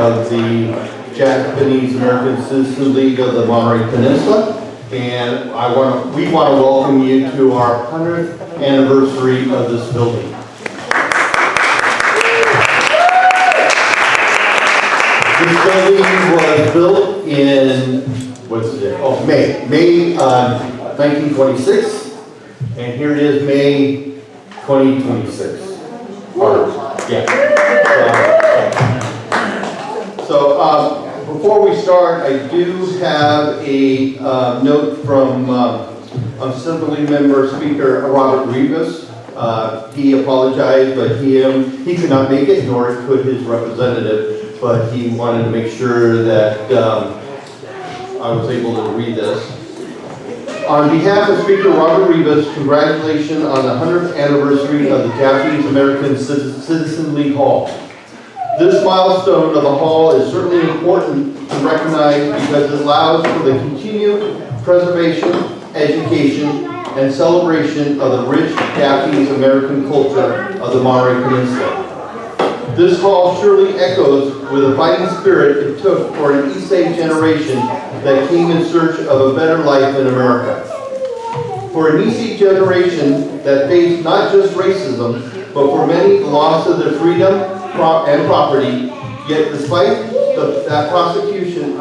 of the Japanese American Citizen League of the Monterey Peninsula. And we want to welcome you to our 100th anniversary of this building. This building was built in, May 1926, and here it is, May 2026. So before we start, I do have a note from Assembly Member Speaker Robert Rivas. He apologized, but he could not make it, nor could his representative, but he wanted to make sure that I was able to read this. On behalf of Speaker Robert Rivas, congratulations on the 100th anniversary of the Japanese American Citizen League Hall. This milestone of the hall is certainly important to recognize because it allows for the continued preservation, education, and celebration of the rich Japanese American culture of the Monterey Peninsula. This hall surely echoes with the fighting spirit it took for an East Bay generation that came in search of a better life in America. For an East Bay generation that faced not just racism, but for many the loss of their freedom and property, yet despite that persecution,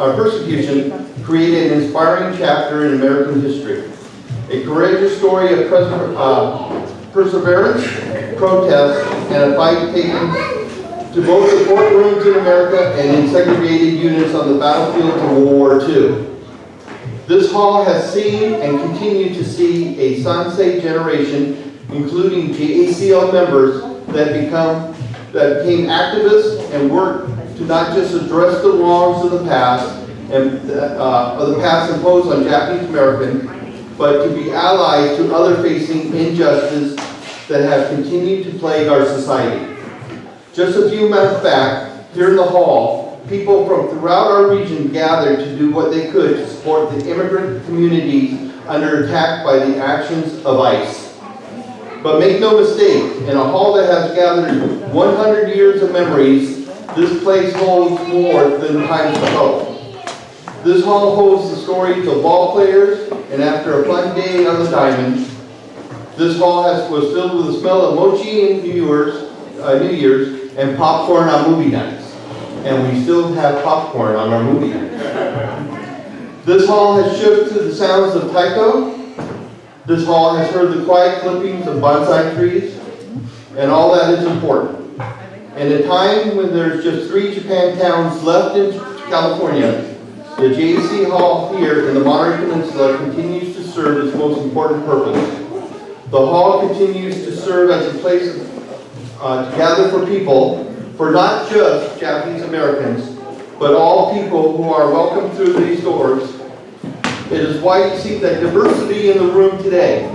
created an inspiring chapter in American history. A courageous story of perseverance, protest, and a fight taken to both the courtrooms in America and in segregated units on the battlefield of World War II. This hall has seen and continued to see a Sansei generation, including JACL members that became activists and worked to not just address the wrongs of the past imposed on Japanese Americans, but to be allies to others facing injustice that have continued to plague our society. Just a few matter of fact, here in the hall, people from throughout our region gathered to do what they could to support the immigrant communities under attack by the actions of ICE. But make no mistake, in a hall that has gathered 100 years of memories, this place holds more than times ago. This hall holds the stories of ball players, and after a fun day on the diamond, this hall was filled with the smell of mochi and New Year's and popcorn on movie nights. And we still have popcorn on our movie nights. This hall has shook to the sounds of taiko. This hall has heard the quiet clippings of bonsai trees, and all that is important. In a time when there's just 3 Japan towns left in California, the JAC Hall here in the Monterey Peninsula continues to serve its most important purpose. The hall continues to serve as a place to gather for people, for not just Japanese Americans, but all people who are welcome through these doors. It is why you see that diversity in the room today,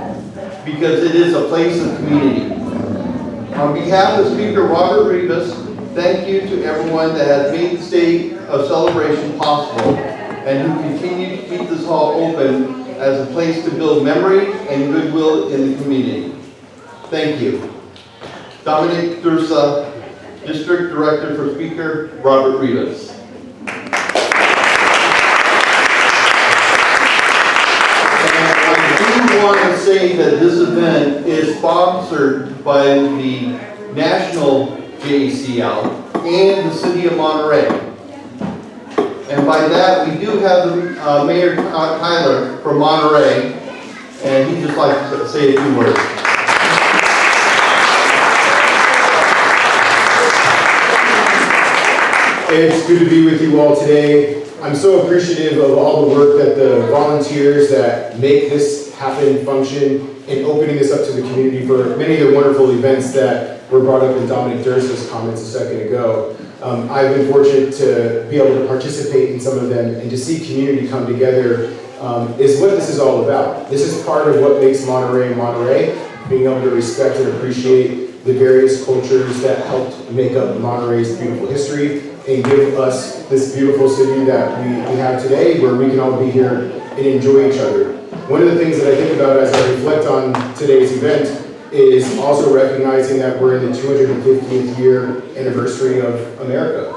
because it is a place of community. On behalf of Speaker Robert Rivas, thank you to everyone that has made the state of celebration possible and who continue to keep this hall open as a place to build memory and goodwill in the community. Thank you. Dominic Dursa, District Director for Speaker Robert Rivas. I want to say that this event is sponsored by the National JACL and the City of Monterey. And by that, we do have the Mayor Tyler from Monterey, and he'd just like to say a few words. It's good to be with you all today. I'm so appreciative of all the work that the volunteers that make this happen, function, and opening this up to the community for many of the wonderful events that were brought up in Dominic Dursa's comments a second ago. I've been fortunate to be able to participate in some of them, and to see community come together is what this is all about. This is part of what makes Monterey Monterey, being able to respect and appreciate the various cultures that helped make up Monterey's beautiful history and give us this beautiful city that we have today, where we can all be here and enjoy each other. One of the things that I think about as I reflect on today's event is also recognizing that we're in the 250th year anniversary of America.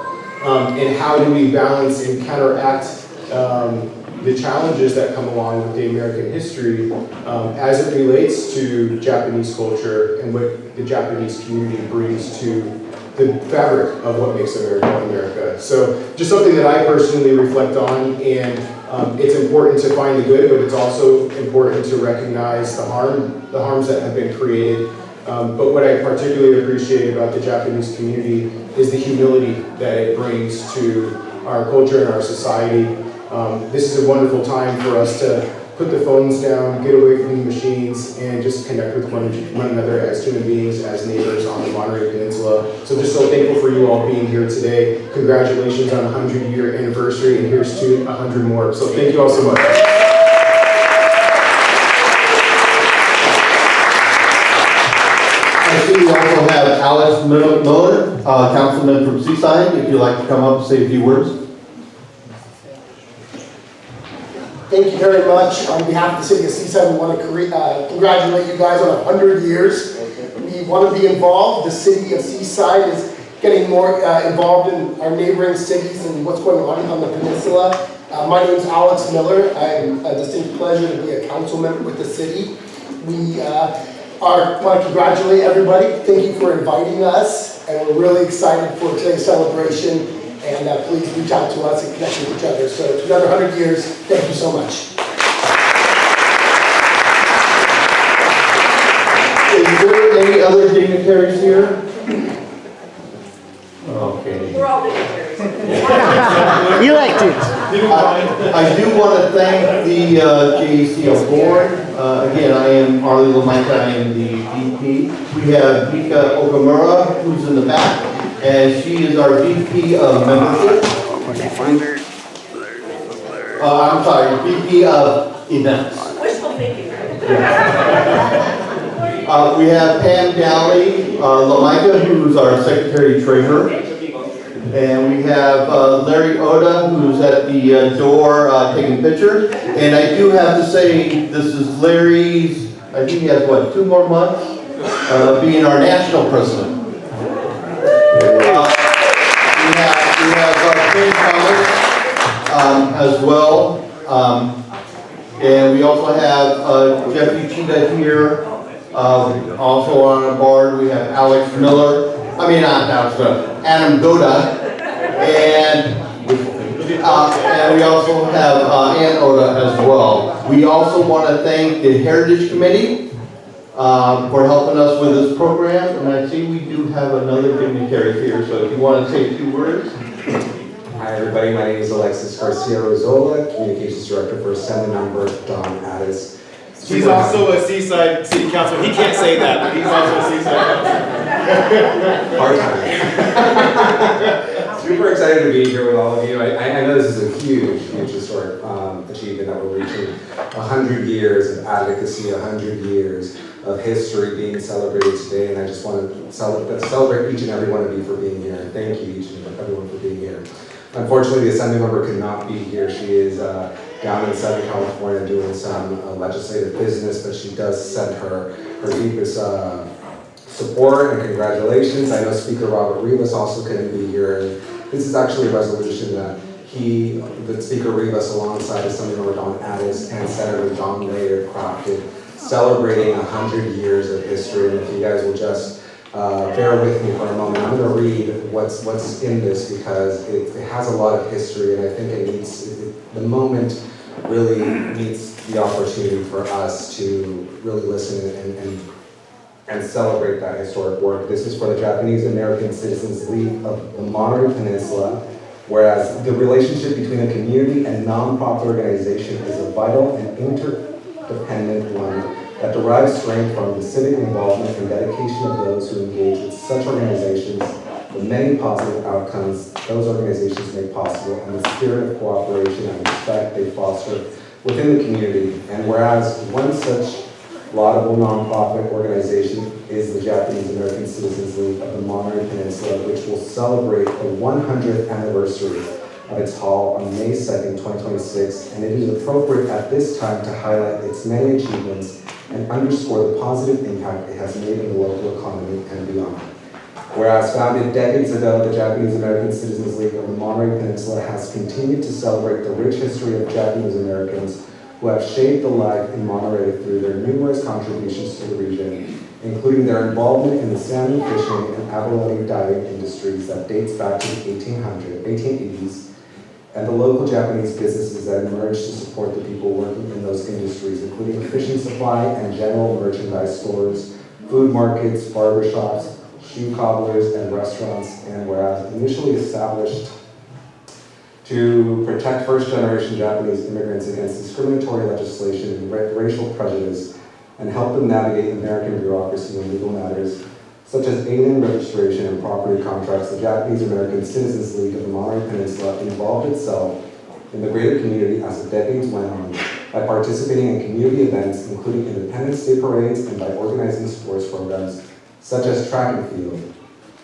and how do we balance and counteract the challenges that come along with the American history as it relates to Japanese culture and what the Japanese community brings to the fabric of what makes America America. So just something that I personally reflect on, and it's important to find the good, but it's also important to recognize the harms that have been created. But what I particularly appreciate about the Japanese community is the humility that it brings to our culture and our society. This is a wonderful time for us to put the phones down, get away from the machines, and just connect with one another as human beings, as neighbors on the Monterey Peninsula. So just so thankful for you all being here today. Congratulations on the 100-year anniversary, and here's to 100 more. So thank you all so much. I see we also have Alex Miller, councilman from Seaside, if you'd like to come up and say a few words. Thank you very much. On behalf of the city of Seaside, we want to congratulate you guys on 100 years. We want to be involved. The city of Seaside is getting more involved in our neighboring cities and what's going on the peninsula. My name is Alex Miller. I am a distinct pleasure to be a council member with the city. We want to congratulate everybody. Thank you for inviting us, and we're really excited for today's celebration. And please reach out to us and connect with each other. So to another 100 years, thank you so much. Is there any other dignitaries here? Okay. We're all dignitaries. Elected. I do want to thank the JACL board. Again, I am Arlie Lamike, I am the VP. We have Mika Okamura, who's in the back, and she is our VP of membership. I'm sorry, VP of events. Wishful thinking. We have Pam Downey Lamika, who's our secretary treasurer. And we have Larry Oda, who's at the door taking pictures. And I do have to say, this is Larry's, I think he has, what, 2 more months being our national president. We have Ken Thomas as well. And we also have Jeff Uchida here. Also on our board, we have Alex Miller. Adam Goda. And we also have Ann Oda as well. We also want to thank the Heritage Committee for helping us with this program. And I see we do have another dignitary here, so if you want to say a few words. Hi everybody, my name is Alexis Garcia Rozola, Communications Director for Assembly Member Don Addis. He's also a Seaside City Council. He can't say that, but he's also a Seaside Part-time. Super excited to be here with all of you. I know this is a huge, huge historic achievement that we're reaching. 100 years of advocacy, 100 years of history being celebrated today, and I just want to celebrate each and every one of you for being here, and thank you each and everyone for being here. Unfortunately, the Assembly member could not be here. She is down in Southern California doing some legislative business, but she does send her deepest support and congratulations. I know Speaker Robert Rivas also couldn't be here. And this is actually a resolution that Speaker Rivas, alongside Assemblymember Don Addis and Senator John Lader, crafted, celebrating 100 years of history. And if you guys will just bear with me for a moment, I'm going to read what's in this because it has a lot of history, and I think the moment really needs the opportunity for us to really listen and celebrate that historic work. This is for the Japanese American Citizens League of the Monterey Peninsula, whereas the relationship between a community and nonprofit organization is a vital and interdependent one that derives strength from the civic involvement and dedication of those who engage with such organizations, the many positive outcomes those organizations make possible, and the spirit of cooperation and respect they foster within the community. And whereas one such laudable nonprofit organization is the Japanese American Citizens League of the Monterey Peninsula, which will celebrate the 100th anniversary of its hall on May 2nd, 2026, and it is appropriate at this time to highlight its many achievements and underscore the positive impact it has made in the local economy and beyond. Whereas founded decades ago, the Japanese American Citizens League of the Monterey Peninsula has continued to celebrate the rich history of Japanese Americans who have shaped the life in Monterey through their numerous contributions to the region, including their involvement in the salmon fishing and abalone diving industries that dates back to the 1880s, and the local Japanese businesses that emerged to support the people working in those industries, including fishing supply and general merchandise stores, food markets, barbershops, shoe cobblers, and restaurants. And whereas initially established to protect first-generation Japanese immigrants against discriminatory legislation and racial prejudice, and help them navigate American bureaucracy and legal matters, such as alien registration and property contracts, the Japanese American Citizens League of the Monterey Peninsula involved itself in the greater community as the decades went on by participating in community events, including Independence Day parades, and by organizing sports programs such as track and field.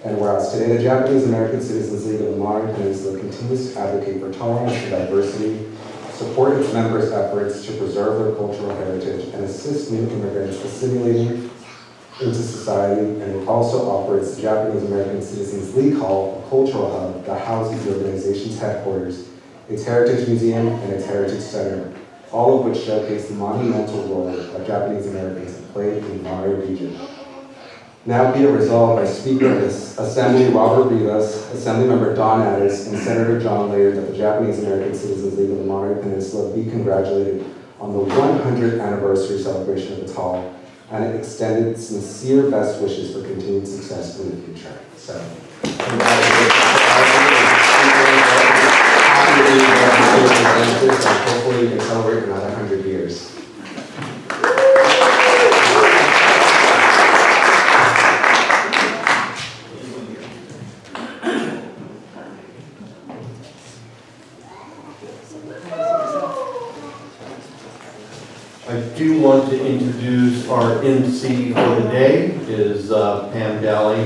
And whereas today the Japanese American Citizens League of the Monterey Peninsula continues to advocate for tolerance and diversity, support its members' efforts to preserve their cultural heritage, and assist new immigrants assimilating into society, and it also operates the Japanese American Citizens League Hall, a cultural hub that houses the organization's headquarters, its Heritage Museum, and its Heritage Center, all of which showcase the monumental role that Japanese Americans have played in the Monterey region. Now be it resolved by Speaker of this Assembly Robert Rivas, Assemblymember Don Addis, and Senator John Laird that the Japanese American Citizens League of the Monterey Peninsula be congratulated on the 100th anniversary celebration of its hall, and it extended sincere best wishes for continued success in the future. So, and hopefully we can celebrate another 100 years. I do want to introduce our MC for the day, is Pam Daly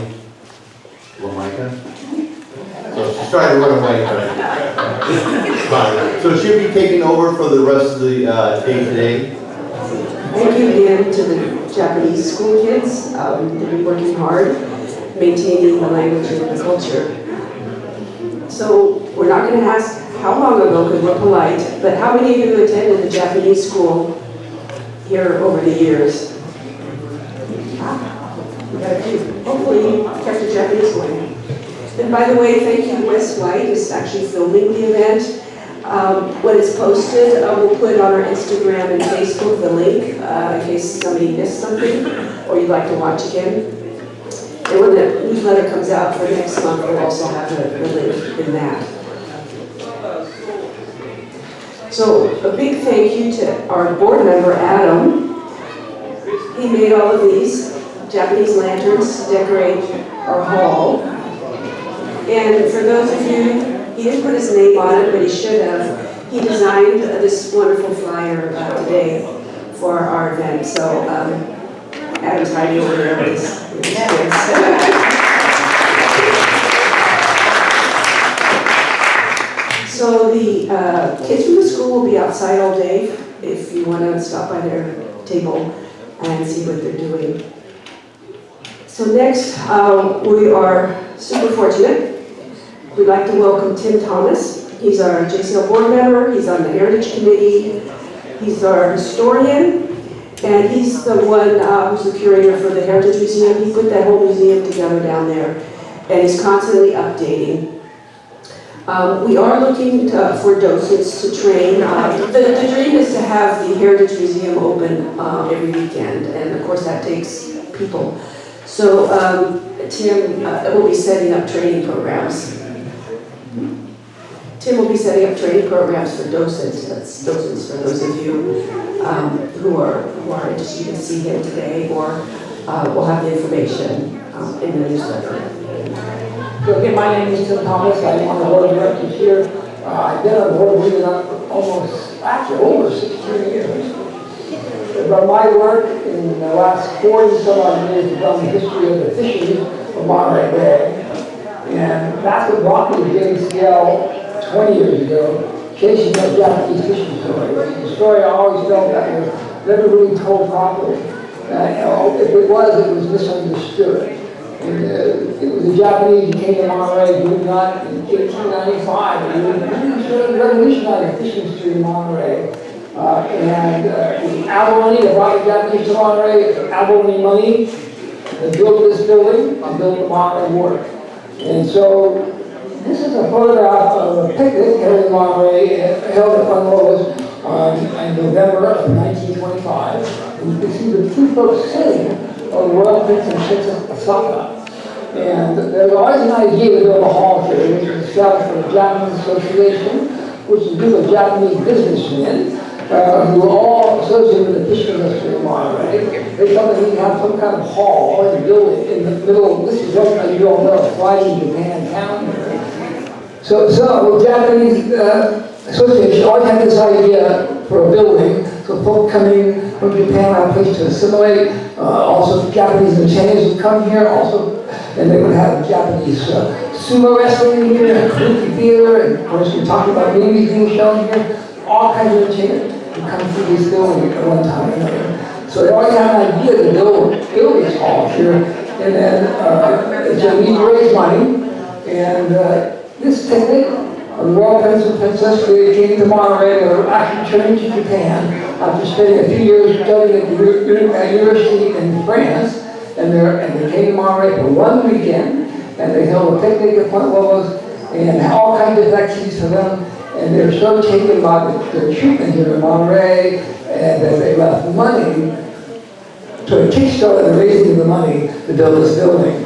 Lamica. So she's trying to run away, but so she'll be taking over for the rest of the day today. Thank you again to the Japanese school kids. They've been working hard, maintaining the language and the culture. So we're not going to ask how long ago, because we're polite, but how many of you attended the Japanese school here over the years? We got a few. Hopefully you kept the Japanese going. And by the way, thank you, Wes White is actually filming the event. When it's posted, we'll put on our Instagram and Facebook the link in case somebody missed something or you'd like to watch again. And when the newsletter comes out for next month, we'll also have the link in that. So a big thank you to our board member, Adam. He made all of these Japanese lanterns to decorate our hall. And for those of you, he didn't put his name on it, but he should have. He designed this wonderful flyer today for our event. So Adam's hiding over there with his kids. So the kids from the school will be outside all day if you want to stop by their table and see what they're doing. So next, we are super fortunate. We'd like to welcome Tim Thomas. He's our JCL board member. He's on the Heritage Committee. He's our historian, and he's the one who's the curator for the Heritage Museum. He put that whole museum together down there, and he's constantly updating. We are looking for docents to train. The dream is to have the Heritage Museum open every weekend, and of course that takes people. So Tim will be setting up training programs. Tim will be setting up training programs for docents. That's docents for those of you who are interested. You can see him today, or we'll have the information in the newsletter. So again, my name is Tim Thomas. I'm on the board of directors here. I've been on the board of directors actually over 16 years. But my work in the last 40-some odd years has done the history of the fisheries of Monterey Bay. And that's what brought me to JCL 20 years ago, chasing that Japanese fishing story. It's a story I always felt that was never really told properly. If it was misunderstood. And it was the Japanese who came to Monterey, doing that in 1895. And they sort of revolutionized the fishing industry in Monterey. And the abalone that brought the Japanese to Monterey, abalone money, they built this building and built the Monterey Wharf. And so this is a photograph of a picnic held in Monterey, held at Fun Lois in November of 1925. And you can see the two folks sitting on the Royal Prince and Princess Osaka. And there was always an idea to build a hall here, which was established for the Japanese Association, which is a group of Japanese businessmen who were all associated with the fishing industry in Monterey. They thought that we could have some kind of hall and build it in the middle. This is what you all know, Flying Japan town here. So the Japanese Association always had this idea for a building, so folk coming from Japan had a place to assimilate. Also, Japanese entertainers would come here, also, and they would have Japanese sumo wrestling here, and kabuki theater, and of course, we talked about movies being shown here. All kinds of entertainment would come through this building at one time or another. So they always had an idea to build this hall here, and then so we raised money, and this picnic, the Royal Prince and Princess, they came to Monterey. They were actually returning to Japan after spending a few years studying at the university in France, and they came to Monterey for one weekend, and they held a picnic at Point Lobos, and all kinds of activities for them. And they were so taken by the treatment here in Monterey, and that they left money to kickstart the raising of the money to build this building.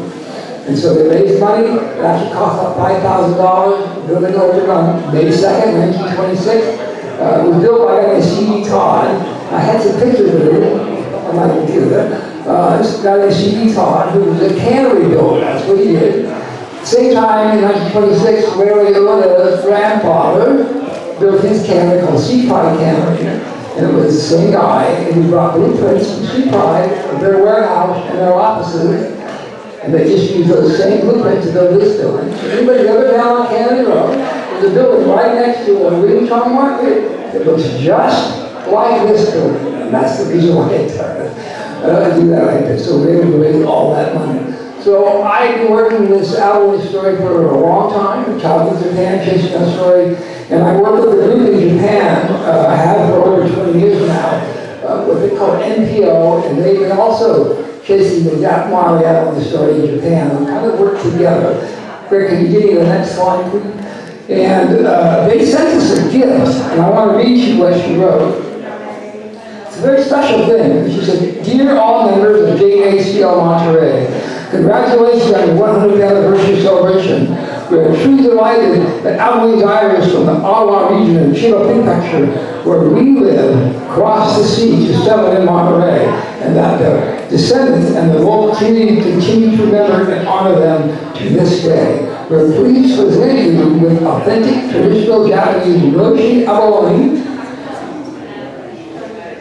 And so they raised money. It actually cost about $5,000. The building opened on May 2nd, 1926. It was built by a guy named C.D. Todd. I had some pictures of it on my computer. This guy named C.D. Todd, who was a cannery builder. That's what he did. Same time, in 1926, Larry Oda's grandfather built his cannery called Sea Pride Cannery. And it was the same guy, and he brought blueprints from Sea Pride of their warehouse and their offices, and they just used those same blueprints to build this building. So anybody ever down on Cannery Road, there's a building right next to a Williamstown Market that looks just like this building, and that's the reason why I do that right there. So we're able to raise all that money. So I've been working in this abalone story for a long time, a child in Japan chasing that story, and I work with a group in Japan, I have for over 20 years now, what they call NPO, and they've been also chasing the Monterey abalone story in Japan. We kind of work together. Greg, can you give me the next slide, please? And they sent us a gift, and I want to read you what she wrote. It's a very special thing. She said, "Dear all members of JACL Monterey, congratulations on your 100th anniversary celebration. We are truly delighted that abalone divers from the Awa region in Chiba Prefecture, where we live, crossed the sea to settle in Monterey, and that their descendants and the local community continue to remember and honor them to this day. We're pleased to present you with authentic traditional Japanese noshi abalone.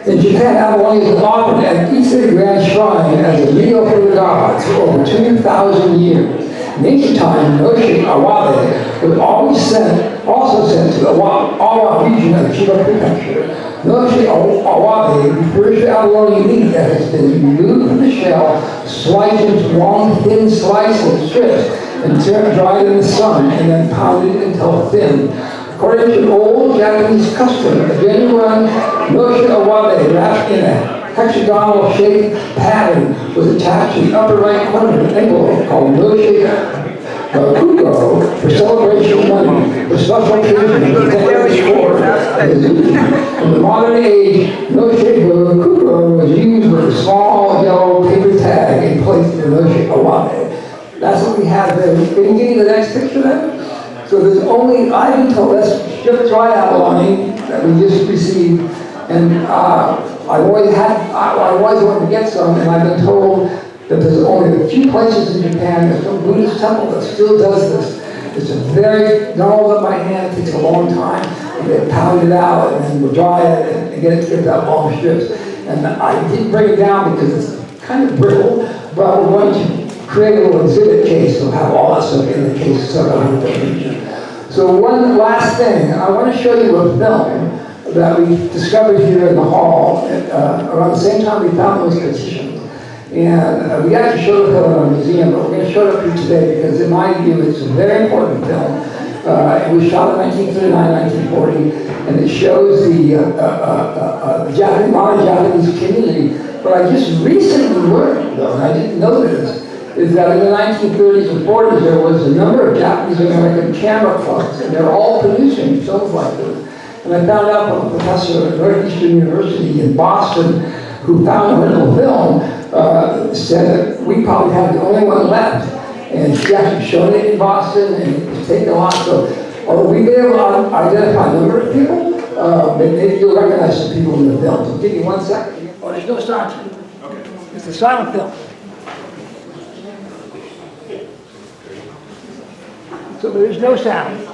In Japan, abalone is offered at Ise Grand Shrine as a meal for the gods for over 2,000 years. In ancient time, noshi awabe was also sent to the Awa region of Chiba Prefecture. Noshi awabe refers to abalone meat that has been removed from the shell, sliced into long, thin slices, strips, and dried in the sun, and then pounded until thin. According to old Japanese custom, a genuine noshi awabe wrapped in a hexagonal-shaped pattern was attached to the upper right corner of an envelope called noshi kuko for celebration of money, for special occasions, for temporary sport. In the modern age, noshi kuko was used with a small yellow paper tag in place of the noshi awabe. That's what we have there. Can you give me the next picture then? So there's only, I've been told, that's just dried abalone that we just received, and I always wanted to get some, and I've been told that there's only a few places in Japan, there's some Buddhist temple that still does this. It's a very, not all up my hand, it takes a long time, and they pound it out, and then we'll dry it, and get that long strips. And I didn't bring it down because it's kind of brittle, but we're going to create a little exhibit case, so have all that stuff in the case so around the region. So one last thing, I want to show you a film that we discovered here in the hall around the same time we found those petitions. And we actually showed it in our museum, but we're going to show it up here today because in my view, it's a very important film. It was shot in 1939, 1940, and it shows the Japanese, modern Japanese community. But I just recently learned, though, and I didn't know this, is that in the 1930s and 40s, there was a number of Japanese American camera clubs, and they're all producing films like this. And I found out from a professor at Northeastern University in Boston, who found a little film, said that we probably have the only one left. And she actually showed it in Boston, and it's taken a lot. So, although we've been able to identify a number of people, maybe you'll recognize some people in the film. So give me 1 second. Oh, there's no sound. Okay. It's a silent film. So there's no sound.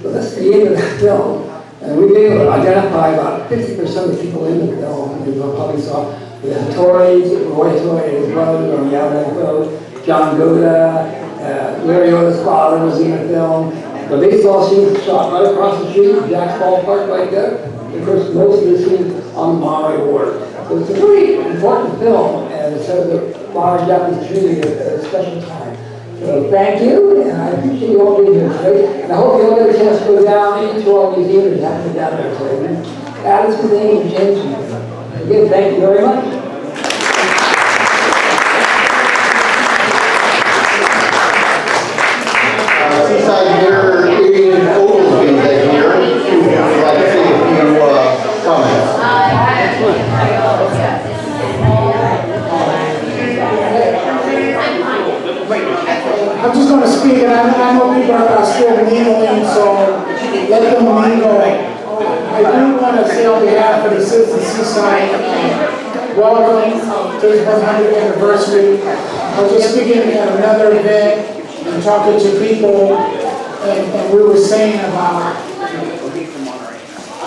But that's the end of that film. And we were able to identify about 50% of the people in the film. You probably saw the Tories, Roy Tory and his brother on the Outback Road, John Goda, Larry Otis' father was in the film. The baseball scene was shot right across the street, Jack's Ballpark right there. Of course, most of the scenes on the Monterey Ward. So it's a very important film, and it serves the Monterey Japanese community at a special time. So thank you, and I appreciate you all being here today. And I hope you all get a chance to go down into our museum and have to down there today. Add some things and change some things. Again, thank you very much. Seaside here, Adrian Oglesby is here. Would like to say a few comments. I'm just going to speak, and I know people are still mingling, so let them mingle. I do want to say on behalf of the citizens of Seaside, welcome to the 100th anniversary. I was just speaking at another event and talking to people, and we were saying about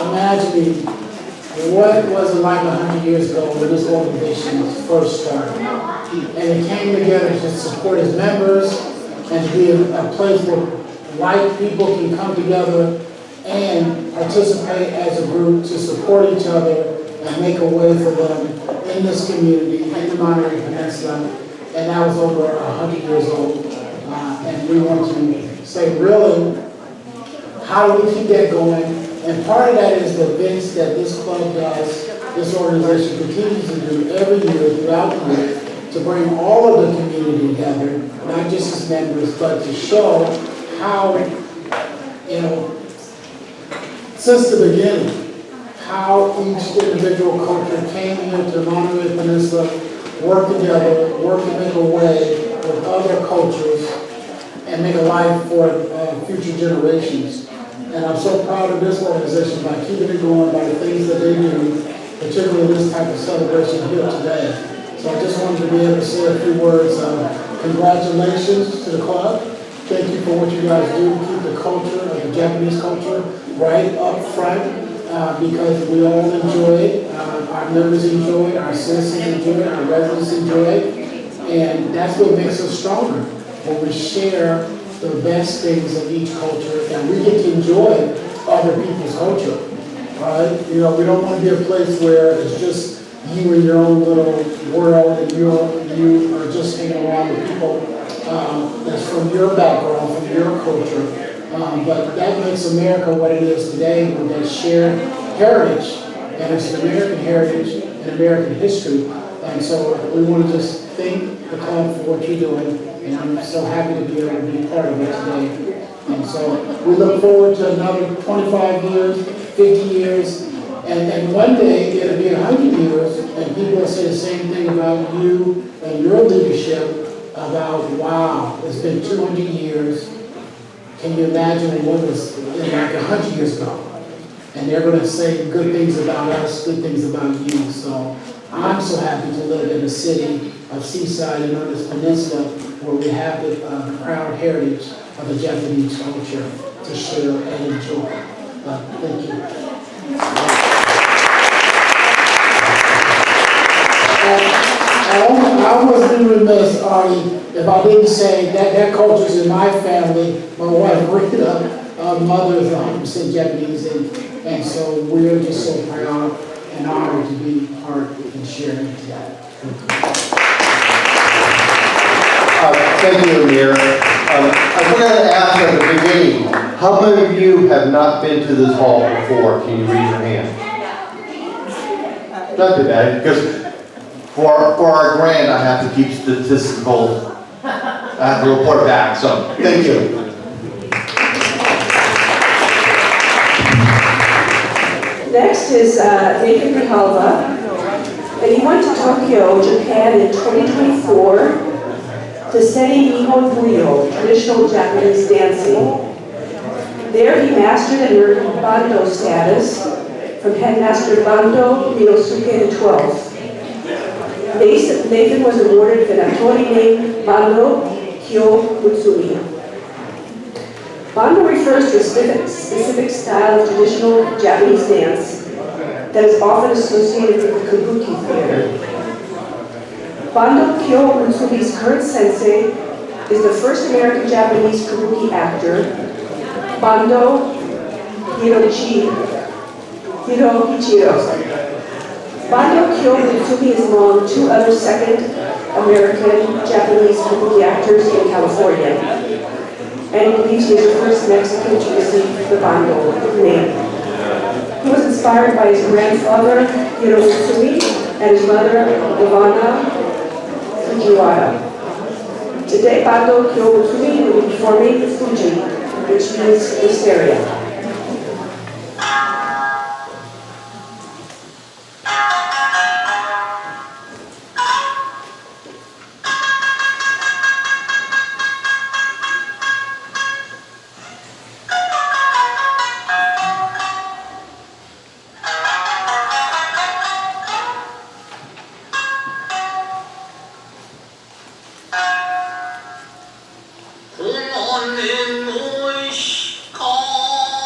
imagining what was it like 100 years ago when this organization first started. And it came together to support its members and to be a place where like people can come together and participate as a group to support each other and make a way for them in this community, in the Monterey Peninsula. And that was over 100 years old. And we want to say, really, how do we keep that going? And part of that is the events that this club does, this organization continues to do every year throughout the year to bring all of the community together, not just its members, but to show how, since the beginning, how each individual culture came here to the Monterey Peninsula, work together, work to make a way with other cultures, and make a life for future generations. And I'm so proud of this organization by keeping it going, by the things that they do, particularly this type of celebration here today. So I just wanted to be able to say a few words of congratulations to the club. Thank you for what you guys do to keep the culture of the Japanese culture right up front, because we all enjoy it. Our members enjoy it, our citizens enjoy it, our residents enjoy it. And that's what makes us stronger, when we share the best things of each culture, and we get to enjoy other people's culture, right? We don't want to be a place where it's just you in your own little world, and you are just hanging around with people that's from your background, from your culture. But that makes America what it is today, with that shared heritage, and it's an American heritage and American history. And so we want to just thank the club for what you're doing. And I'm so happy to be able to be part of it today. And so we look forward to another 25 years, 50 years, and one day it'll be 100 years, and people will say the same thing about you and your leadership, about, wow, it's been 200 years. Can you imagine what was like 100 years ago? And they're going to say good things about us, good things about you. So I'm so happy to live in the city of Seaside and on this peninsula, where we have the proud heritage of the Japanese culture to share and enjoy. Thank you. I almost be remiss, Artie, if I didn't say that culture's in my family. My wife, Rita, mother is 100% Japanese, and so we're just so proud and honored to be part and sharing that. Thank you, Amir. I forgot to ask at the beginning, how many of you have not been to this hall before? Can you raise your hand? Not too bad, because for our grant, I have to keep statistical, I have to report back, so thank you. Next is Nathan Grijalva, and he went to Tokyo, Japan in 2024 to study Nihon Buyo, traditional Japanese dancing. There he mastered and earned Bando status from headmaster Bando Ryosuke XII. Nathan was awarded the Natori name Bando Kyo Mutsumi. Bando refers to a specific style of traditional Japanese dance that is often associated with the kabuki theater. Bando Kyo Utsubi's current sensei is the first American-Japanese kabuki actor, Bando Hiroichiro. Bando Kyo Utsubi is among two other second American-Japanese kabuki actors in California, and he believes he is the first Mexican to receive the Bando name. He was inspired by his grandfather, Hiro Utsumi, and his mother, Ivana Fujiwara. Today, Bando Kyo Utsumi will be performing Fuji, which means wisteria. Come on in, boys. Call.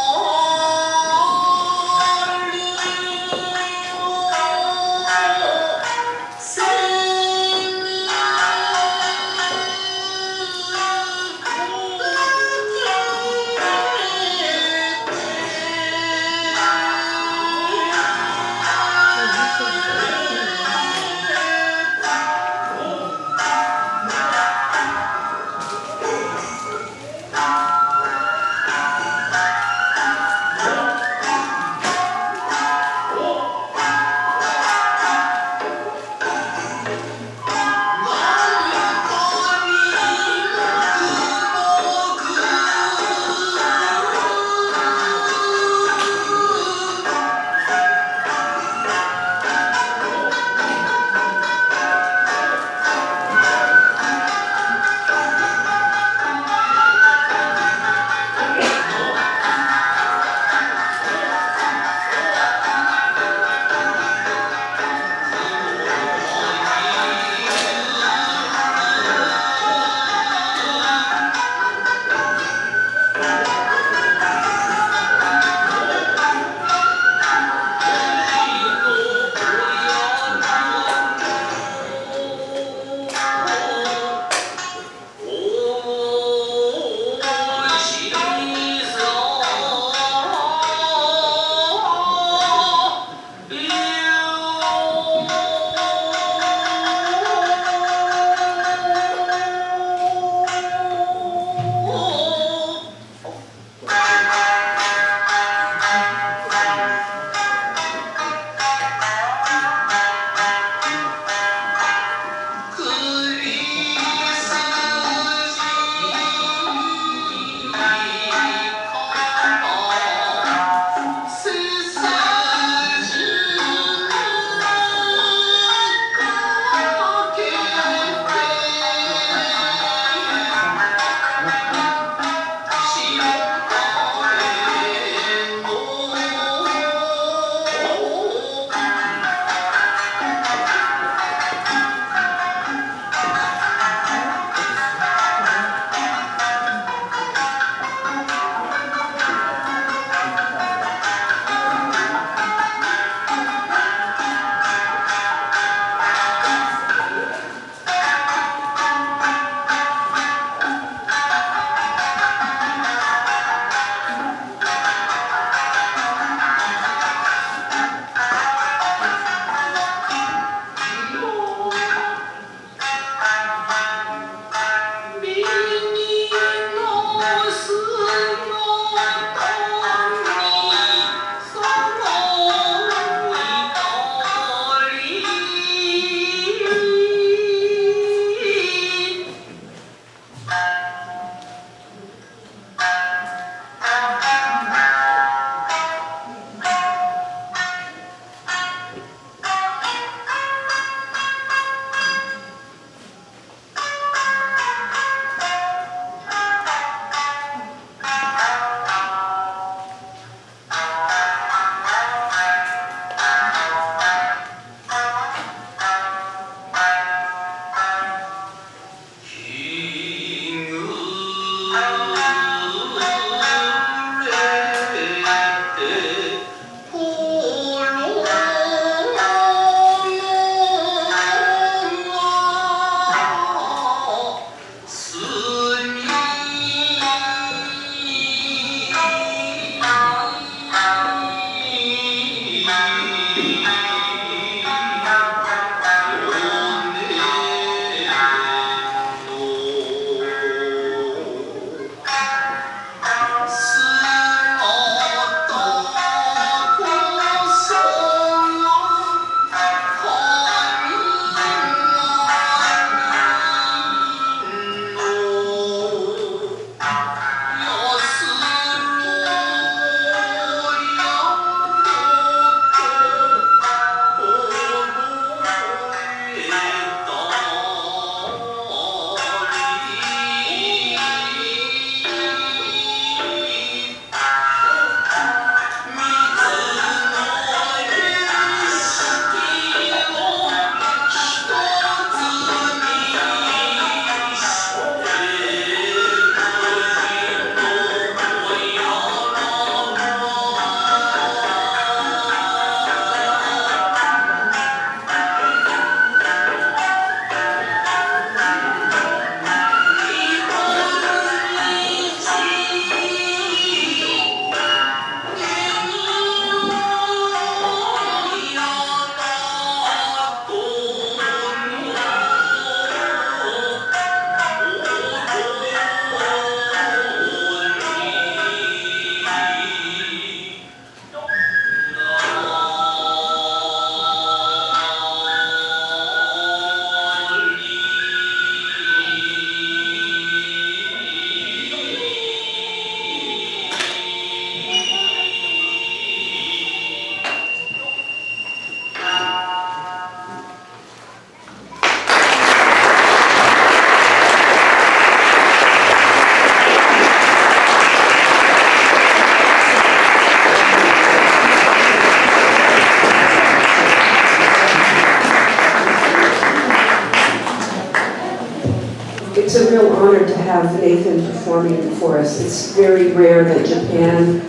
It's a real honor to have Nathan performing for us. It's very rare that Japan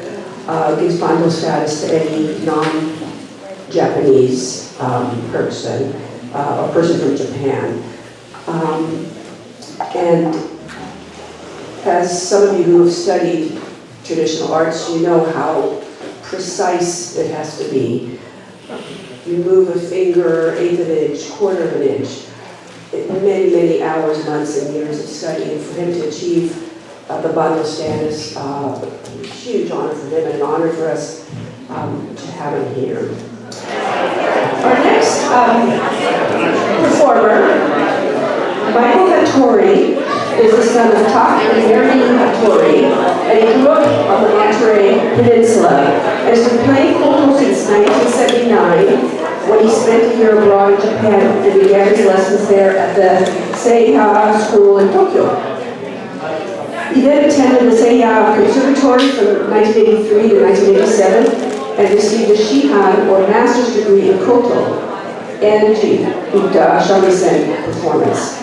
gives bando status to any non-Japanese person, a person from Japan. And as some of you who have studied traditional arts, you know how precise it has to be. You move a finger, eighth of an inch, quarter of an inch. Many, many hours, months, and years of study, and for him to achieve the bando status, a huge honor for him and an honor for us to have him here. Our next performer, Michael Hattori, is the son of Tak and Mary Hattori, and he grew up on the Monterey Peninsula and has been playing koto since 1979, when he spent a year abroad in Japan and began his lessons there at the Seiha School in Tokyo. He then attended the Seiha Conservatory from 1983 to 1987 and received a Shihan, or master's degree in koto and shamisen performance.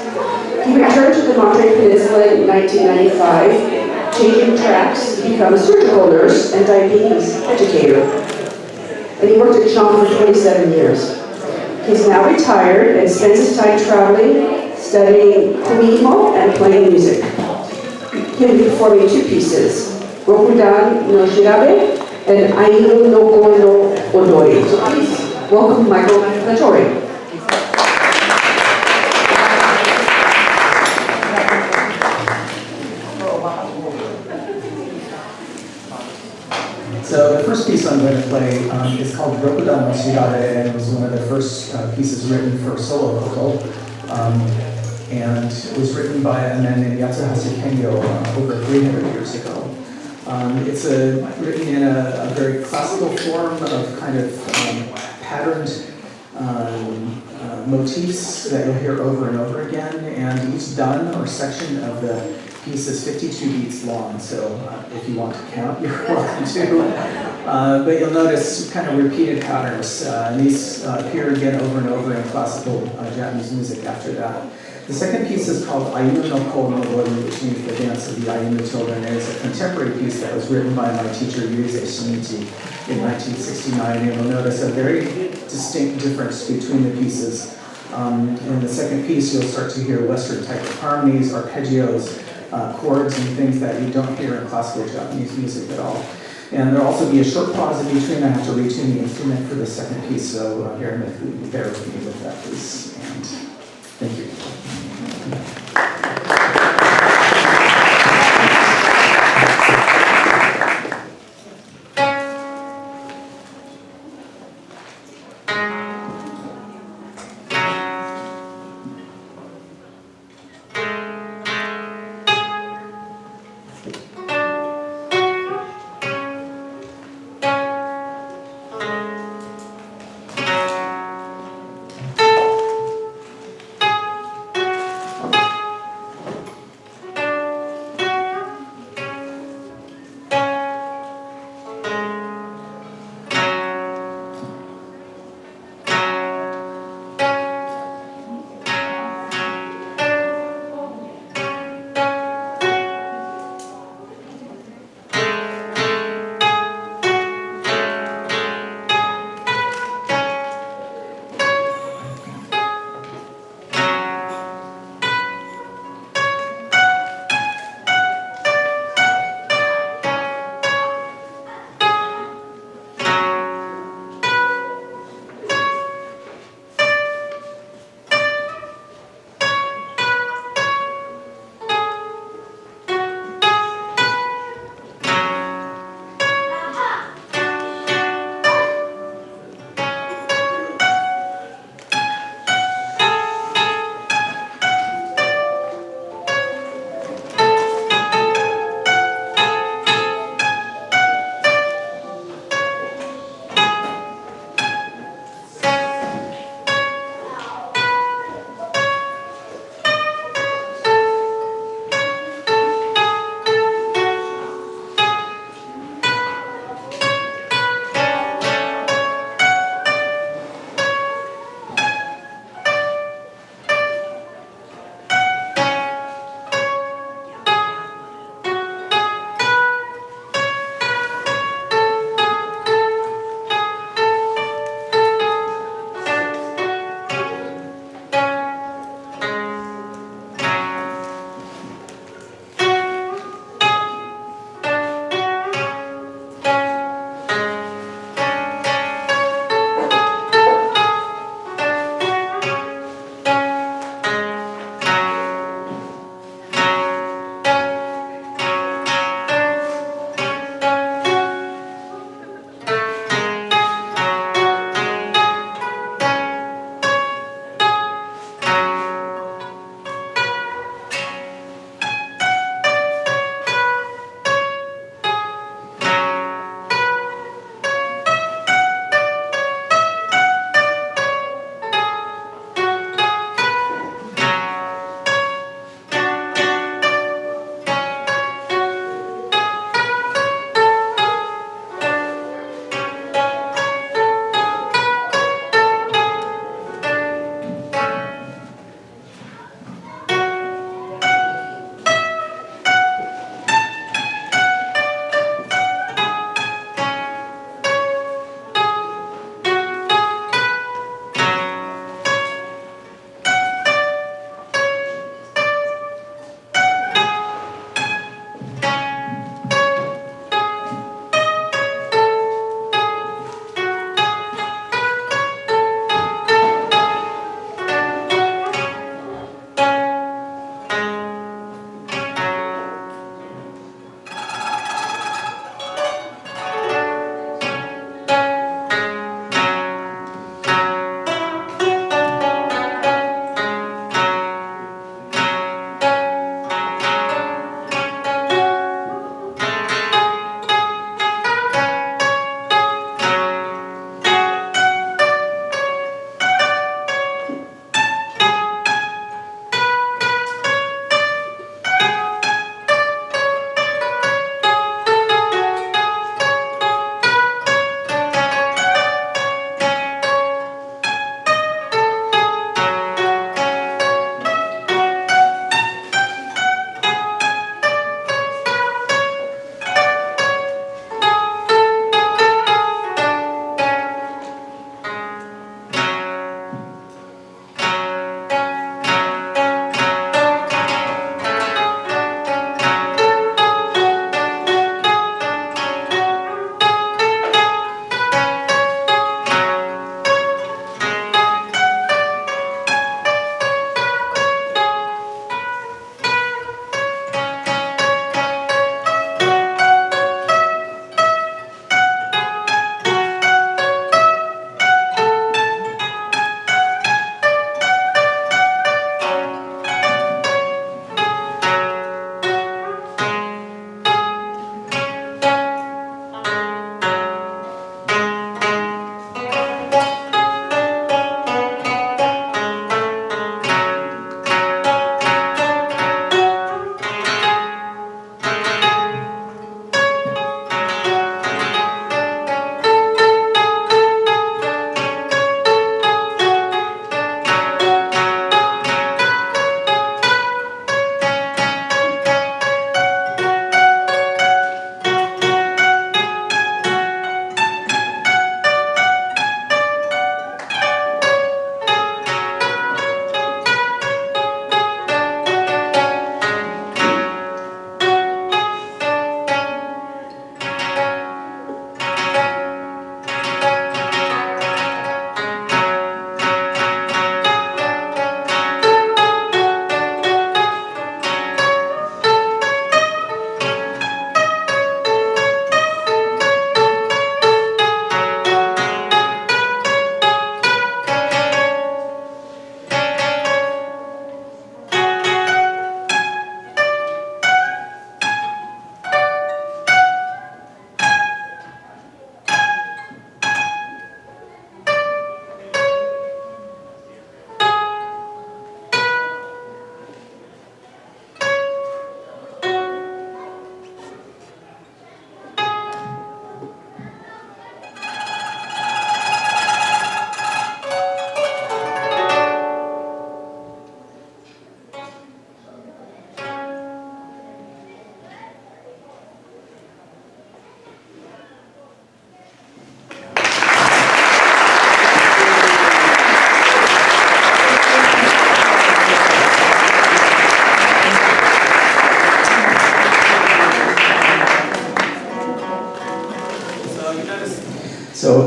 He returned to the Monterey Peninsula in 1995, changing tracks to become a surgical nurse and diabetes educator. And he worked at Chong for 27 years. He's now retired and spends his time traveling, studying kumihimo, and playing music. He'll be performing two pieces, Rokudan no Shirabe and Ainu no Ko no Odori. So please welcome Michael Hattori. So the first piece I'm going to play is called Rokudan no Shirabe, and it was one of the first pieces written for solo koto. And it was written by a man named Yatsuhashi Kengyo over 300 years ago. It's written in a very classical form of kind of patterned motifs that you'll hear over and over again, and each dun or section of the piece is 52 beats long, so if you want to count, you're welcome to. But you'll notice kind of repeated patterns, and these appear again over and over in classical Japanese music after that. The second piece is called Ainu no Ko no Odori, which means the dance of the Ainu children, and it's a contemporary piece that was written by my teacher Yuze Shinichi in 1969, and you'll notice a very distinct difference between the pieces. In the second piece, you'll start to hear Western type of harmonies, arpeggios, chords, and things that you don't hear in classical Japanese music at all. And there'll also be a short pause in between. I have to retune the instrument for the second piece, so bear with me with that, please. And thank you.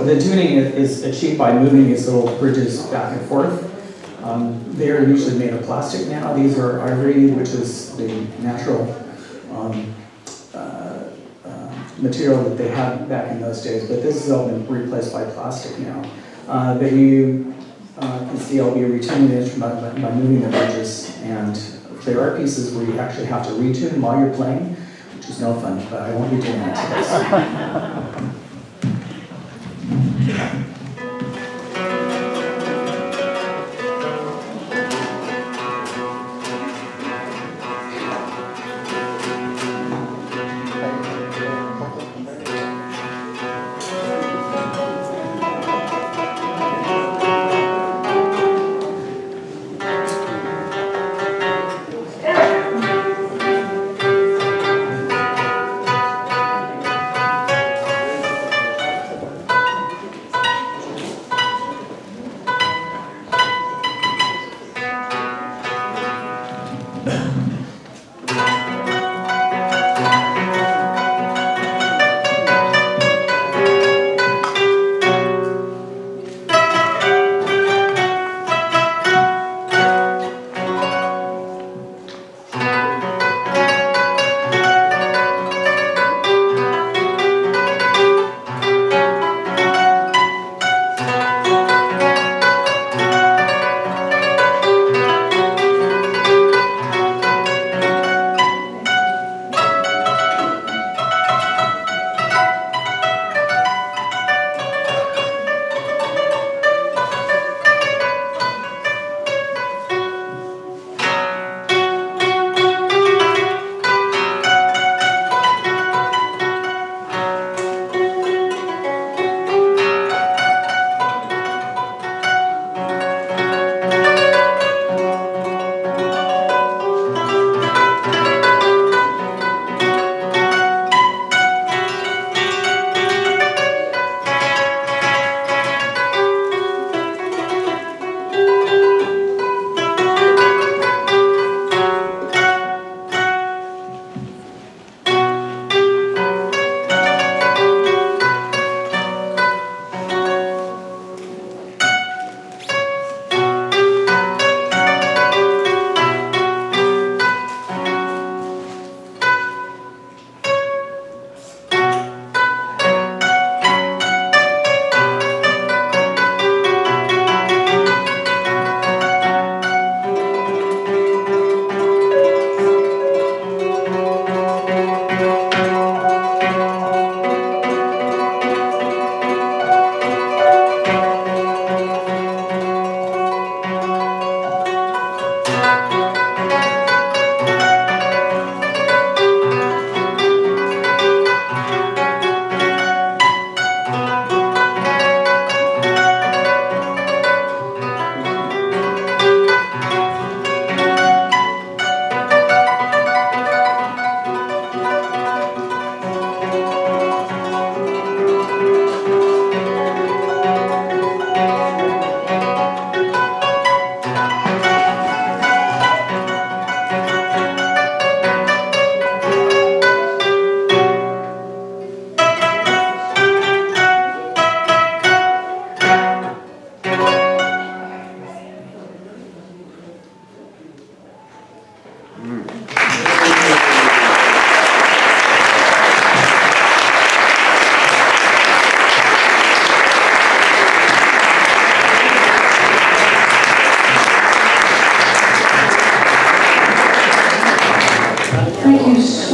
the tuning is achieved by moving these little bridges back and forth. They are usually made of plastic now. These are ivory, which is the natural material that they had back in those days, but this has all been replaced by plastic now. But you can see I'll be retuning the instrument by moving the bridges, and there are pieces where you actually have to retune while you're playing, which is no fun, but I won't be doing that today.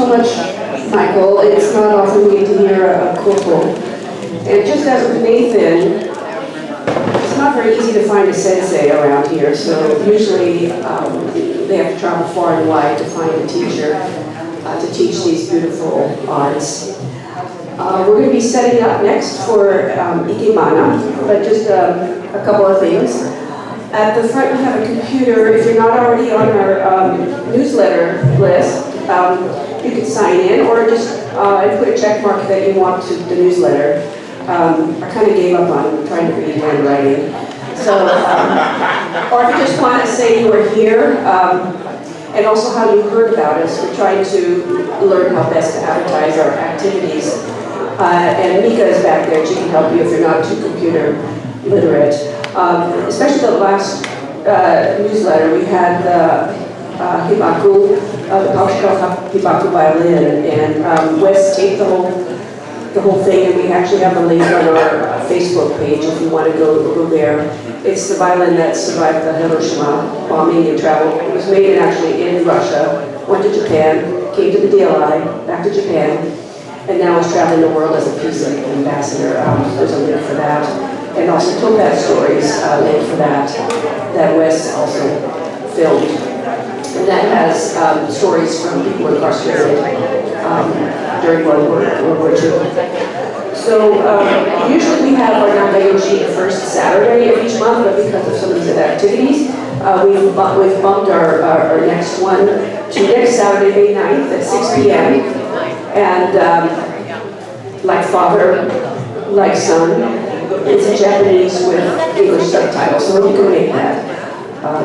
so much, Michael. It's not often we get to hear a corporal. And just as with Nathan, it's not very easy to find a sensei around here, so usually they have to travel far and wide to find a teacher to teach these beautiful arts. We're going to be setting up next for Ikebana, but just a couple of things. At the front, we have a computer. If you're not already on our newsletter list, you can sign in or just put a check mark that you want to the newsletter. I kind of gave up on trying to read handwriting. So, or if you just want to say you were here, and also how you heard about us. We're trying to learn how best to advertise our activities. And Mika is back there, she can help you if you're not too computer literate. Especially the last newsletter, we had the Hibaku, the Paushka Hibaku violin, and Wes taped the whole thing, and we actually have a link on our Facebook page if you want to go there. It's the violin that survived the Hiroshima bombing and traveled. It was made actually in Russia, went to Japan, came to the DLI, back to Japan, and now is traveling the world as a peace ambassador. There's a link for that. And also Topaz Stories, link for that Wes also filmed. And that has stories from people incarcerated during World War II. So usually we have our Nagayoshi the first Saturday of each month, but because of some of these activities, we've bumped our next one to next Saturday, May 9th at 6 p.m. And like father, like son, it's in Japanese with English subtitles, so you can make that.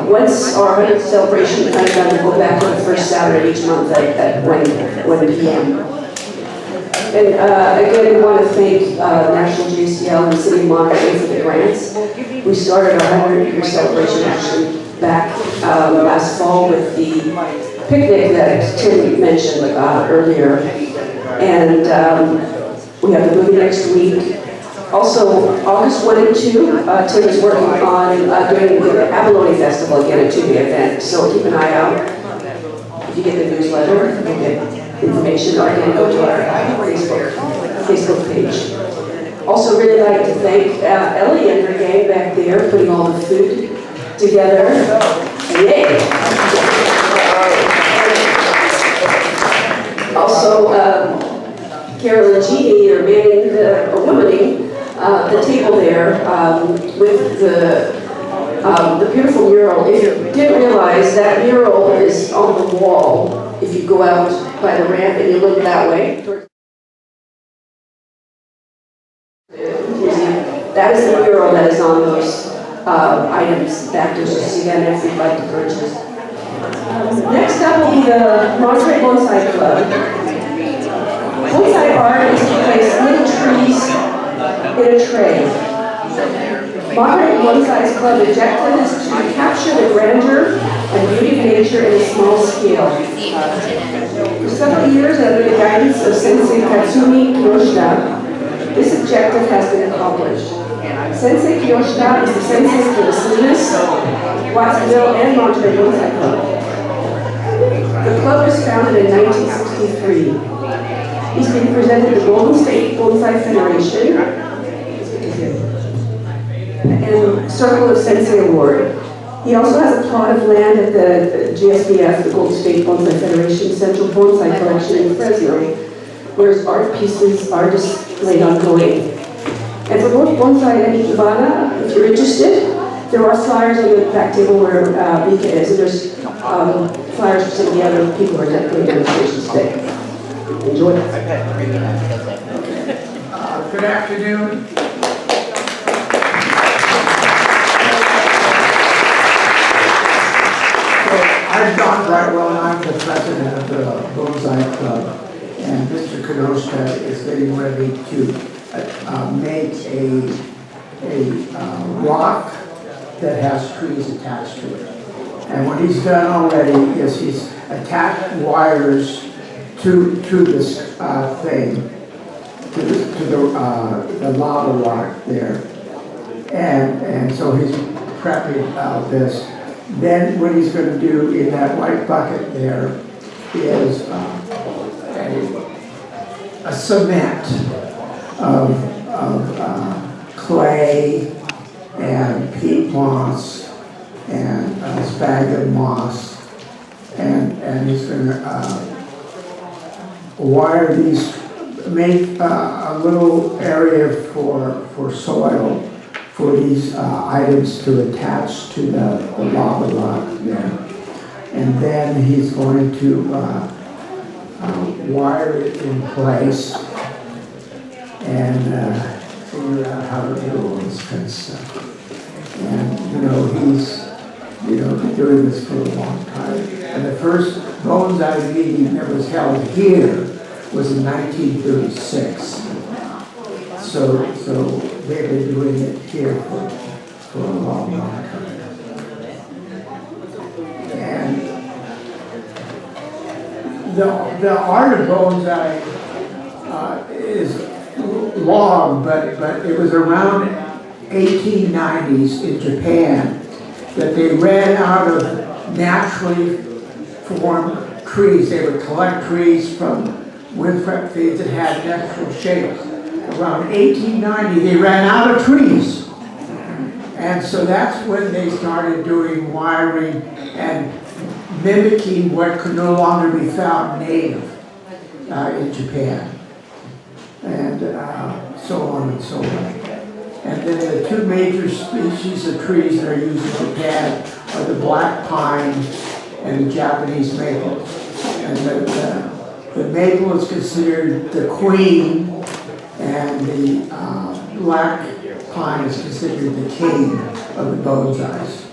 Once our 100th celebration is done, we'll go back on the first Saturday each month at 1 p.m. And again, we want to thank National JCL and City of Monterey for the grants. We started our 100-year celebration actually back last fall with the picnic that Tim mentioned earlier. And we have the movie next week. Also, August 1 and 2, Tim is working on doing the Abalone Festival again at 2 event. So keep an eye out. If you get the newsletter, you get information, or again, go to our Facebook page. Also, really like to thank Ellie and her gang back there putting all the food together. Yay! Also, Carol and Jeannie are manning or womaning the table there with the beautiful mural. If you didn't realize, that mural is on the wall. If you go out by the ramp and you look that way, that is the mural that is on those items back there. So again, if you'd like to purchase. Next up will be the Monterey Bonsai Club. Bonsai art is to place little trees in a tray. Monterey Bonsai Club objective is to capture the grandeur and beauty of nature in a small scale. For several years, under the guidance of Sensei Katsumi Kiyoshida, this objective has been accomplished. Sensei Kiyoshida is the sensei for the Salinas, Watsonville, and Monterey Bonsai Club. The club was founded in 1963. He's been presented the Golden State Bonsai Federation and Circle of Sensei Award. He also has a plot of land at the GSBF, the Golden State Bonsai Federation Central Bonsai Collection in Fresno, where his art pieces are displayed ongoing. And for both bonsai and ikebana, if you're interested, there are flyers on the back table where Mika is, and there's flyers for some of the other people who are decorating demonstrations today. Enjoy. Good afternoon. I'm Don Brightwell, and I'm the president of the Bonsai Club. And Mr. Kadoshka is getting ready to make a rock that has trees attached to it. And what he's done already is he's attached wires to this thing, to the lava rock there. And so he's prepping this. Then what he's going to do in that white bucket there is a cement of clay and peat moss and sphagnum moss, and he's going to wire these, make a little area for soil for these items to attach to the lava rock there. And then he's going to wire it in place and figure out how to do all this kind of stuff. And he's been doing this for a long time. And the first bonsai meeting that was held here was in 1936. So they've been doing it here for a long, long time. And the art of bonsai is long, but it was around 1890s in Japan that they ran out of naturally formed trees. They would collect trees from wind-swept fields that had natural shapes. Around 1890, they ran out of trees. And so that's when they started doing wiring and mimicking what could no longer be found native in Japan. And so on and so on. And then the two major species of trees that are used in Japan are the black pine and the Japanese maple. And the maple is considered the queen, and the black pine is considered the king of the bonsais.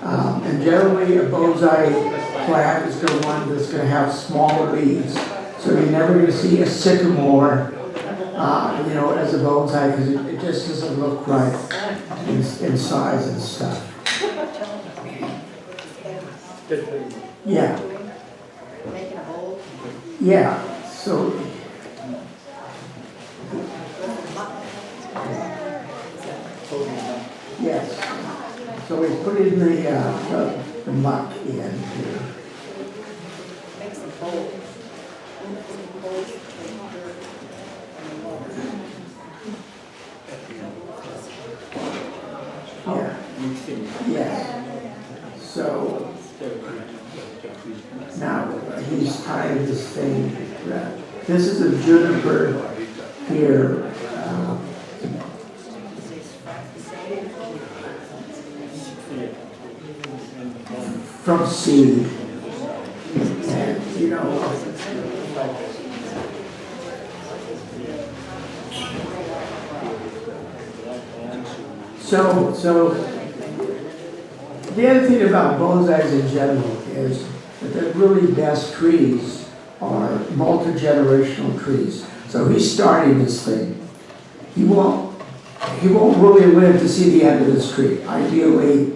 And generally, a bonsai plant is the one that's going to have smaller leaves. So you're never going to see a sycamore, as a bonsai, because it just doesn't look right in size and stuff. Yeah. Yeah, so. Yes. So we put in the muck in here. Yeah. Yeah. So now he's tying this thing. This is a juniper here. From seed. And So the other thing about bonsais in general is that the really best trees are multi-generational trees. So he's starting this thing. He won't really live to see the end of this tree. Ideally,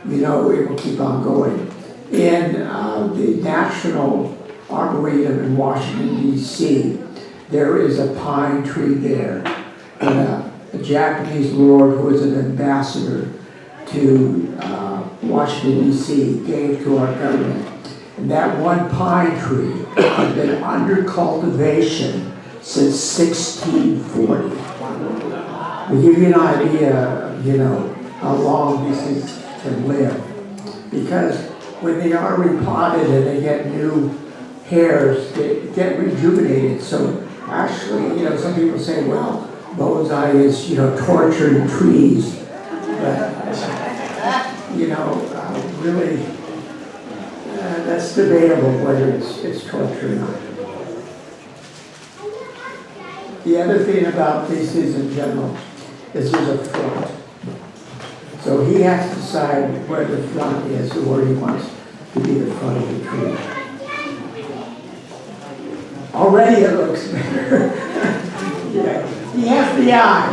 it will keep on going. In the National Arboretum in Washington, D.C., there is a pine tree there. And a Japanese lord who is an ambassador to Washington, D.C., gave to our government. And that one pine tree has been under cultivation since 1640. To give you an idea of, how long these things can live. Because when they are repotted and they get new hairs, they get rejuvenated. So actually, some people say, well, bonsai is, torturing trees. But, really, that's debatable whether it's torture or not. The other thing about these things in general is there's a front. So he has to decide where the front is or where he wants to be the front of the tree. Already it looks better. Yeah. He has the eye.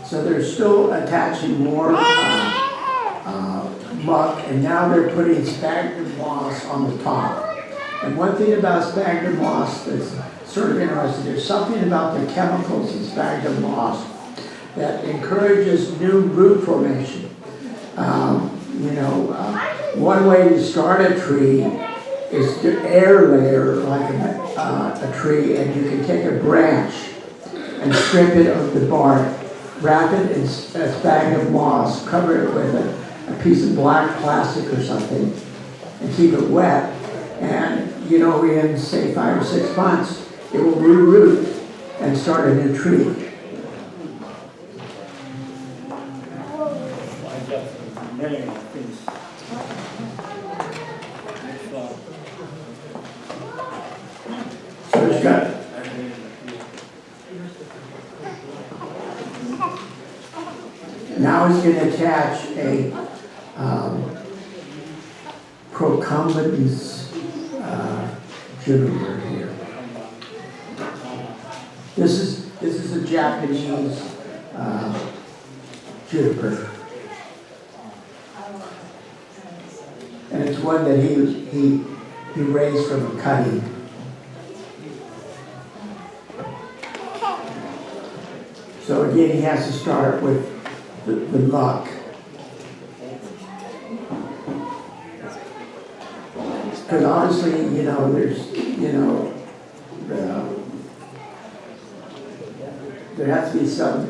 So they're still attaching more muck, and now they're putting sphagnum moss on the top. And one thing about sphagnum moss that's sort of interesting, there's something about the chemicals in sphagnum moss that encourages new root formation. One way to start a tree is to air layer like a tree, and you can take a branch and strip it of the bark, wrap it in sphagnum moss, cover it with a piece of black plastic or something, and keep it wet. And in say 5 or 6 months, it will re-root and start a new tree. So it's got now he's going to attach a procumbens juniper here. This is a Japanese juniper. And it's one that he raised from a cutting. So again, he has to start with the muck. Because obviously, there's, there has to be some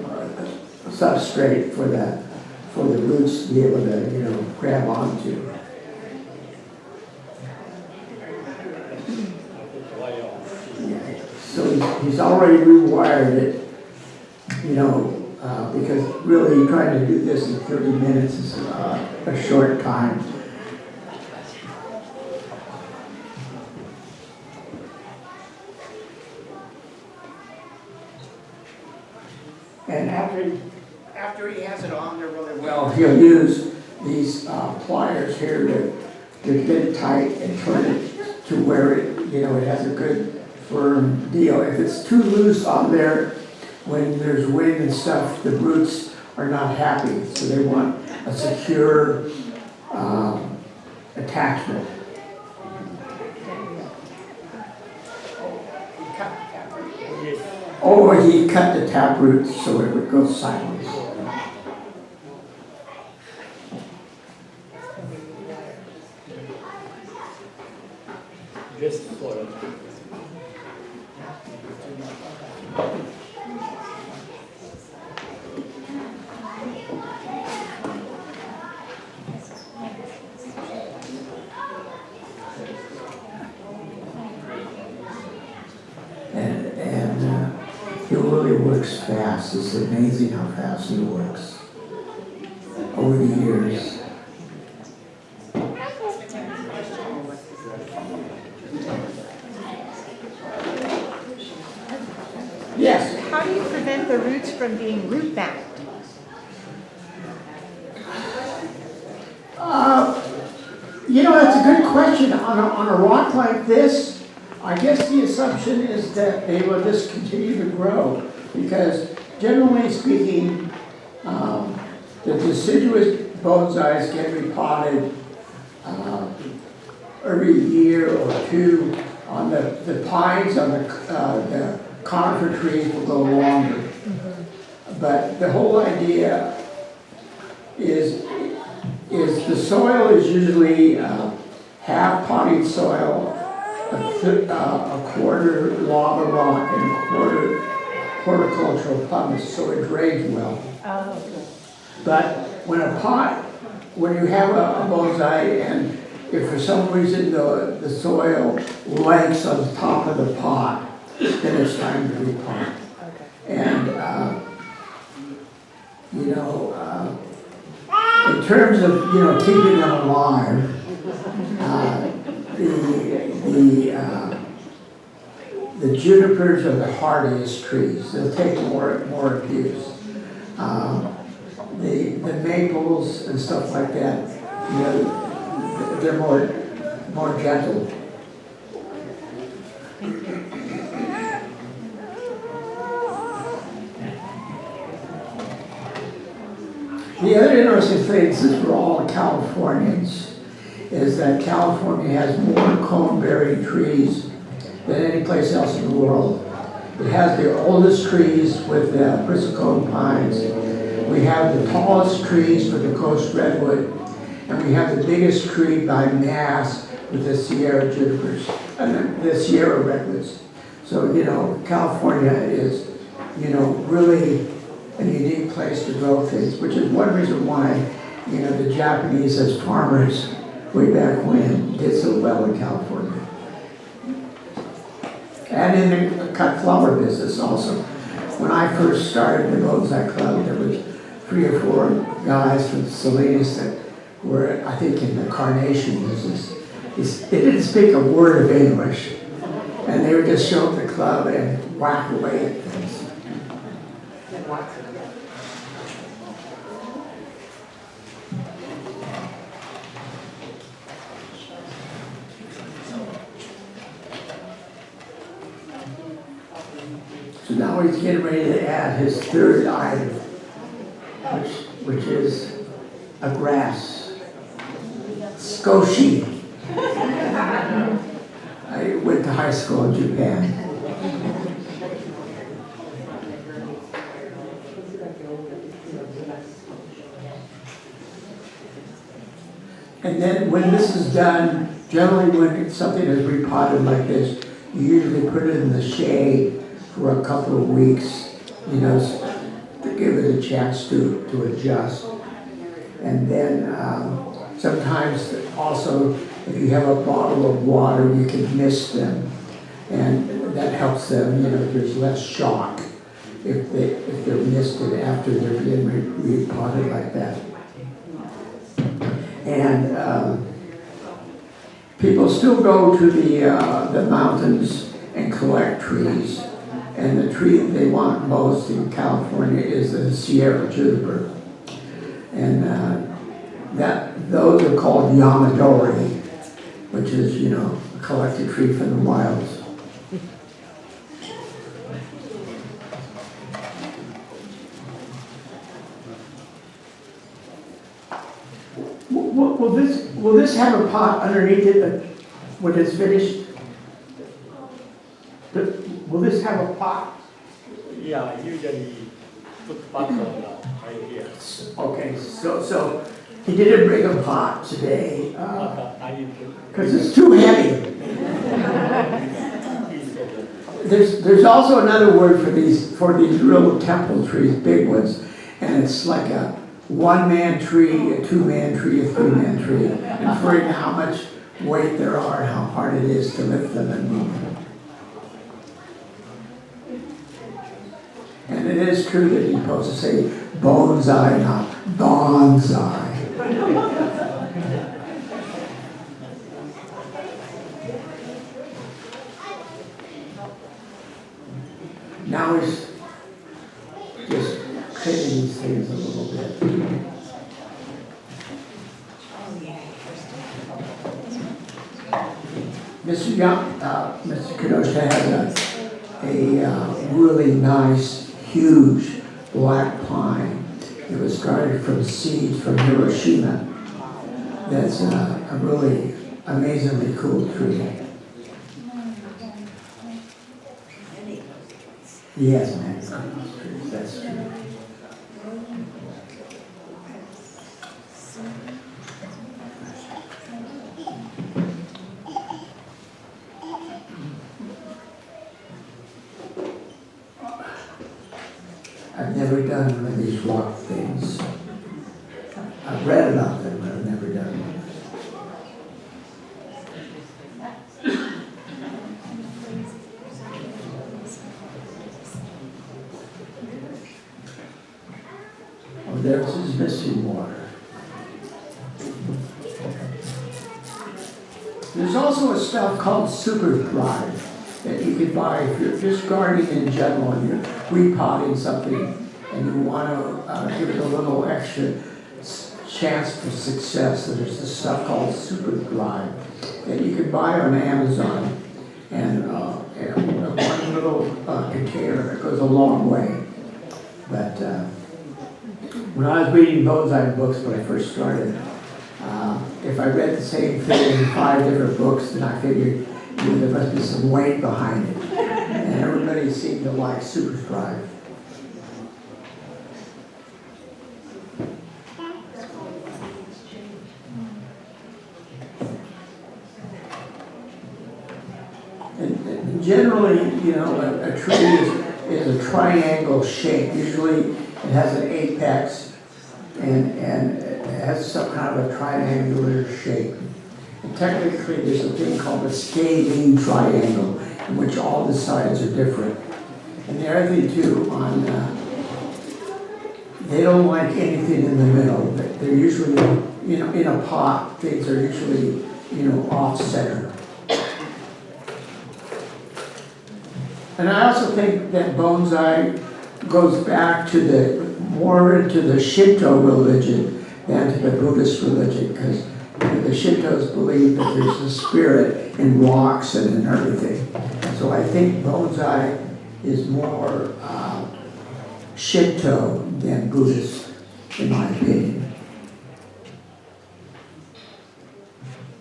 substrate for the roots to be able to, grab onto. So he's already rewired it, because really trying to do this in 30 minutes is a short time. And after he has it on there really well, he'll use these pliers here to get it tight and turn it to where it has a good firm deal. If it's too loose on there, when there's wind and stuff, the roots are not happy, so they want a secure attachment. Oh, he cut the taproot so it would go sideways. Just Florida. He really works fast. It's amazing how fast he works over the years. Yes. How do you prevent the roots from being root bound? That's a good question. On a rock like this, I guess the assumption is that they will just continue to grow, because generally speaking, the deciduous bonsais get repotted every year or two. On the pines, on the conifer trees will go longer. But the whole idea is the soil is usually half potting soil, a quarter lava rock, and a quarter horticultural pumice, so it drains well. But when you have a bonsai, and if for some reason the soil lags on the top of the pot, then it's time to repot. And in terms of keeping them alive, the junipers are the hardiest trees. They'll take more abuse. The maples and stuff like that, they're more gentle. The other interesting thing, since we're all Californians, is that California has more cone-bearing trees than any place else in the world. It has the oldest trees with the bristlecone pines. We have the tallest trees with the coast redwood, and we have the biggest tree by mass with the Sierra junipers and the Sierra redwoods. So California is really a unique place to grow things, which is one reason why the Japanese as farmers way back when did so well in California. And in the cut flower business also. When I first started the Bonsai Club, there was 3 or 4 guys from Salinas that were, I think, in the carnation business. They didn't speak a word of English, and they would just show up at the club and whack away at things. Now he's getting ready to add his third item, which is a grass. Skoshi. I went to high school in Japan. And then when this is done, generally when something is repotted like this, you usually put it in the shade for a couple of weeks, you know, to give it a chance to adjust. And then sometimes also, if you have a bottle of water, you can mist them. And that helps them, you know, there's less shock if they're misted after they're being repotted like that. And people still go to the mountains and collect trees. And the tree they want most in California is the Sierra juniper. And those are called Yamadori, which is, you know, a collected tree from the wilds. Will this have a pot underneath it when it's finished? Will this have a pot? Yeah, usually put pot right here. Okay, so he didn't bring a pot today because it's too heavy. There's also another word for these little temple trees, big ones, and it's like a one-man tree, a two-man tree, a three-man tree, inferring how much weight there are and how hard it is to lift them and move them. And it is true that you're supposed to say bonsai, not bonsai. Now he's just cutting these things a little bit. Mr. Young, Mr. Kenosha has a really nice, huge black pine. It was started from seeds from Hiroshima. That's a really amazingly cool tree. Yes, man, that's true. I've never done one of these rock things. I've read about them, but I've never done one. Oh, there's his missing water. There's also a stuff called Super Thrive that you can buy if you're just gardening in general and you're repotting something and you want to give it a little extra chance for success. So there's this stuff called Super Thrive that you can buy on Amazon, and one little container that goes a long way. But when I was reading bonsai books when I first started, if I read the same thing in 5 different books, then I figured there must be some weight behind it. And everybody seemed to like Super Thrive. And generally, you know, a tree is a triangle shape. Usually it has an apex and it has some kind of a triangular shape. And technically, there's a thing called a scalene triangle, in which all the sides are different. And the other thing too, they don't like anything in the middle. They're usually, you know, in a pot, things are usually, you know, off center. And I also think that bonsai goes back to more into the Shinto religion than to the Buddhist religion, because the Shintos believe that there's a spirit in rocks and in everything. So I think bonsai is more Shinto than Buddhist, in my opinion.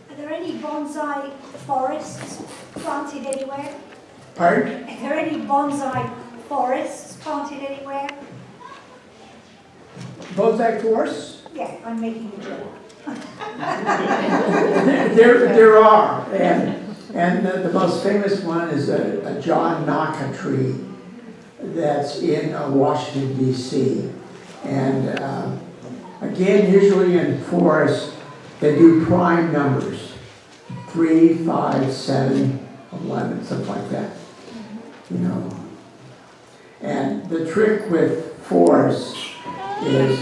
Are there any bonsai forests planted anywhere? Pardon? Are there any bonsai forests planted anywhere? Bonsai forests? Yeah, I'm making a joke. There are, and the most famous one is a John Naka tree that's in Washington DC. And again, usually in forests, they do prime numbers, 3, 5, 7, 11, something like that, you know. And the trick with forests is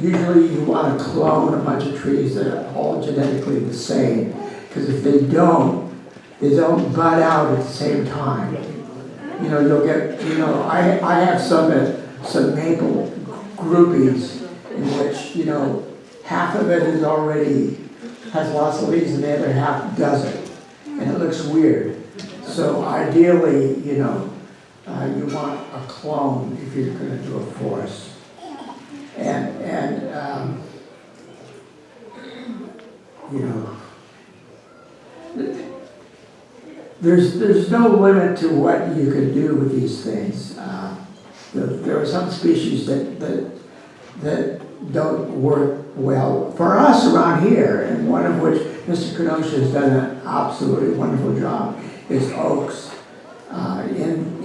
usually you want to clone a bunch of trees that are all genetically the same, because if they don't bud out at the same time. You know, you'll get, you know, I have some maple groupies in which, you know, half of it is already, has lots of leaves and the other half doesn't. And it looks weird. So ideally, you know, you want a clone if you're going to do a forest. And you know, there's no limit to what you can do with these things. There are some species that don't work well for us around here, and one of which Mr. Kenosha has done an absolutely wonderful job is oaks. In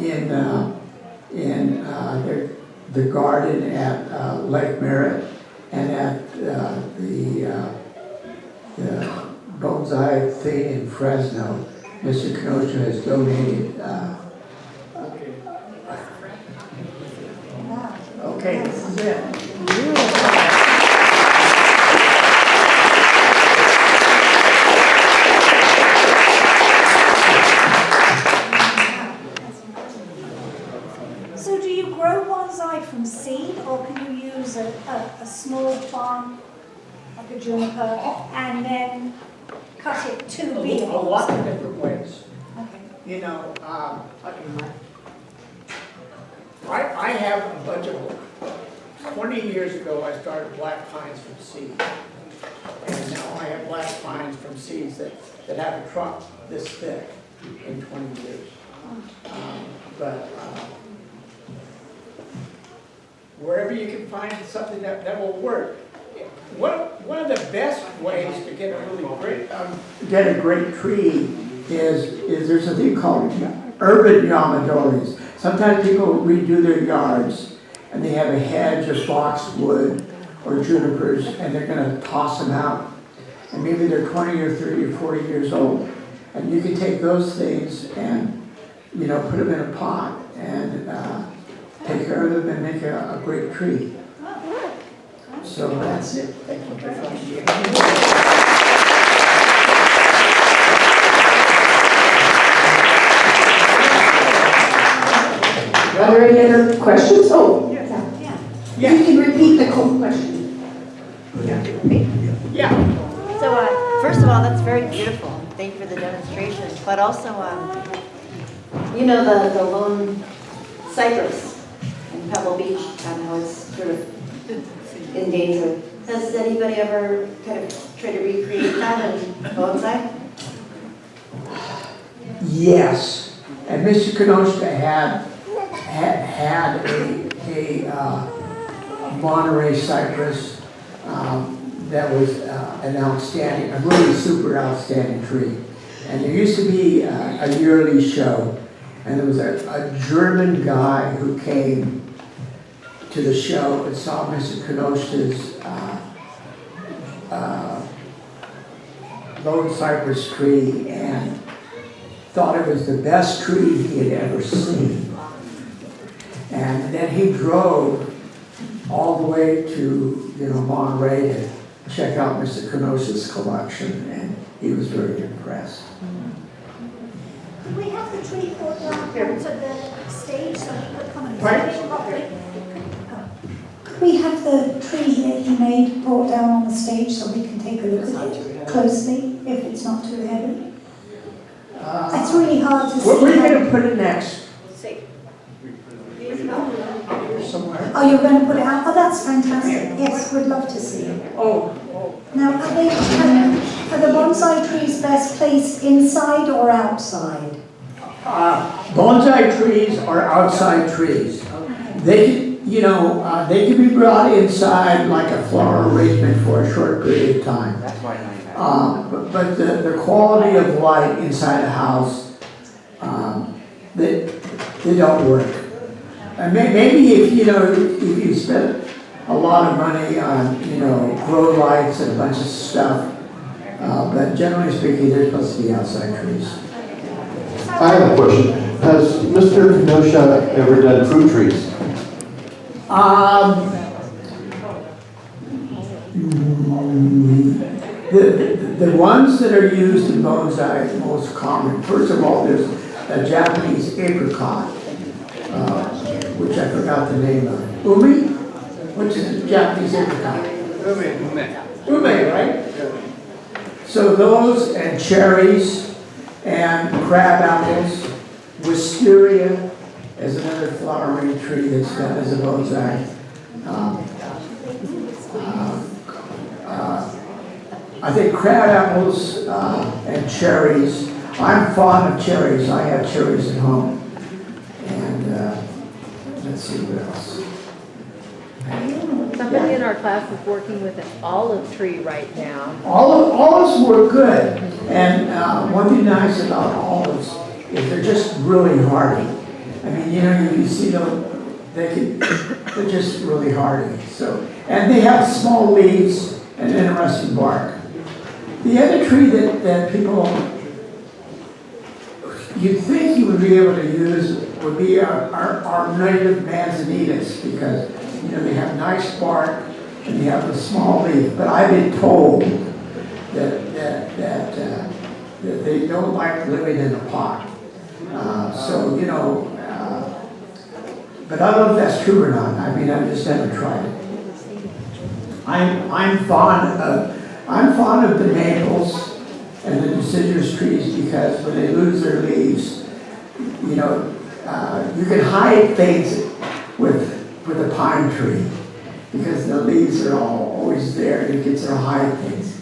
the garden at Lake Merritt and at the bonsai thing in Fresno, Mr. Kenosha has donated. Okay, this is it. So do you grow bonsai from seed, or can you use a small plant, like a juniper, and then cut it to be A lot of different ways. Okay. You know, I have a bunch of, 20 years ago I started black pines from seed. And now I have black pines from seeds that have a trunk this thick in 20 years. Wherever you can find something that will work. One of the best ways to get a great tree is there's a thing called urban yamadores. Sometimes people redo their yards and they have a hedge of boxwood or junipers and they're going to toss them out. And maybe they're 20 or 30 or 40 years old. And you can take those things and, you know, put them in a pot and take care of them and make a great tree. So that's it. Thank you very much. Are there any other questions? Oh, yeah. You can repeat the question. Yeah. So, first of all, that's very beautiful. Thank you for the demonstration. But also, you know the lone cypress in Pebble Beach, and how it's sort of endangered. Has anybody ever kind of tried to recreate that in bonsai? Yes, and Mr. Kenosha had a Monterey cypress that was an outstanding, a really super outstanding tree. And there used to be a yearly show, and there was a German guy who came to the show and saw Mr. Kenosha's lone cypress tree and thought it was the best tree he had ever seen. And then he drove all the way to, you know, Monterey to check out Mr. Kenosha's collection, and he was very impressed. Could we have the tree brought down onto the stage so we could come and Right. see it properly? Could we have the tree that you made brought down on the stage so we can take a look at it closely, if it's not too heavy? It's really hard to see. Where are you going to put it next? Oh, you're going to put it out? Oh, that's fantastic. Yes, we'd love to see it. Oh, Now, are the bonsai trees best placed inside or outside? bonsai trees are outside trees. They, they can be brought inside like a flower arrangement for a short period of time. But the quality of light inside a house, they don't work. And maybe if you spend a lot of money on, grow lights and a bunch of stuff, but generally speaking, they're supposed to be outside trees. I have a question. Has Mr. Kenosha ever done fruit trees? The ones that are used in bonsai, most common, first of all, there's a Japanese apricot, which I forgot the name of. Umi? Which is a Japanese apricot? Ume, right? So those and cherries and crab apples, wisteria is another flowering tree that's done as a bonsai. I think crab apples and cherries. I'm fond of cherries. I have cherries at home. And let's see what else. Somebody in our class is working with an olive tree right now. Olives were good. And one thing nice about olives is they're just really hardy. I mean, you see them, they're just really hardy. So, and they have small leaves and interesting bark. The other tree that people, you'd think you would be able to use would be our native manzanitas, because they have nice bark and they have a small leaf. But I've been told that they don't like living in a pot. But I don't know if that's true or not. I mean, I've just never tried it. I'm fond of the maples and the deciduous trees, because when they lose their leaves, you can hide things with a pine tree, because the leaves are always there. You can sort of hide things.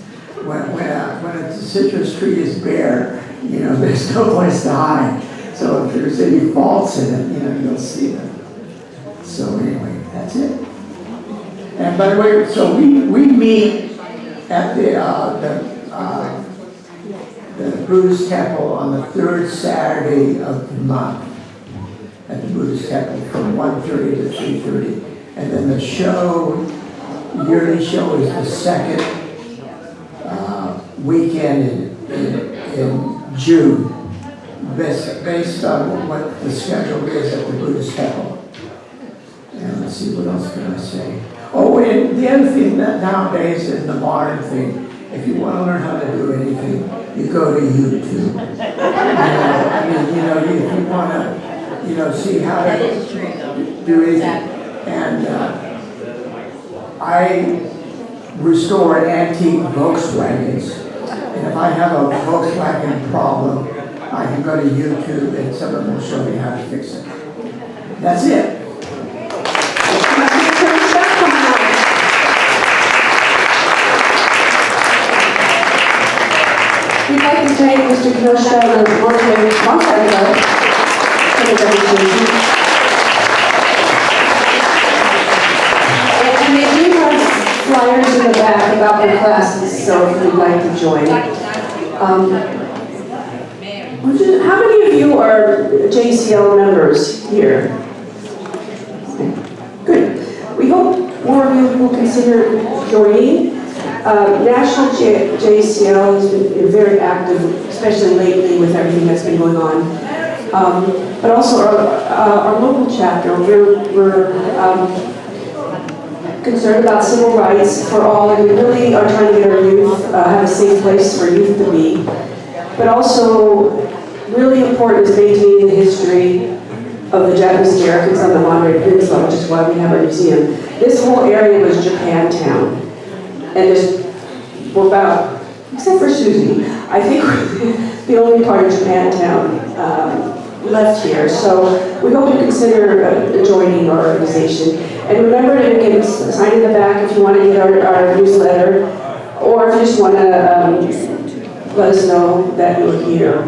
When a deciduous tree is bare, there's no place to hide. So if there's any faults in it, you'll see them. So anyway, that's it. And by the way, so we meet at the Buddhist temple on the third Saturday of the month at the Buddhist temple from 1:30 to 3:30. And then the yearly show is the second weekend in June, based on what the schedule is at the Buddhist temple. And let's see, what else can I say? Oh, and the other thing that nowadays in the modern thing, if you want to learn how to do anything, you go to YouTube. If you want to, see how to do anything. And I restore antique Volkswagens. And if I have a Volkswagen problem, I can go to YouTube and someone will show me how to fix it. That's it. We'd like to thank Mr. Kenosha and the Bonsai Club for the demonstration. And they do have flyers in the back about their classes, so if you'd like to join. How many of you are JCL members here? Good. We hope more of you will consider joining. National JCL has been very active, especially lately with everything that's been going on. But also our local chapter, we're concerned about civil rights for all, and we really are trying to get our youth, have a safe place for youth to be. But also, really important is maintaining the history of the Japanese Americans on the Monterey Peninsula, which is why we have our museum. This whole area was Japantown. And we're except for Susie, I think we're the only part of Japantown left here. So we hope you consider joining our organization. And remember to get sign in the back if you want to get our newsletter, or if you just want to let us know that you're here.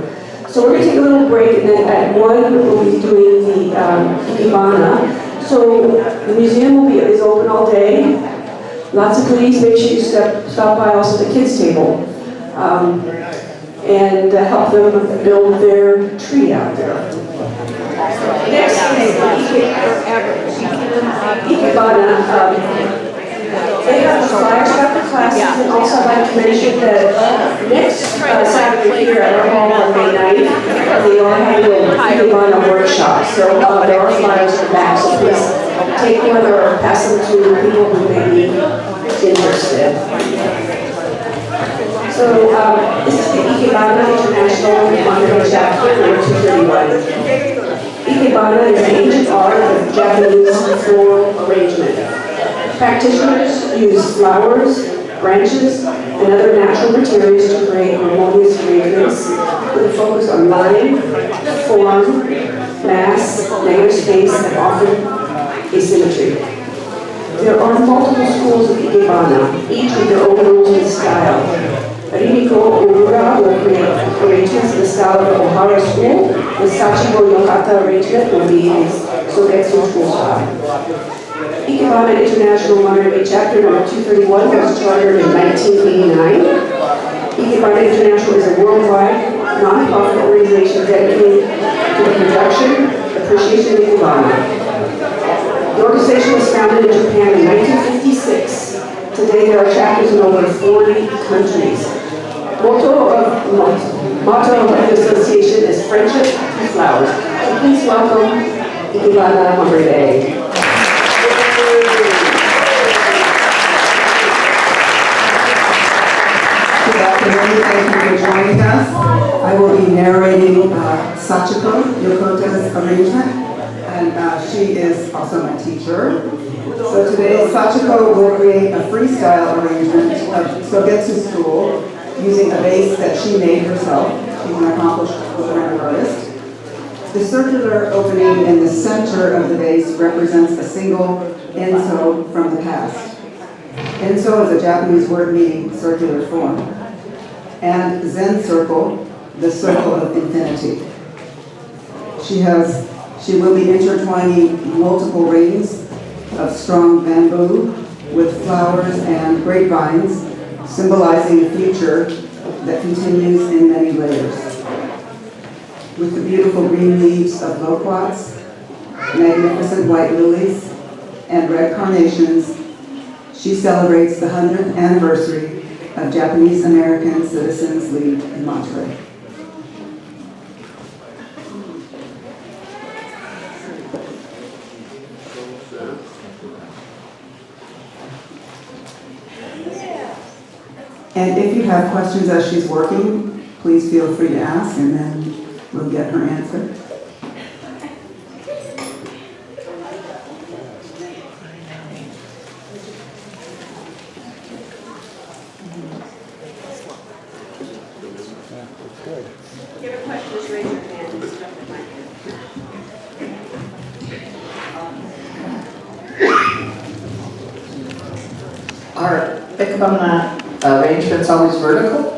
So we're going to take a little break, and then at 1 we'll be doing the Ikebana. So the museum is open all day. Lots of goodies. Make sure you stop by also the kids' table and help them build their tree out there. Next is Ikebana. They have flyers about the classes, and also I'd like to mention that next Saturday here at our hall on May 9th, they are having an Ikebana workshop. So there are flyers in the back, so please take one or pass them to people who may be interested. So this is the Ikebana International Monterey chapter, number 231. Ikebana is an ancient art of Japanese floral arrangement. Practitioners use flowers, branches, and other natural materials to create harmonious arrangements with a focus on line, form, mass, negative space, and often asymmetry. There are multiple schools of Ikebana, each with their own rules and style. Rimiko Ogura will create arrangements in the style of the Ohara school. The Sachiko Yohata arrangement will be the Sogetsu school style. Ikebana International Monterey Chapter number 231 was chartered in 1989. Ikebana International is a worldwide non-profit organization dedicated to the production, appreciation of Ikebana. The organization was founded in Japan in 1956. Today there are chapters in over 40 countries. Motto of the association is friendship and flowers. So please welcome Ikebana Monterey. Good afternoon, thank you for joining us. I will be narrating Sachiko Yokota's arrangement, and she is also my teacher. So today, Sachiko will create a freestyle arrangement of Sogetsu School using a vase that she made herself. She's an accomplished ceramic artist. The circular opening in the center of the vase represents a single enso from the past. Enso is a Japanese word meaning circular form. And Zen circle, the circle of infinity. She will be intertwining multiple rings of strong bamboo with flowers and grapevines, symbolizing a future that continues in many layers. With the beautiful green leaves of loquats, magnificent white lilies, and red carnations, she celebrates the 100th anniversary of Japanese American Citizens League in Monterey. And if you have questions as she's working, please feel free to ask, and then we'll get her answer. If you have a question, just raise your hand. Are Ikebana arrangements always vertical?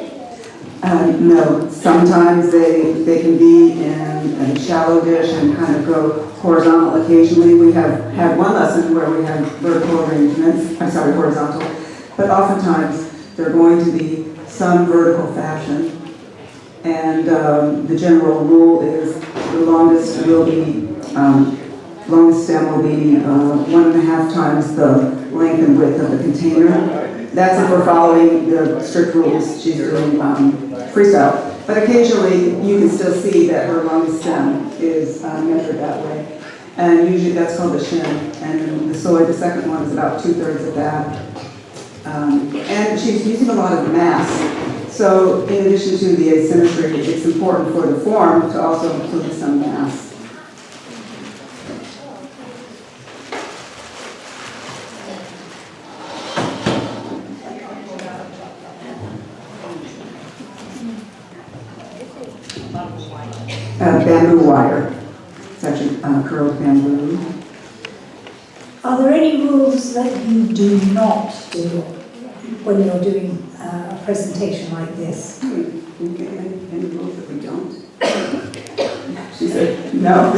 No, sometimes they can be in a shallow dish and kind of go horizontal occasionally. We have had one lesson where we had vertical arrangements, horizontal, but oftentimes they're going to be some vertical fashion. And the general rule is the longest stem will be 1.5 times the length and width of the container. That's if we're following the strict rules. She's doing freestyle. But occasionally you can still see that her longest stem is measured that way. And usually that's called the shin. And the soy, the second one, is about 2/3 of that. And she's using a lot of mass. So in addition to the asymmetry, it's important for the form to also include some mass. bamboo wire. It's actually curled bamboo. Are there any rules that you do not do when you're doing a presentation like this? Okay, any rules that we don't? She said, no.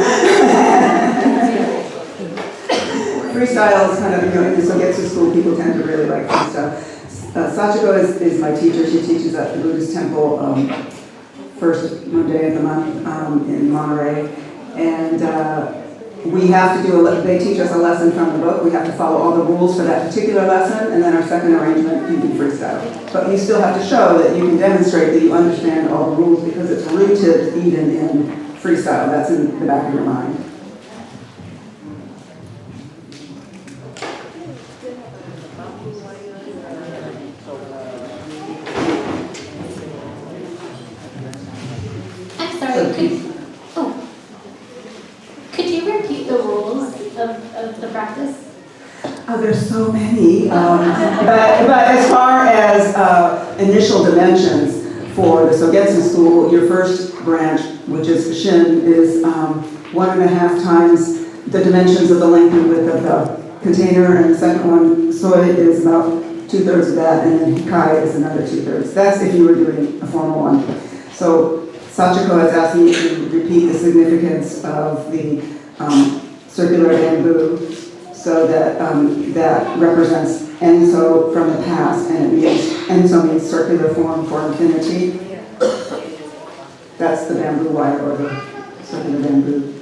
Freestyle is kind of, in the Sogetsu school, people tend to really like freestyle. Sachiko is my teacher. She teaches at the Buddhist temple first Monday of the month in Monterey. And we have to do, they teach us a lesson from the book. We have to follow all the rules for that particular lesson, and then our second arrangement, you can freestyle. But you still have to show that you can demonstrate that you understand all the rules because it's rooted even in freestyle. That's in the back of your mind. I'm sorry, could you repeat the rules of the practice? Oh, there's so many. But as far as initial dimensions for the Sogetsu school, your first branch, which is Shin, is 1.5 times the dimensions of the length and width of the container, and the second one, Soi, is about 2/3 of that, and then Hikai is another 2/3. That's if you were doing a formal one. So Sachiko has asked me to repeat the significance of the circular bamboo, so that that represents Enso from the past, and it means Enso means circular form for infinity. That's the bamboo wire, or the circular bamboo.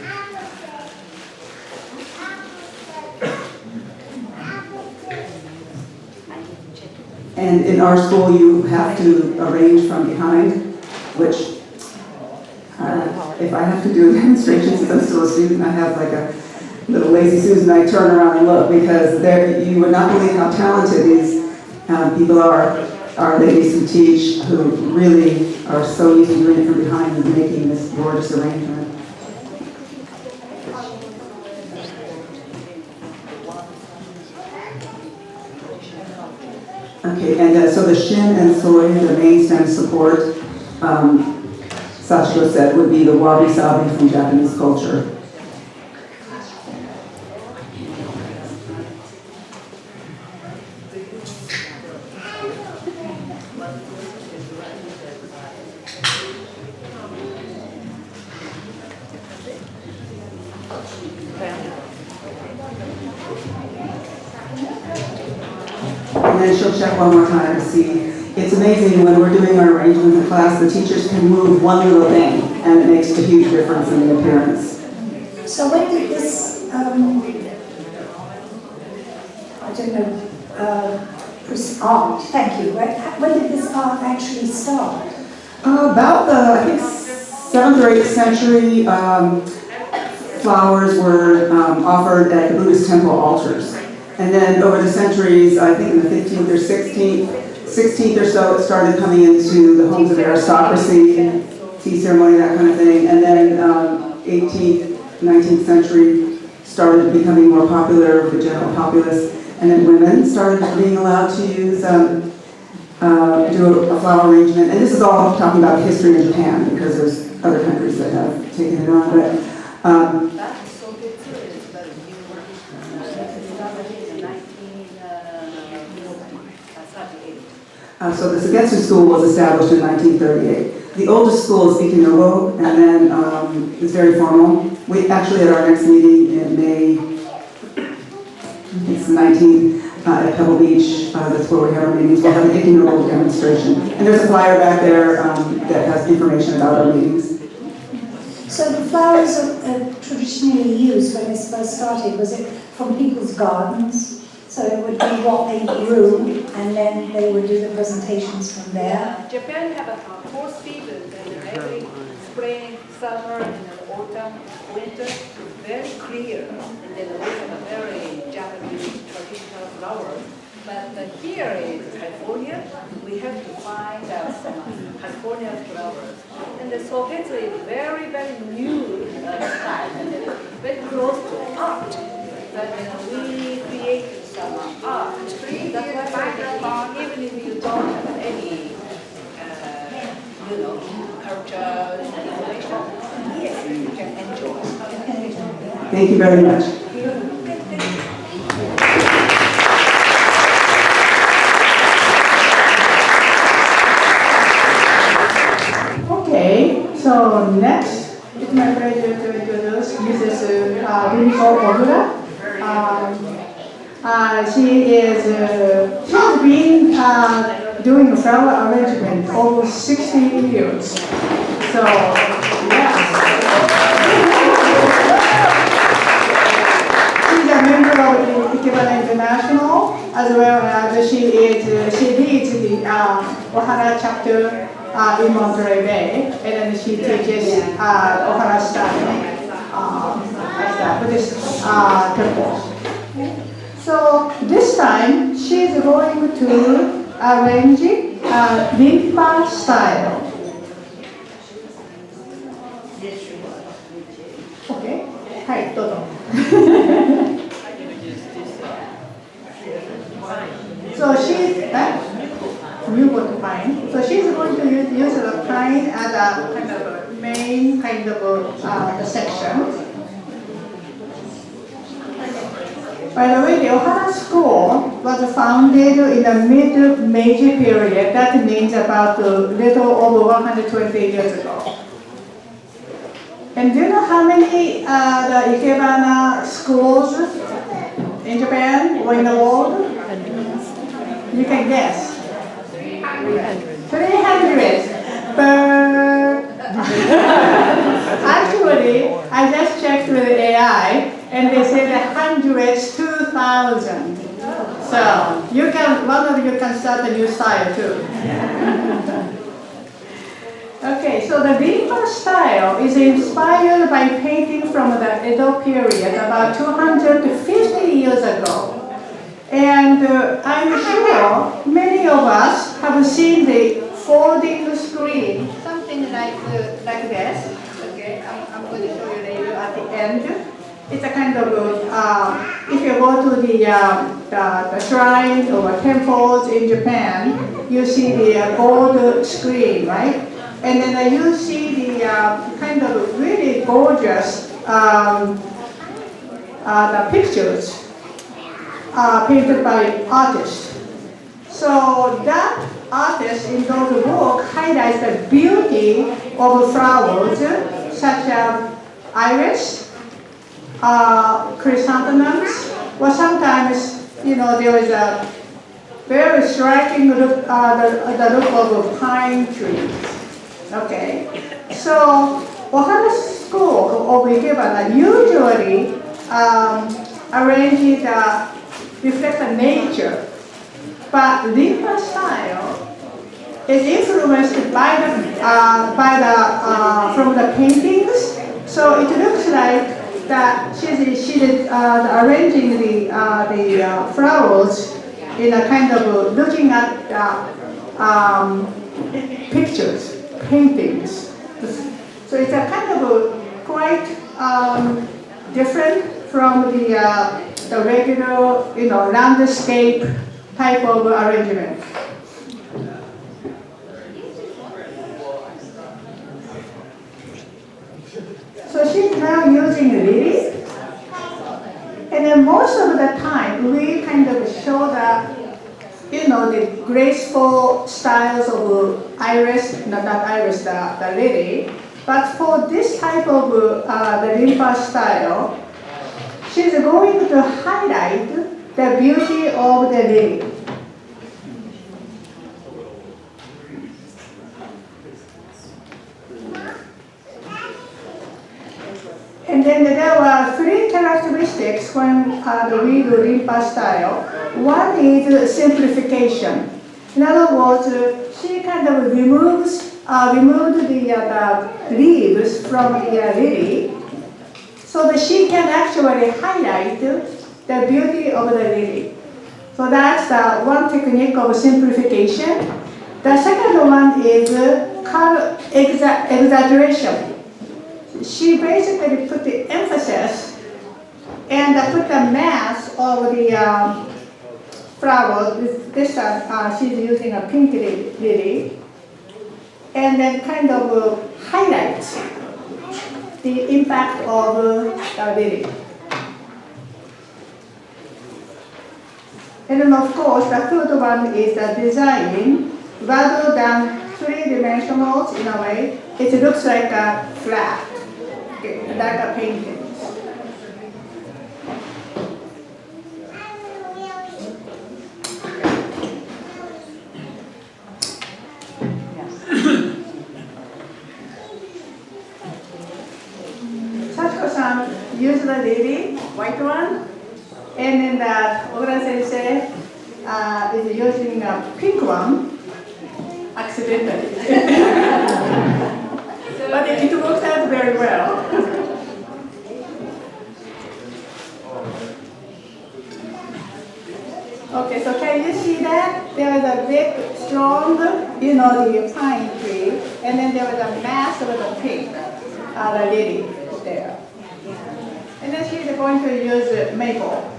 And in our school, you have to arrange from behind, which if I have to do a demonstration since I'm still a student, I have like a little lazy Susan, I turn around and look, because you would not believe how talented these people are, our ladies who teach, who really are so used to doing it from behind and making this gorgeous arrangement. Okay, and so the Shin and Soi, the main stem support, Sachiko said, would be the wabi-sabi from Japanese culture. And then she'll check one more time to see. It's amazing when we're doing our arrangement in class, the teachers can move one little thing, and it makes a huge difference in the appearance. So when did this, I don't know, art, thank you, right? When did this art actually start? About the, I think, 7th or 8th century, flowers were offered at the Buddhist temple altars. And then over the centuries, I think in the 15th or 16th or so, it started coming into the homes of aristocracy, tea ceremony, that kind of thing. And then 18th, 19th century started becoming more popular with the general populace. And then women started being allowed to use, do a flower arrangement. And this is all talking about history in Japan, because there's other countries that have taken it on. But so the Sogetsu school was established in 1938. The oldest school is Ikenobo, and then it's very formal. We actually, at our next meeting in May, it's the 19th, at Pebble Beach, that's where we have our meetings, we'll have an Ikenobo demonstration. And there's a flyer back there that has information about our meetings. So the flowers are traditionally used when this first started, was it from people's gardens? So it would be what they grew, and then they would do the presentations from there. Japan have 4 seasons, and every spring, summer, and then autumn, winter, very clear. And then we have a very Japanese traditional flowers. But here in California, we have to find some California flowers. And the Sogetsu is very, very new style, and very close to art. But we create some art. That's why even if you don't have any, culture and information, Yes, you can enjoy. Thank you very much. Okay, so next, it's my pleasure to introduce Mrs. Rimiko Ogura. She's been doing flower arrangement over 60 years. So, yes. She's a member of the Ikebana International, as well as she leads the Ohana chapter in Monterey Bay, and then she teaches Ohana style at the Buddhist temple. So this time she's going to arrange Rinpa style. Okay, hi, dodo. So she's you go to pine. So she's going to use the pine as a kind of a main kind of the section. By the way, the Ohana school was founded in the mid-Meiji period. That means about a little over 120 years ago. And do you know how many the Ikebana schools in Japan or in the world? You can guess. 300. Actually, I just checked with AI, and they said hundreds, 2,000. So you can, one of you can start a new style too. Okay, so the Rinpa style is inspired by painting from the Edo period, about 250 years ago. And I'm sure many of us have seen the folding screen, something like this. Okay, I'm going to show you later at the end. It's a kind of, if you go to the shrines or temples in Japan, you see the gold screen, right? And then you see the kind of really gorgeous the pictures painted by artists. So that artist in those work highlights the beauty of flowers such as iris, chrysanthemums, or sometimes, you know, there is a very striking look, the look of pine trees. Okay, so Ohana school of Ikebana usually arrange reflect the nature, but Rinpa style is influenced by the from the paintings. So it looks like that she's arranging the flowers in a kind of looking at pictures, paintings. So it's a kind of quite different from the regular, you know, landscape type of arrangement. So she's now using lilies, and then most of the time we kind of show the, you know, the graceful styles of iris, not iris, the lily. But for this type of the Rinpa style, she's going to highlight the beauty of the lily. And then there were three characteristics when we do Rinpa style. One is simplification. In other words, she kind of removed the leaves from the lily, so that she can actually highlight the beauty of the lily. So that's the one technique of simplification. The second one is color exaggeration. She basically put the emphasis and put the mass of the flower. This time she's using a pink lily, and then kind of highlights the impact of lily. And then of course, the third one is the design. Rather than three-dimensional in a way, it looks like a flat, okay, like a painting. Sachiko-san used the lily, white one, and then the Ogura sensei is using a pink one, accidentally. But it works out very well. Okay, so can you see that? There is a big, strong, the pine tree, and then there was a mass of the pink, the lily there. And then she's going to use maple.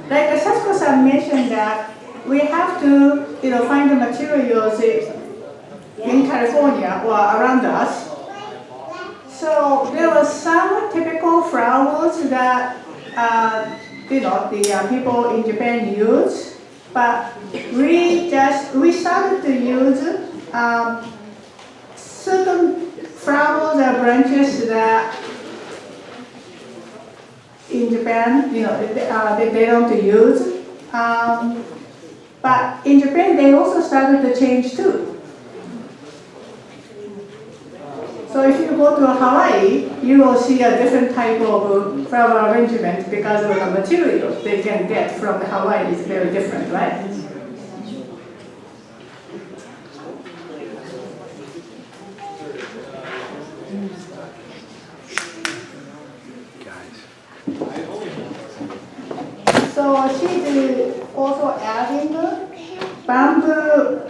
Like Sachiko-san mentioned that we have to, find the materials in California or around us. So there were some typical flowers that the people in Japan use, but we started to use certain flowers or branches that in Japan, they don't use. But in Japan, they also started to change too. So if you go to Hawaii, you will see a different type of flower arrangement because of the materials they can get from the Hawaii is very different, right? So she's also adding bamboo,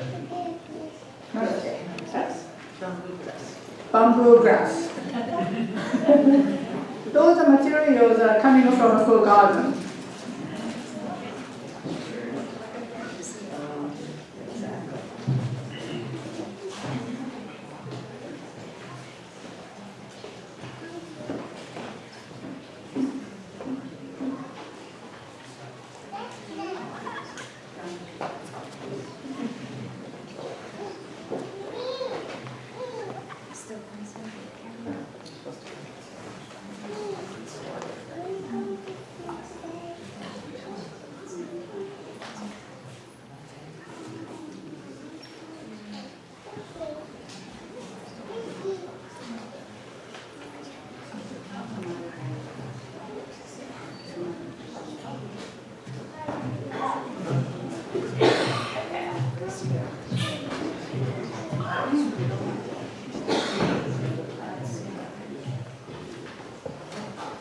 bamboo grass. Those materials are coming from a full garden.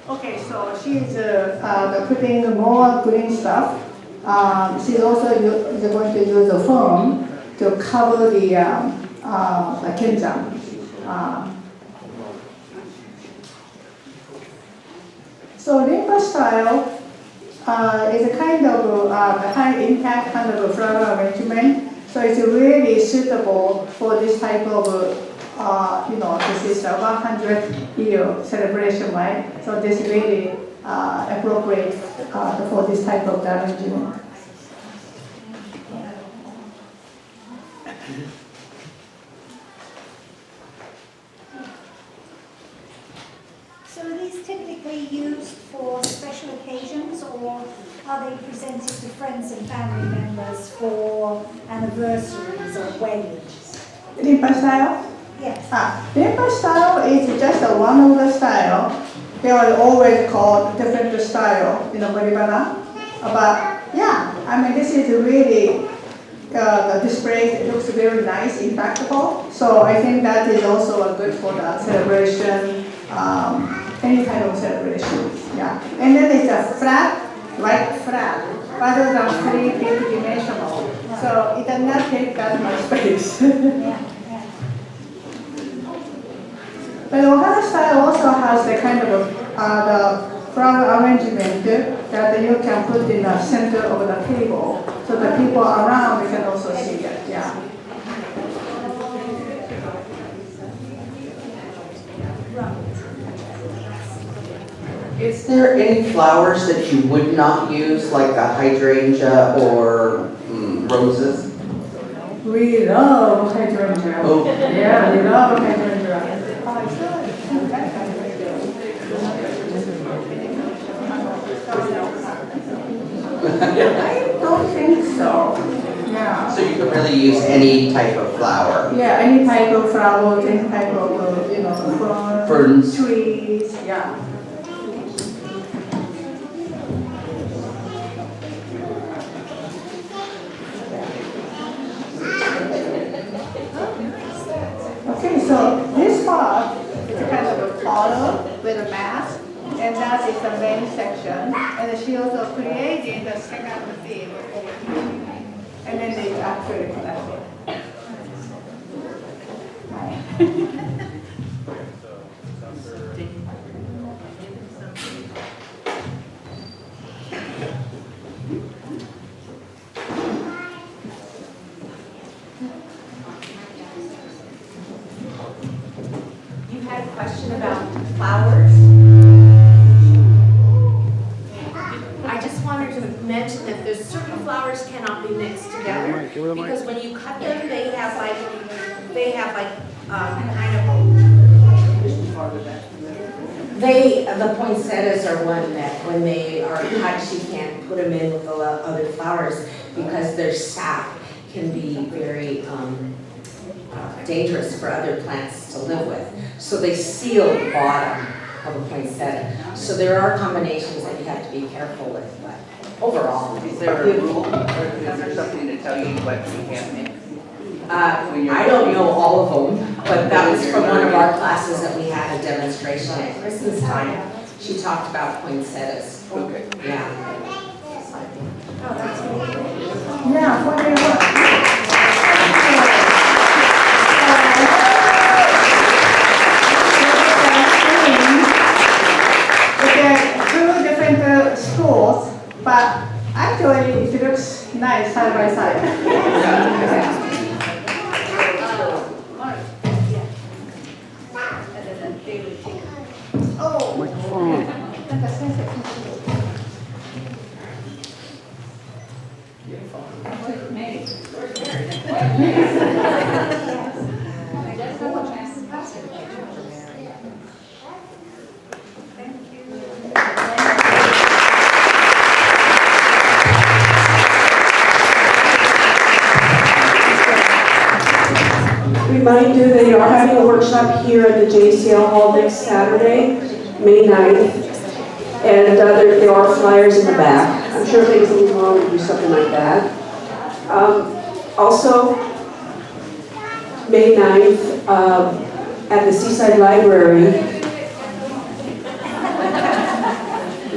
Okay, so she's putting more green stuff. She's also going to use a foam to cover the kinjang. So Rinpa style is a kind of high impact kind of a flower arrangement. So it's really suitable for this type of this is a 100-year celebration, right? So this is really appropriate for this type of arrangement. So are these typically used for special occasions, or are they presented to friends and family members for anniversaries or weddings? Rinpa style? Yes. Rinpa style is just one of the style. They are always called different style in the Bodhibana. But yeah, I mean this is really the display. It looks very nice, impactful. So I think that is also good for the celebration, any kind of celebration. Yeah, and then it's a flat, white flat, rather than three big dimensional. So it does not take that much space. But Ohana style also has the kind of the flower arrangement that you can put in the center of the table, so the people around can also see it. Yeah. Is there any flowers that you would not use, like a hydrangea or roses? We love hydrangea. Oh. Yeah, we love hydrangea. I don't think so. Yeah. So you could really use any type of flower? Yeah, any type of flowers, any type of, Ferns. trees, yeah. Okay, so this part is a kind of a collar with a mask, and that is the main section. And she also created the second theme over here. And then they actually connected. You had a question about flowers? I just wanted to mention that there's certain flowers cannot be mixed together because when you cut them, they have like kind of. The poinsettias are one that when they are cut, you can't put them in with the other flowers because their sap can be very dangerous for other plants to live with. So they seal the bottom of a poinsettia. So there are combinations that you have to be careful with, but overall. Is there a rule, or is there something to tell you what you can't mix? I don't know all of them, but that was from one of our classes that we had a demonstration at Christmas time. She talked about poinsettias. Okay. Yeah. Yeah, what do you want? Two different schools, but actually it looks nice side by side. Remind you that you are having a workshop here at the JCL Hall next Saturday, May 9th. And there are flyers in the back. I'm sure things will come on to do something like that. Also, May 9th, at the Seaside Library,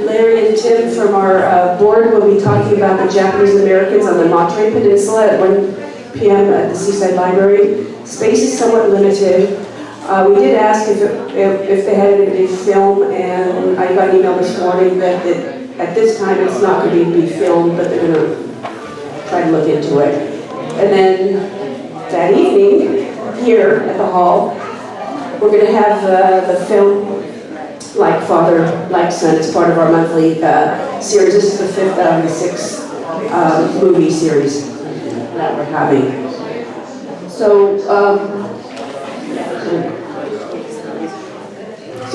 Larry and Tim from our board will be talking about the Japanese Americans on the Monterey Peninsula at 1 p.m. at the Seaside Library. Space is somewhat limited. We did ask if they had a film, and I got an email this morning that at this time it's not going to be filmed, but they're going to try to look into it. And then that evening, here at the hall, we're going to have the film Like Father, Like Son. It's part of our monthly series. This is the fifth out of the sixth movie series that we're having. So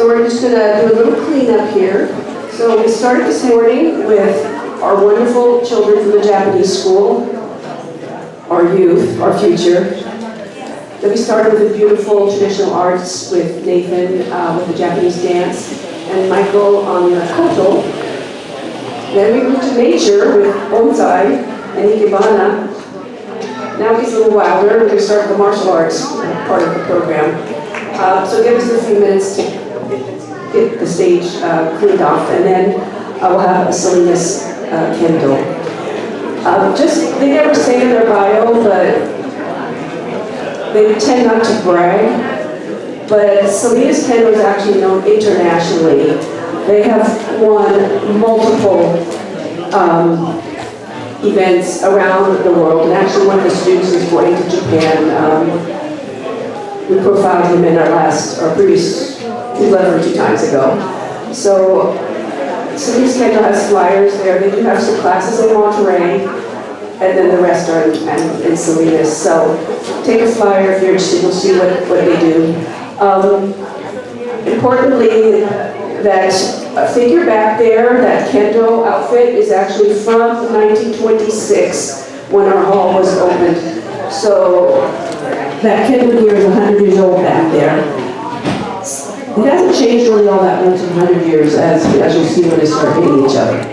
we're just gonna do a little cleanup here. So we started this morning with our wonderful children from the Japanese school, our youth, our future. Then we started with the beautiful traditional arts with Nathan with the Japanese dance and Michael on the koto. Then we moved to nature with bonsai and ikebana. Now it gets a little wilder. We're going to start the martial arts part of the program. So give us a few minutes to get the stage cleaned off, and then we'll have a Salinas Kendo. They never say in their bio, but they tend not to brag. But Salinas Kendo is actually known internationally. They have won multiple events around the world, and actually one of the students is going to Japan. We profiled him in our previous newsletter 2 times ago. So Salinas Kendo has flyers there. They do have some classes in Monterey, and then the rest are in Salinas. So take a flyer if you're interested. You'll see what they do. Importantly, that figure back there, that kendo outfit, is actually from 1926 when our hall was opened. So that kendo gear is 100 years old back there. It hasn't changed really all that much in 100 years, as you'll see when they start hitting each other.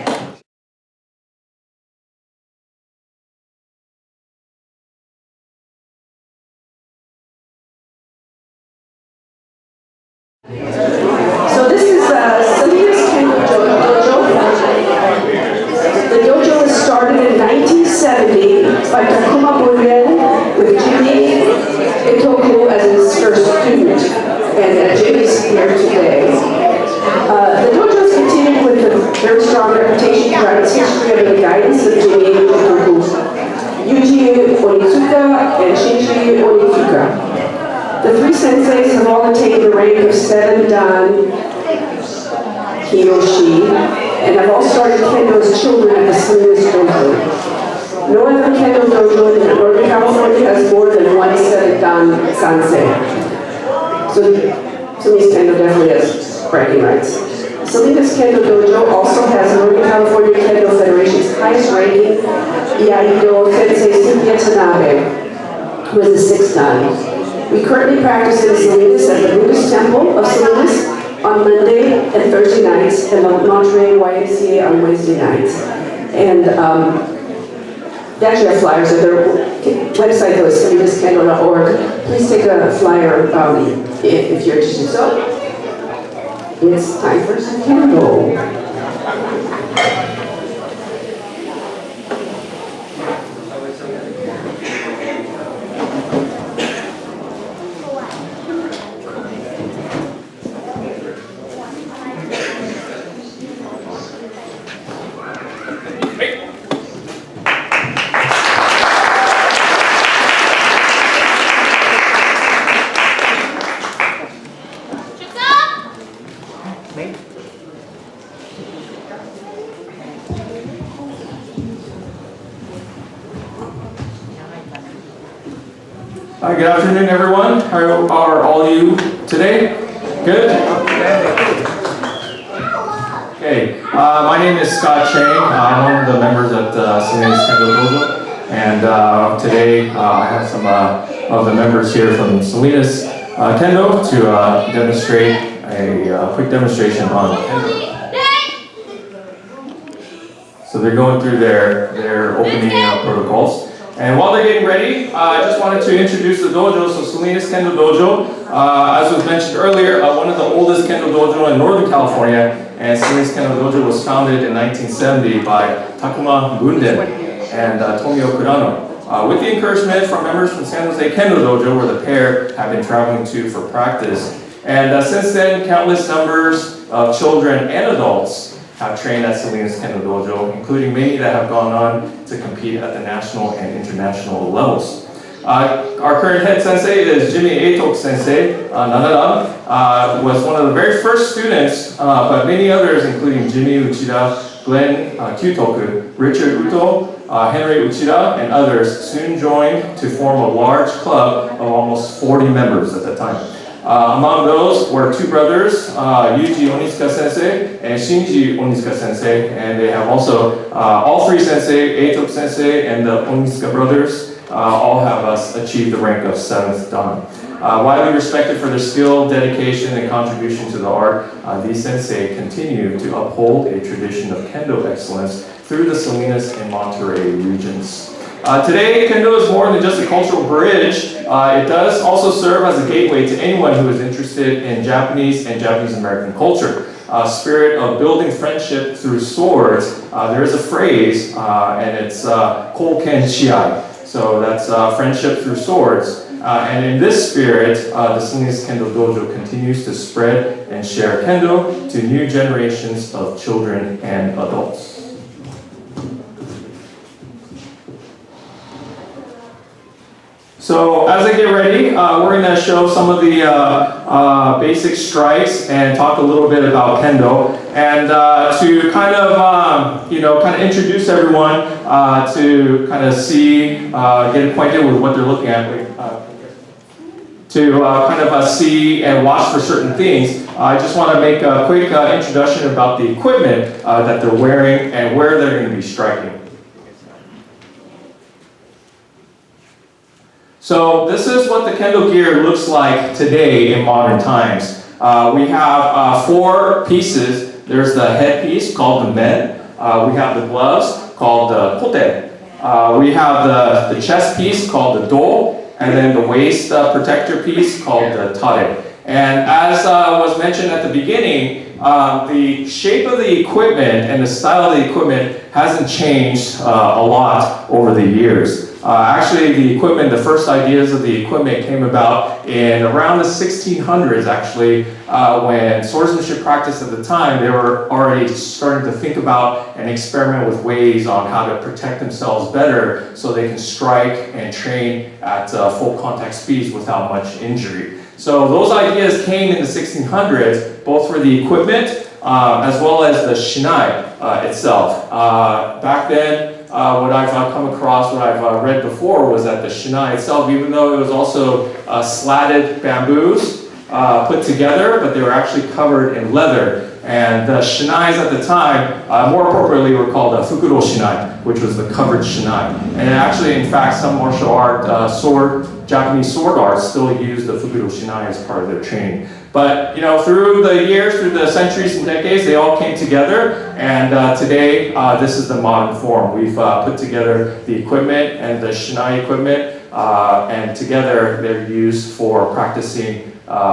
So this is Salinas Kendo Dojo. The dojo was started in 1970 by Takuma Bunden with Jimmy Itoku as his first student. And Jimmy's here today. The dojo has continued with a very strong reputation throughout its history under the guidance of Jimmy Itoku, Yuji Onitsuka, and Shinji Onitsuka. The three senseis have all attained the rank of 7 Dan Kiyoshi, and have all started kendo as children at the Salinas Dojo. No other kendo dojo in Northern California has more than 1 7 Dan Sansei. So Salinas Kendo definitely has bragging rights. Salinas Kendo Dojo also has Northern California Kendo Federation's highest ranking, Iaido Sensei Cynthia Tanabe, who is the 6th Dan. We currently practice in Salinas at the Buddhist Temple of Salinas on Monday and Thursday nights, and the Monterey YMCA on Wednesday nights. And they actually have flyers at their website, though, is salinaskendo.org. Please take a flyer if you're interested. So, it's time for some kendo. Hi, good afternoon, everyone. How are all you today? Good? Okay, my name is Scott Chang. I'm one of the members at Salinas Kendo Dojo. And today I have some of the members here from Salinas Kendo to demonstrate a quick demonstration on Kendo. So they're going through their opening protocols. And while they're getting ready, I just wanted to introduce the dojo. So Salinas Kendo Dojo, as was mentioned earlier, one of the oldest Kendo dojo in Northern California. And Salinas Kendo Dojo was founded in 1970 by Takuma Bunden and Tomio Kurano. With the encouragement from members from San Jose Kendo Dojo, where the pair have been traveling to for practice. And since then, countless numbers of children and adults have trained at Salinas Kendo Dojo, including many that have gone on to compete at the national and international levels. Our current head sensei is Jimmy Itoku Sensei. Nanada was one of the very first students, but many others, including Jimmy Uchida, Glenn Kyutoku, Richard Uto, Henry Uchida, and others, soon joined to form a large club of almost 40 members at the time. Among those were two brothers, Yuji Onitsuka Sensei and Shinji Onitsuka Sensei, and they have also, all three sensei, Itoku Sensei and the Onitsuka brothers, all have achieved the rank of 7th Dan. Widely respected for their skill, dedication, and contribution to the art, these sensei continue to uphold a tradition of kendo excellence through the Salinas and Monterey regions. Today, kendo is more than just a cultural bridge. It does also serve as a gateway to anyone who is interested in Japanese and Japanese American culture. Spirit of building friendship through swords. There is a phrase, and it's koken shiai. So that's friendship through swords. And in this spirit, the Salinas Kendo Dojo continues to spread and share kendo to new generations of children and adults. So as I get ready, we're going to show some of the basic strikes and talk a little bit about kendo, and to kind of introduce everyone to kind of see, get acquainted with what they're looking at. To kind of see and watch for certain things, I just want to make a quick introduction about the equipment that they're wearing and where they're going to be striking. So this is what the kendo gear looks like today in modern times. We have 4 pieces. There's the headpiece called the men. We have the gloves called the kote. We have the chest piece called the do. And then the waist protector piece called the tare. And as was mentioned at the beginning, the shape of the equipment and the style of the equipment hasn't changed a lot over the years. Actually, the equipment, the first ideas of the equipment came about in around the 1600s, actually, when swordsmanship practice at the time, they were already starting to think about and experiment with ways on how to protect themselves better so they can strike and train at full contact speeds without much injury. So those ideas came in the 1600s, both for the equipment as well as the shinai itself. Back then, what I've come across, what I've read before, was that the shinai itself, even though it was also slatted bamboos put together, but they were actually covered in leather. And the shinais at the time, more appropriately, were called the fukuro shinai, which was the covered shinai. And actually, in fact, some martial art, Japanese sword arts still use the fukuro shinai as part of their training. But through the years, through the centuries and decades, they all came together, and today this is the modern form. We've put together the equipment and the shinai equipment, and together they're used for practicing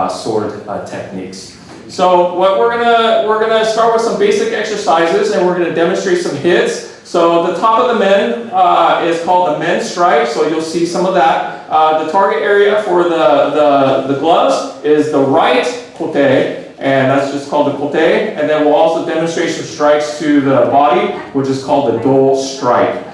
sword techniques. So what we're gonna start with some basic exercises, and we're gonna demonstrate some hits. So the top of the men is called the men strike, so you'll see some of that. The target area for the gloves is the right kote, and that's just called the kote. And then we'll also demonstrate some strikes to the body, which is called the do strike.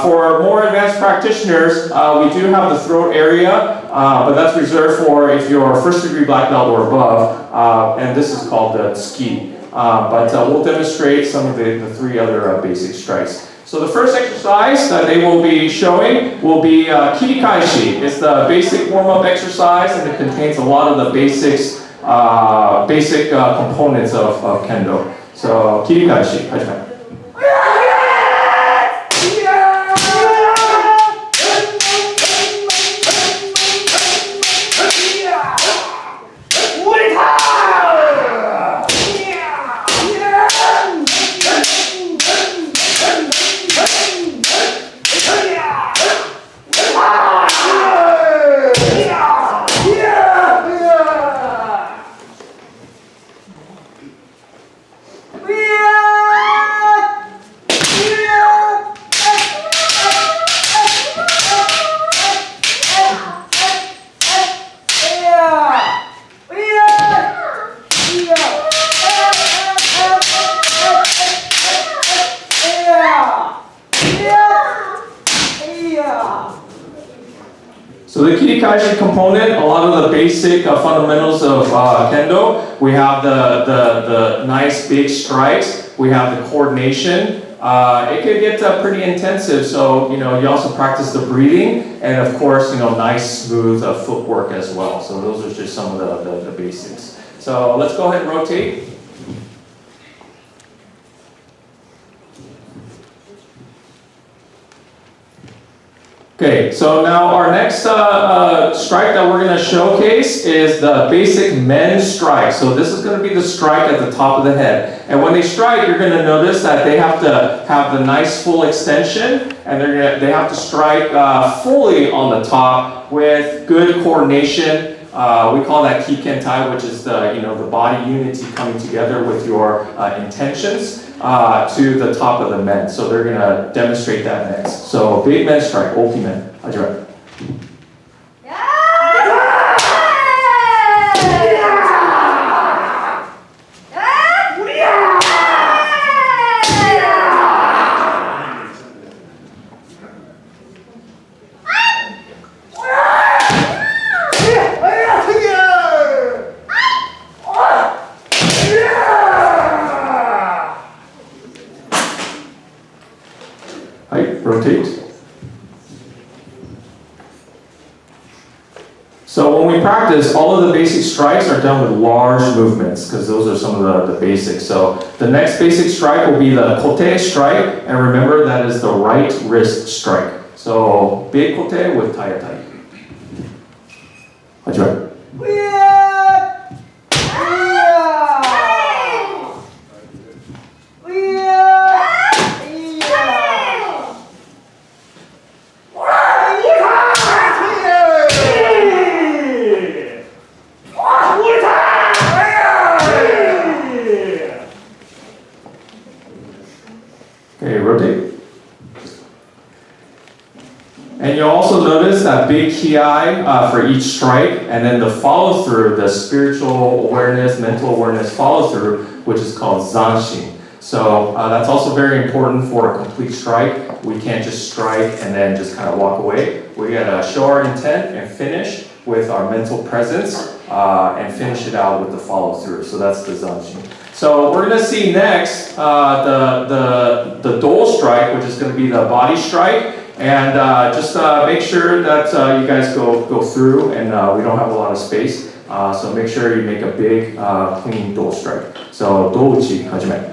For more advanced practitioners, we do have the throat area, but that's reserved for if you're first degree black belt or above, and this is called the tsuki. But we'll demonstrate some of the 3 other basic strikes. So the first exercise that they will be showing will be kirikaishi. It's the basic warm-up exercise, and it contains a lot of the basic components of kendo. So kirikaishi, hajime. So the kirikaishi component, a lot of the basic fundamentals of kendo. We have the nice big strikes. We have the coordination. It could get pretty intensive, so you also practice the breathing, and of course nice smooth footwork as well. So those are just some of the basics. So let's go ahead and rotate. Okay, so now our next strike that we're going to showcase is the basic men strike. So this is going to be the strike at the top of the head. And when they strike, you're going to notice that they have to have the nice full extension, and they have to strike fully on the top with good coordination. We call that kikentai, which is the body unity coming together with your intentions. To the top of the men. So they're going to demonstrate that next. So big men strike, oki men. Hajime. rotate. So when we practice, all of the basic strikes are done with large movements because those are some of the basics. So the next basic strike will be the kote strike, and remember that is the right wrist strike. So big kote with tai tai. Hajime. Okay, rotate. And you'll also notice that big ki for each strike, and then the follow through, the spiritual awareness, mental awareness follow through, which is called zanshin. So that's also very important for a complete strike. We can't just strike and then just kind of walk away. We gotta show our intent and finish with our mental presence and finish it out with the follow through. So that's the zanshin. So we're gonna see next the dole strike, which is gonna be the body strike. And just make sure that you guys go through, and we don't have a lot of space. So make sure you make a big, clean dole strike. So douchi, hajime.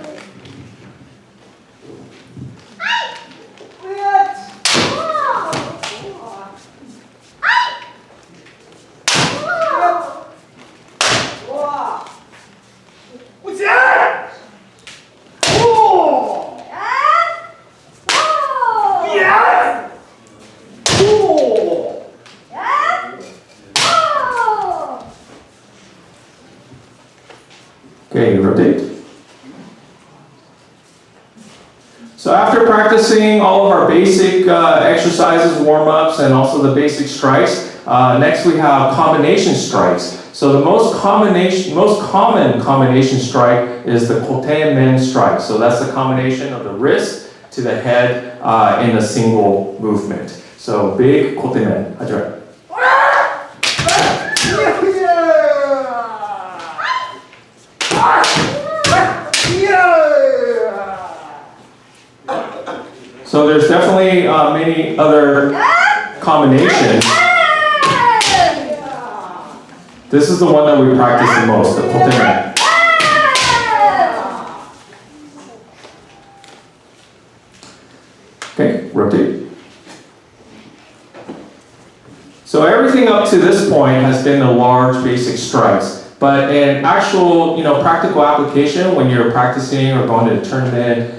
Okay, rotate. So after practicing all of our basic exercises, warm-ups, and also the basic strikes, next we have combination strikes. So the most common combination strike is the kote men strike. So that's the combination of the wrist to the head in a single movement. So big kote men. Hajime. So there's definitely many other combinations. This is the one that we practice the most, the kote men. Okay, rotate. So everything up to this point has been the large basic strikes. But in actual, practical application, when you're practicing or going to a tournament,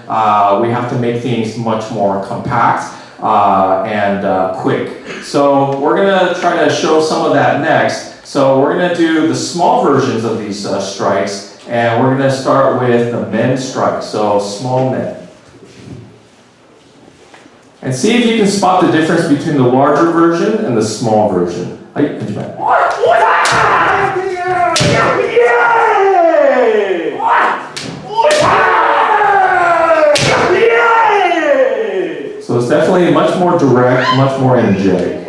we have to make things much more compact and quick. So we're gonna try to show some of that next. So we're gonna do the small versions of these strikes, and we're gonna start with the men strike, so small men. And see if you can spot the difference between the larger version and the small version. So it's definitely much more direct, much more energetic.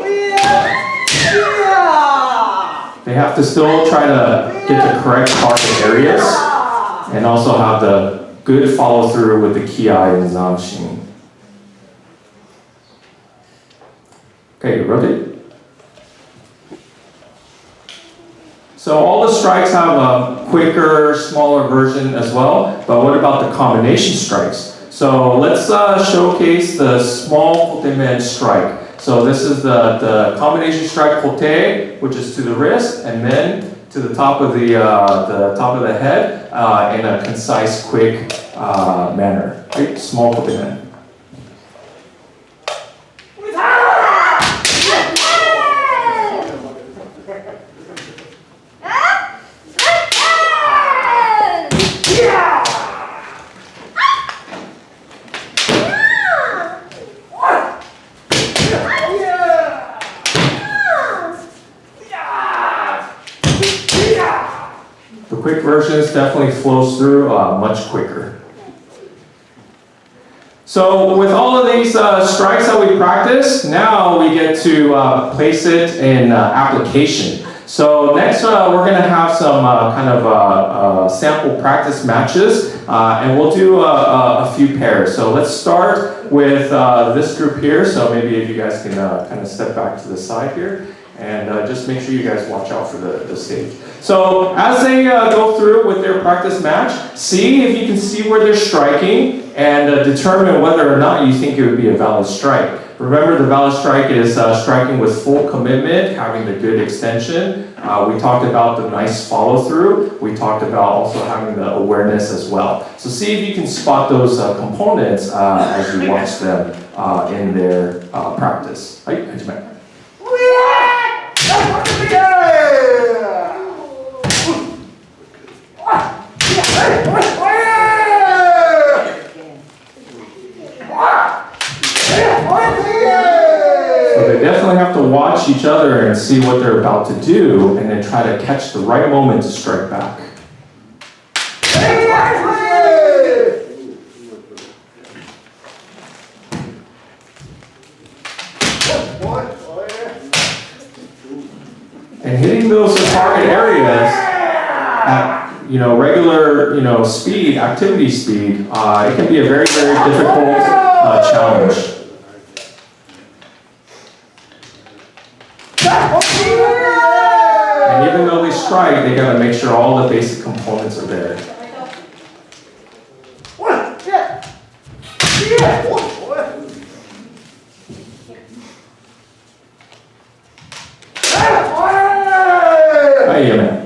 They have to still try to get the correct target areas and also have the good follow through with the kiai and zanshin. Okay, rotate. So all the strikes have a quicker, smaller version as well, but what about the combination strikes? So let's showcase the small kote men strike. So this is the combination strike kote, which is to the wrist, and then to the top of the top of the head in a concise, quick manner. Right? Small kote men. The quick versions definitely flows through much quicker. So with all of these strikes that we practice, now we get to place it in application. So next we're going to have some kind of sample practice matches, and we'll do a few pairs. So let's start with this group here, so maybe if you guys can kind of step back to the side here, and just make sure you guys watch out for the stage. So as they go through with their practice match, see if you can see where they're striking, and determine whether or not you think it would be a valid strike. Remember, the valid strike is striking with full commitment, having the good extension. We talked about the nice follow through. We talked about also having the awareness as well. So see if you can spot those components as you watch them in their practice.はい、始め。So they definitely have to watch each other and see what they're about to do, and then try to catch the right moment to strike back. And hitting those target areas at regular speed, activity speed, it can be a very, very difficult challenge. And even though they strike, they gotta make sure all the basic components are there. Hey, man.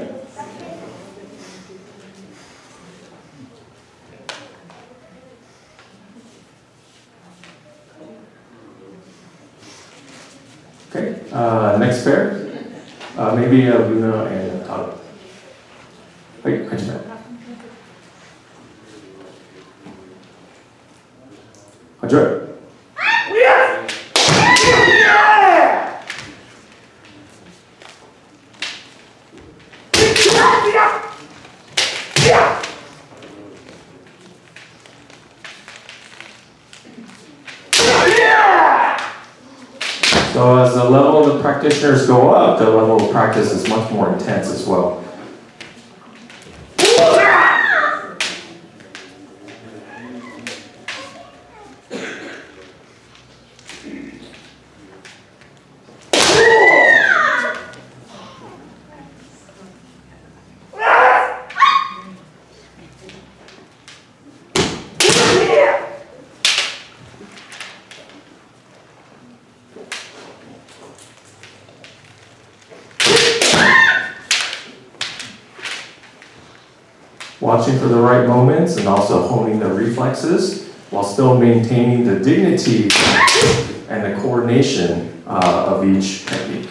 Okay, next pair. Maybe Luna and Taro. Wait, Hajime. Hajime. So as the level of the practitioners go up, the level of practice is much more intense as well. Watching for the right moments and also honing the reflexes while still maintaining the dignity and the coordination of each technique.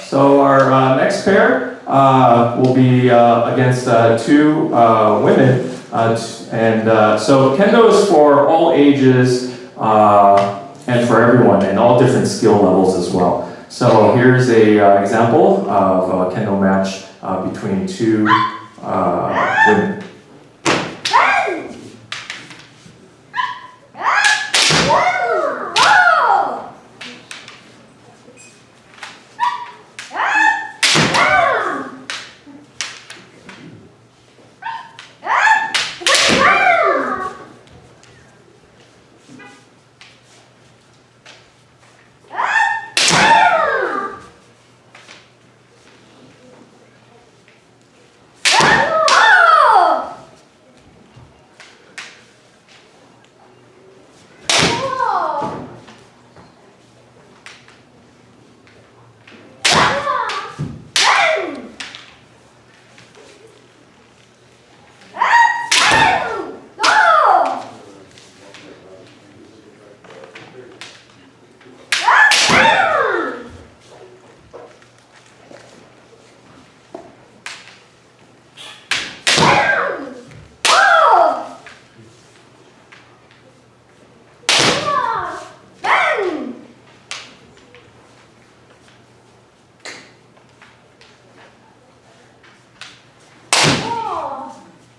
So our next pair will be against two women, so Kendo is for all ages and for everyone, and all different skill levels as well. So here's a example of a Kendo match between two women.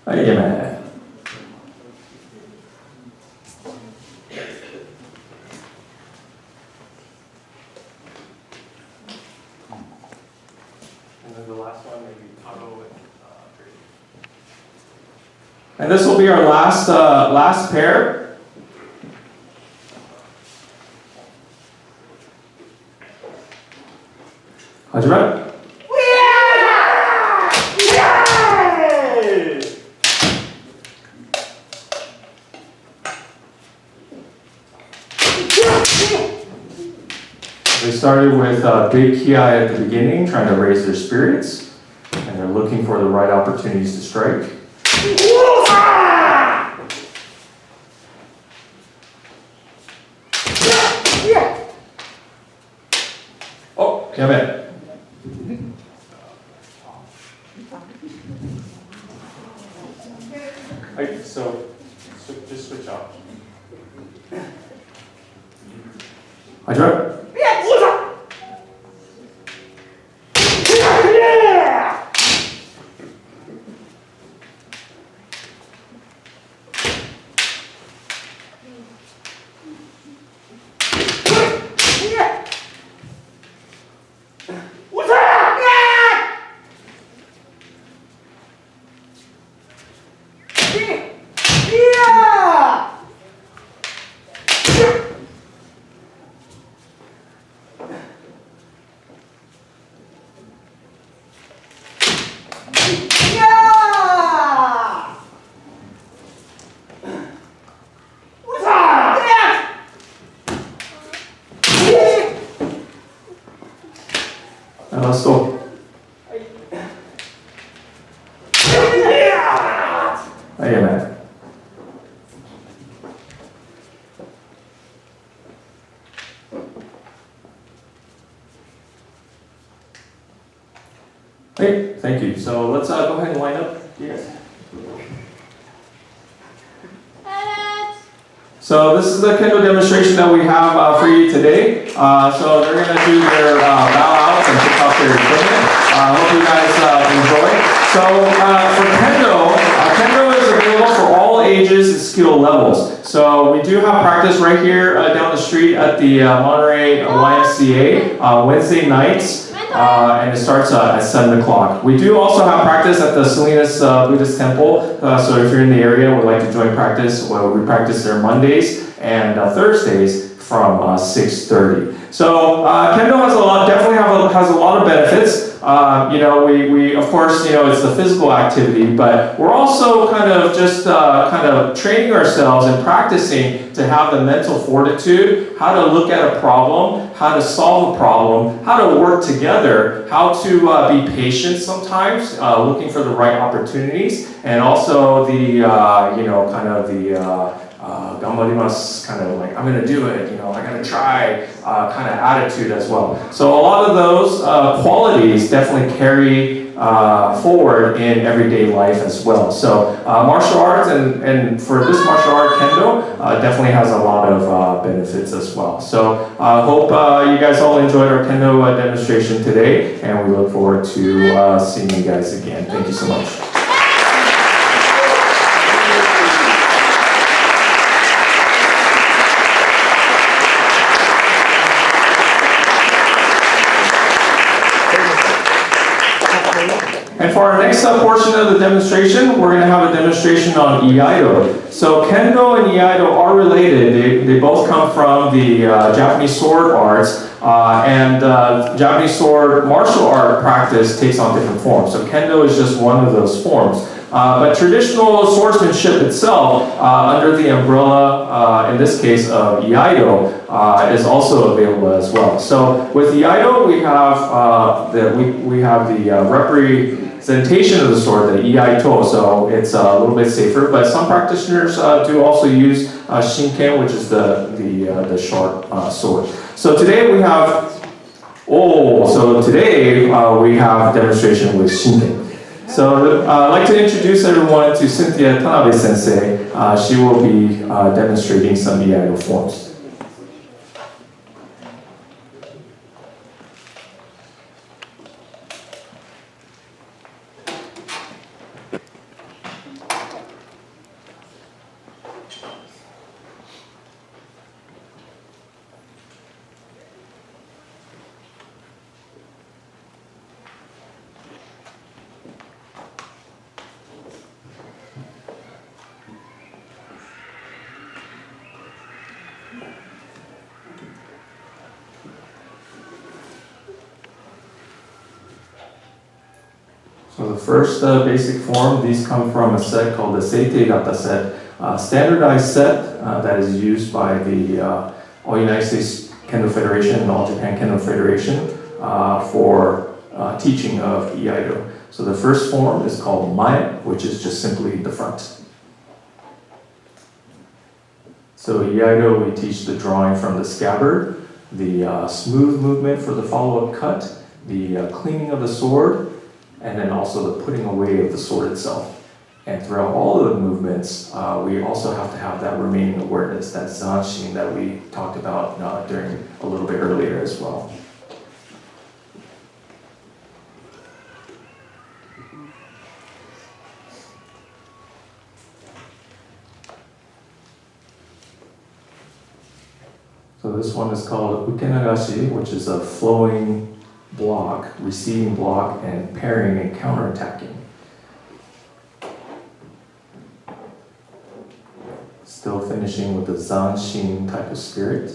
Amen. And then the last one, maybe Otto and and this will be our last pair. Hajime. They started with big kiai at the beginning, trying to raise their spirits, and they're looking for the right opportunities to strike. Oh, come in. So just switch off. I try. So, amen. Hey, thank you. So let's go ahead and line up. Yes. So this is the kendo demonstration that we have for you today. So they're going to do their bow outs and pick up their equipment. I hope you guys enjoy. So for kendo, kendo is available for all ages and skill levels. So we do have practice right here down the street at the Monterey YMCA Wednesday nights. And it starts at 7 o'clock. We do also have practice at the Salinas Buddhist Temple. So if you're in the area and would like to join practice, well, we practice there Mondays and Thursdays from 6:30. So kendo has definitely has a lot of benefits. We of course, it's the physical activity, but we're also kind of just kind of training ourselves and practicing to have the mental fortitude, how to look at a problem, how to solve a problem, how to work together, how to be patient sometimes, looking for the right opportunities, and also the, ganbarimasu, kind of like, I'm going to do it, I got to try kind of attitude as well. So a lot of those qualities definitely carry forward in everyday life as well. So martial arts, and for this martial art, kendo, definitely has a lot of benefits as well. So I hope you guys all enjoyed our kendo demonstration today, and we look forward to seeing you guys again. Thank you so much. And for our next portion of the demonstration, we're going to have a demonstration on Iaido. So Kendo and Iaido are related. They both come from the Japanese sword arts, and Japanese sword martial art practice takes on different forms. So Kendo is just one of those forms. But traditional swordsmanship itself, under the umbrella, in this case of Iaido, is also available as well. So with Iaido, we have the representation of the sword, the Iaito, so it's a little bit safer. But some practitioners do also use Shinken, which is the short sword. So today we have we have demonstration with Shinken. So I'd like to introduce everyone to Cynthia Tanabe Sensei. She will be demonstrating some Iaido forms. So the first basic form, these come from a set called the Seitei Gata set, standardized set that is used by the All United States Kendo Federation and All Japan Kendo Federation for teaching of Iaido. So the first form is called Mae, which is just simply the front. So Iaido, we teach the drawing from the scabbard, the smooth movement for the follow-up cut, the cleaning of the sword, and then also the putting away of the sword itself. And throughout all of the movements, we also have to have that remaining awareness, that zanshin that we talked about during a little bit earlier as well. So this one is called ukenagashi, which is a flowing block, receiving block, and parrying and counterattacking. Still finishing with the zanshin type of spirit.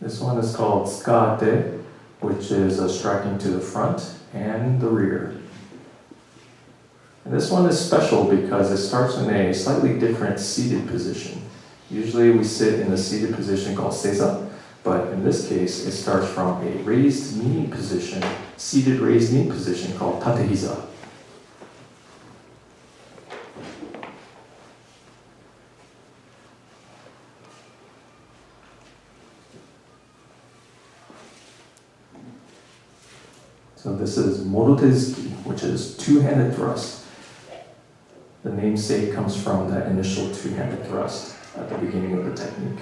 This one is called tsukate, which is striking to the front and the rear. And this one is special because it starts in a slightly different seated position. Usually we sit in a seated position called seiza, but in this case it starts from a raised knee position, seated raised knee position called tatehiza. So this is Morotezuki, which is two-handed thrust. The namesake comes from that initial two-handed thrust at the beginning of the technique.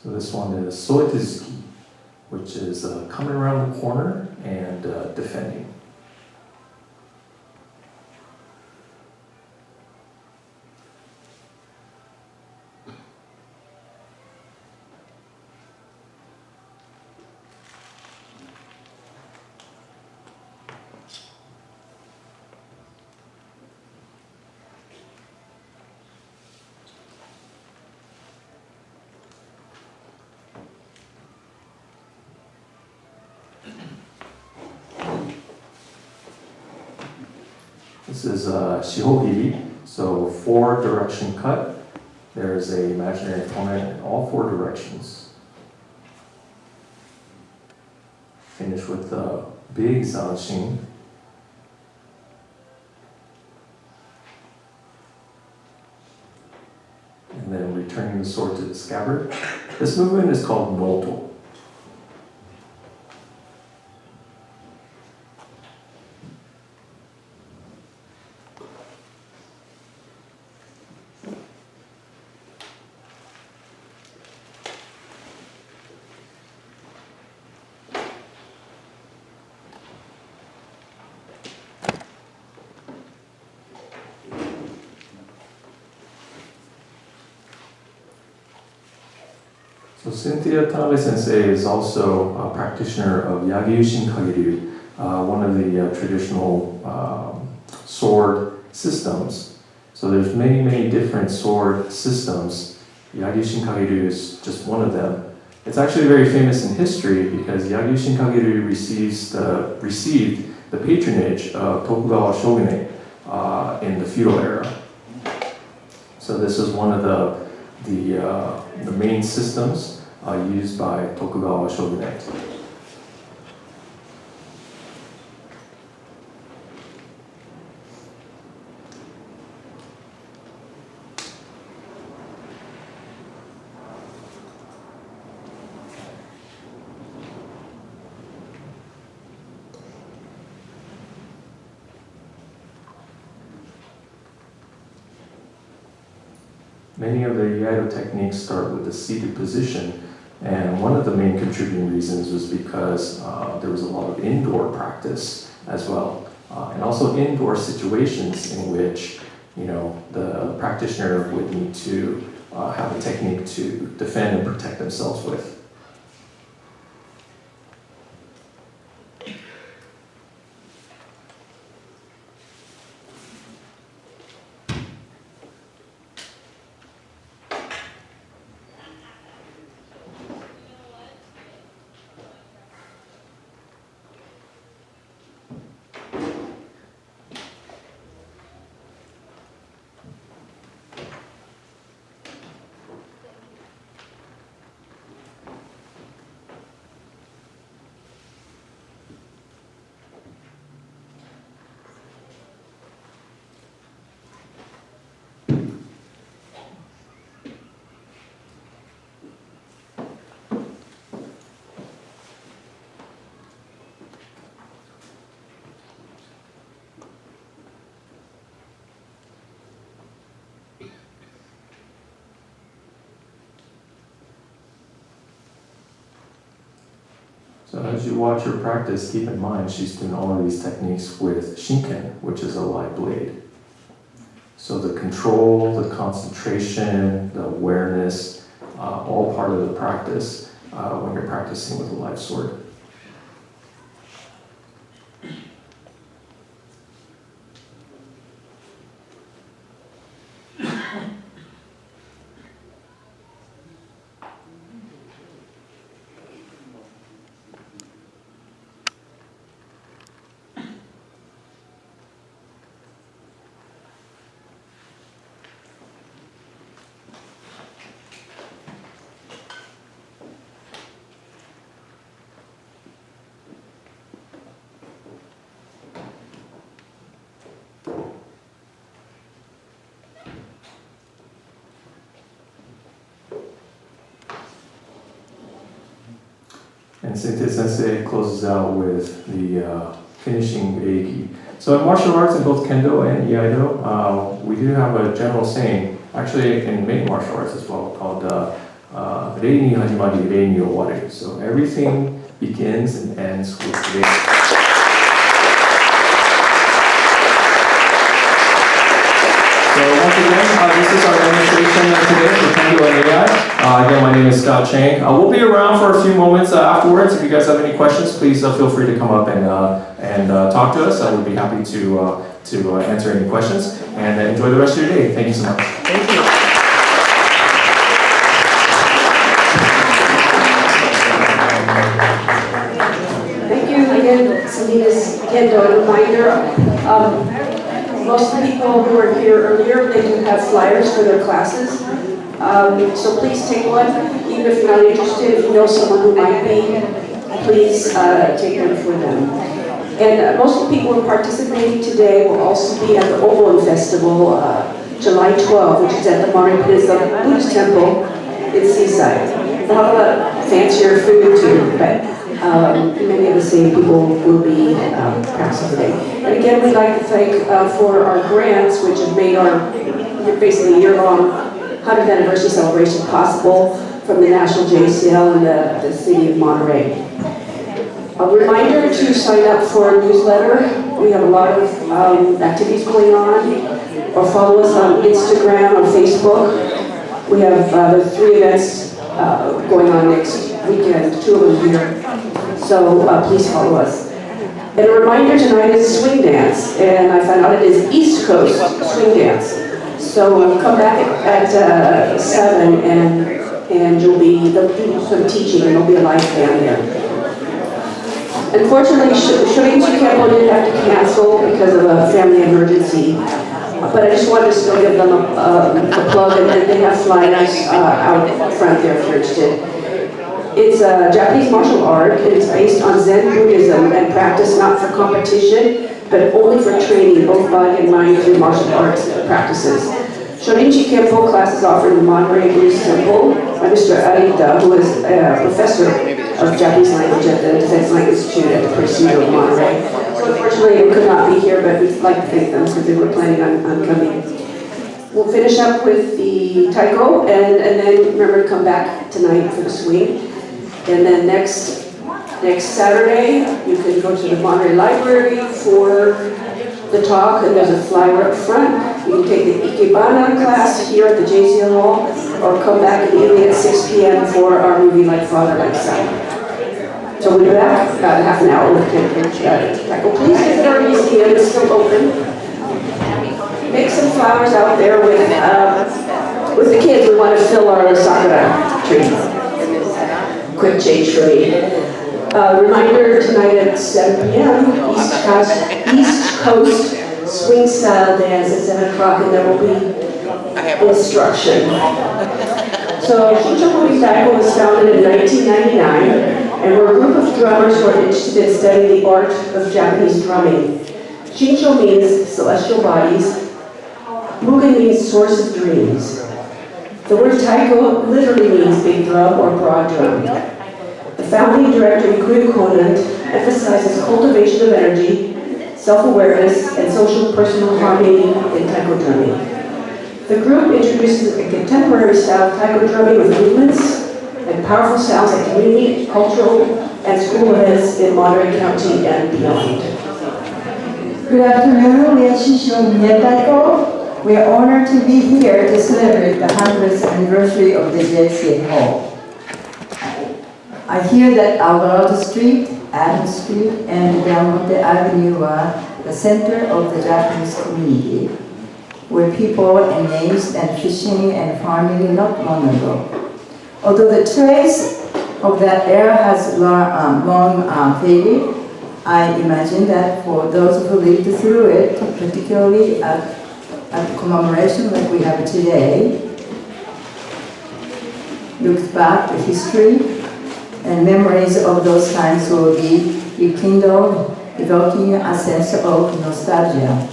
So this one is Soetezuki, which is coming around the corner and defending. This is Shihohiri, so 4-direction cut. There is an imaginary opponent in all 4 directions. Finish with the big zanshin. And then returning the sword to the scabbard. This movement is called Noto. So Cynthia Tanabe Sensei is also a practitioner of Yagyu Kageryu, one of the traditional sword systems. So there's many, many different sword systems. Yagyu Kageryu is just one of them. It's actually very famous in history because Yagyu Kageryu received the patronage of Tokugawa shogunate in the feudal era. So this is one of the main systems used by Tokugawa shogunate. many of the Iaido techniques start with the seated position. And one of the main contributing reasons was because there was a lot of indoor practice as well. And also indoor situations in which, the practitioner would need to have a technique to defend and protect themselves with. So as you watch her practice, keep in mind she's doing all of these techniques with Shinken, which is a live blade. So the control, the concentration, the awareness, all part of the practice when you're practicing with a live sword. And Sente Sensei closes out with the finishing Reiki. So in martial arts, in both Kendo and Iaido, we do have a general saying, actually in many martial arts as well, called Rei ni hajimari, Rei ni owaru. So everything begins and ends with Rei. So once again, this is our demonstration today for Kendo and AI. Again, my name is Scott Chang. We'll be around for a few moments afterwards. If you guys have any questions, please feel free to come up and talk to us. I would be happy to answer any questions. And enjoy the rest of your day. Thank you so much. Thank you. Thank you again, Salinas Kendo. A reminder, most of the people who were here earlier, they do have flyers for their classes. So please take one, even if you're not interested. If you know someone who might be, please take one for them. And most of the people who are participating today will also be at the Obon Festival, July 12, which is at the Monterey Peninsula Buddhist Temple in Seaside. They'll have a lot of fancier food too, but many of the same people will be practicing today. And again, we'd like to thank for our grants, which have made our basically year-long 100th anniversary celebration possible from the National JCL and the City of Monterey. A reminder to sign up for a newsletter. We have a lot of activities going on, or follow us on Instagram, on Facebook. We have the 3 events going on next weekend, 2 of them here. So please follow us. And a reminder tonight is swing dance, and I found out it is East Coast swing dance. So come back at 7 and they'll do some teaching and there'll be a live band there. Unfortunately, Shorinji Kempo did have to cancel because of a family emergency. But I just wanted to still give them a plug, and they have flyers out front there if you're interested. It's a Japanese martial art, and it's based on Zen Buddhism and practice not for competition, but only for training both body and mind through martial arts practices. Shorinji Kempo classes offered in the Monterey Buddhist Temple by Mr. Arita, who is a professor of Japanese language at the Defense Language Institute at the Presidio of Monterey. So unfortunately, they could not be here, but we'd like to thank them because they were planning on coming. We'll finish up with the taiko, and then remember to come back tonight for the swing. And then next Saturday, you can go to the Monterey Library for the talk, and there's a flyer up front. You can take the Ikebana class here at the JCL Hall, or come back in the evening at 6 p.m. for our movie Like Father, Like Son. So we'll be back about half an hour with taiko. Please visit our museum, it's still open. Make some flowers out there with the kids. We want to fill our sakura tree. Quick change for me. Reminder tonight at 7 p.m. East Coast Swing Style Dance at 7 o'clock, and there will be instruction. So Shinchokuri Taiko was founded in 1999, and we're a group of drummers who are interested in studying the art of Japanese drumming. Shincho means celestial bodies. Mugen means source of dreams. The word taiko literally means big drum or broad drum. The founding director, Ikuyo Konant, emphasizes cultivation of energy, self-awareness, and social personal harmony in taiko drumming. The group introduces a contemporary style of taiko drumming with movements and powerful sounds at community, cultural, and school events in Monterey County and beyond. Good afternoon, we are Shisho Miya Taiko. We are honored to be here to celebrate the 100th anniversary of the JCA Hall. I hear that Alvarado Street, Adams Street, and Del Monte Avenue are the center of the Japanese community, where people and names and fishing and farming not long ago. Although the trace of that era has long faded, I imagine that for those who lived through it, particularly at commemoration like we have today, looks back to history, and memories of those times will be rekindled, evoking a sense of nostalgia.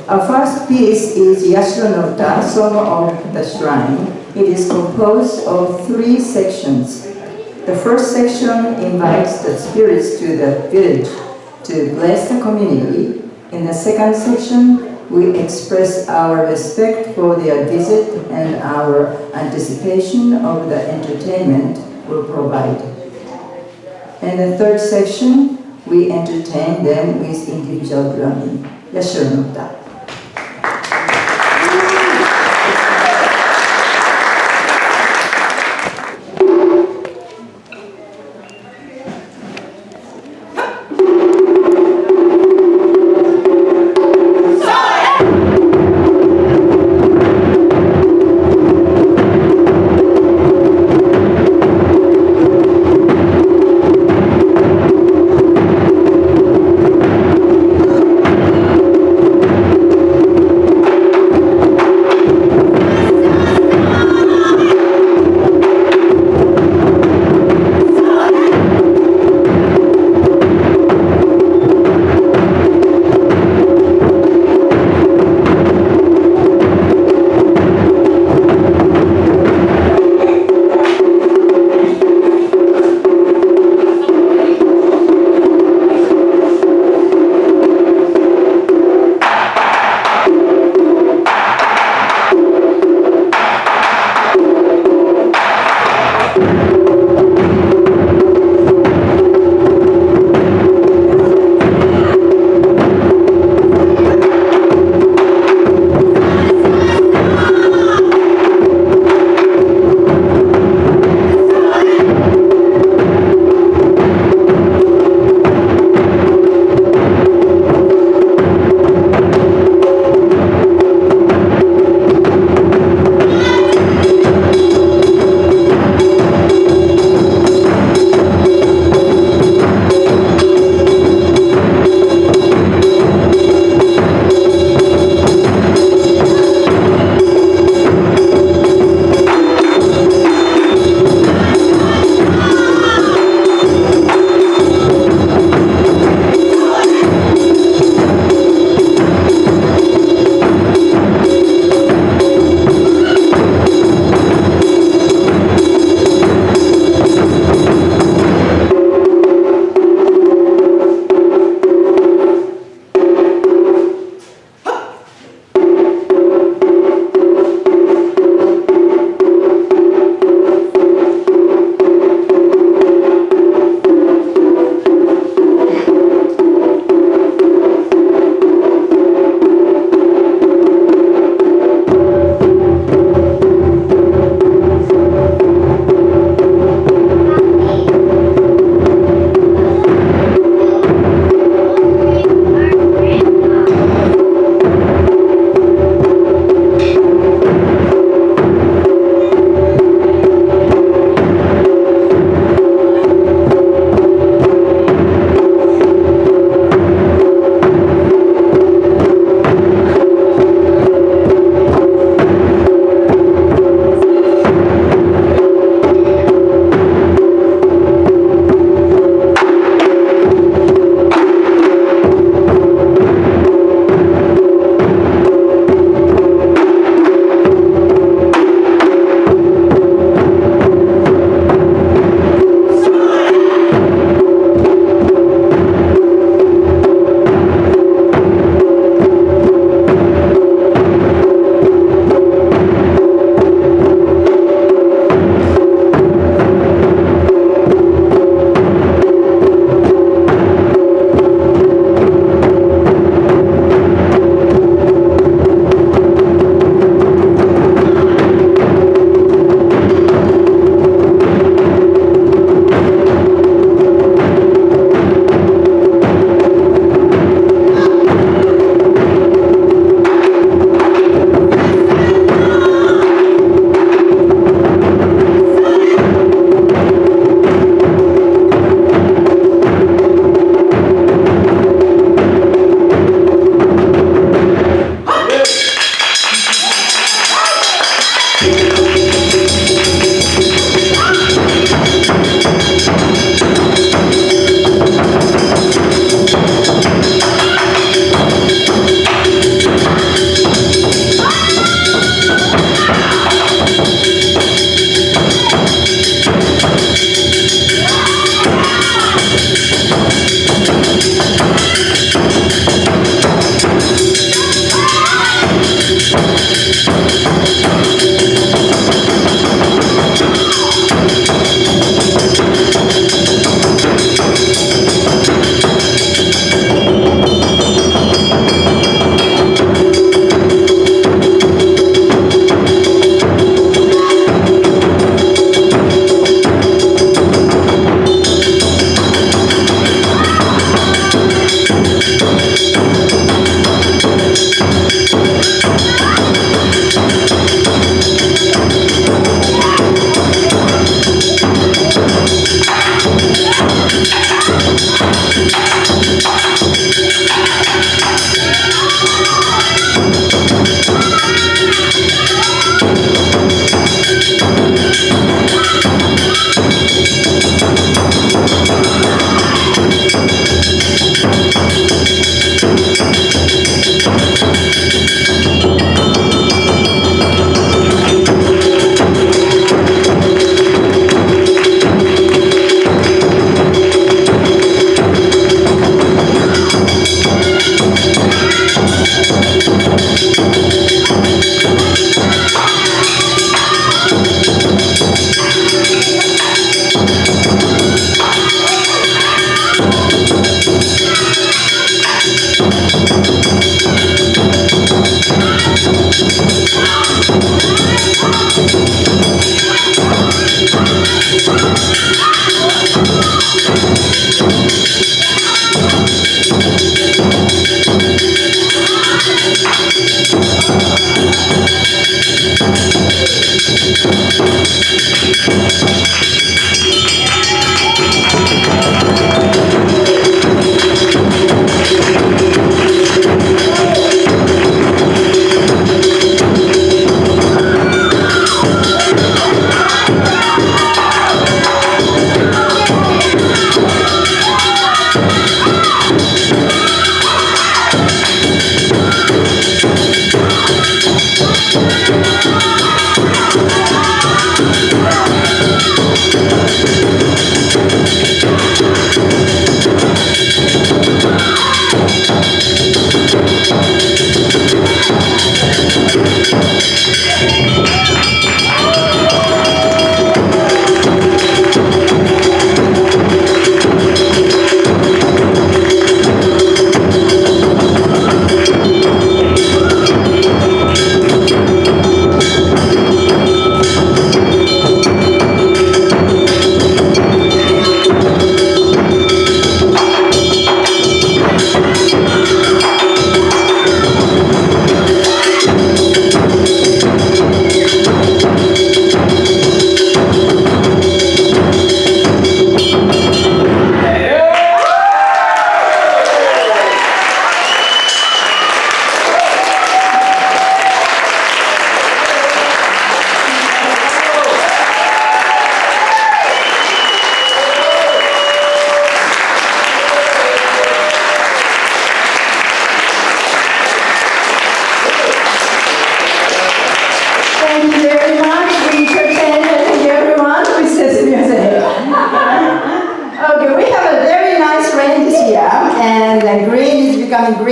Our first piece is Yashiro no Uta, Song of the Shrine. It is composed of 3 sections. The first section invites the spirits to the village to bless the community. In the second section, we express our respect for their visit and our anticipation of the entertainment we'll provide. In the third section, we entertain them with individual drumming. Yashiro no Uta.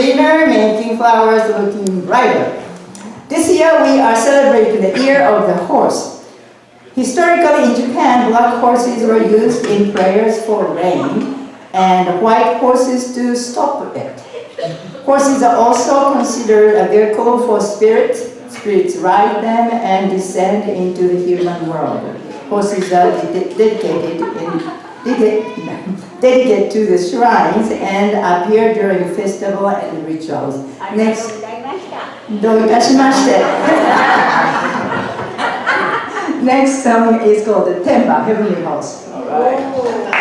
greener, making flowers looking brighter. This year we are celebrating the Year of the Horse. Historically in Japan, black horses were used in prayers for rain and white horses to stop it. Horses are also considered a vehicle for spirits. Spirits ride them and descend into the human world. Horses are dedicated to the shrines and appear during festival and rituals. Next, どういたしまして Next song is called the Temba, Heavenly Host. All right.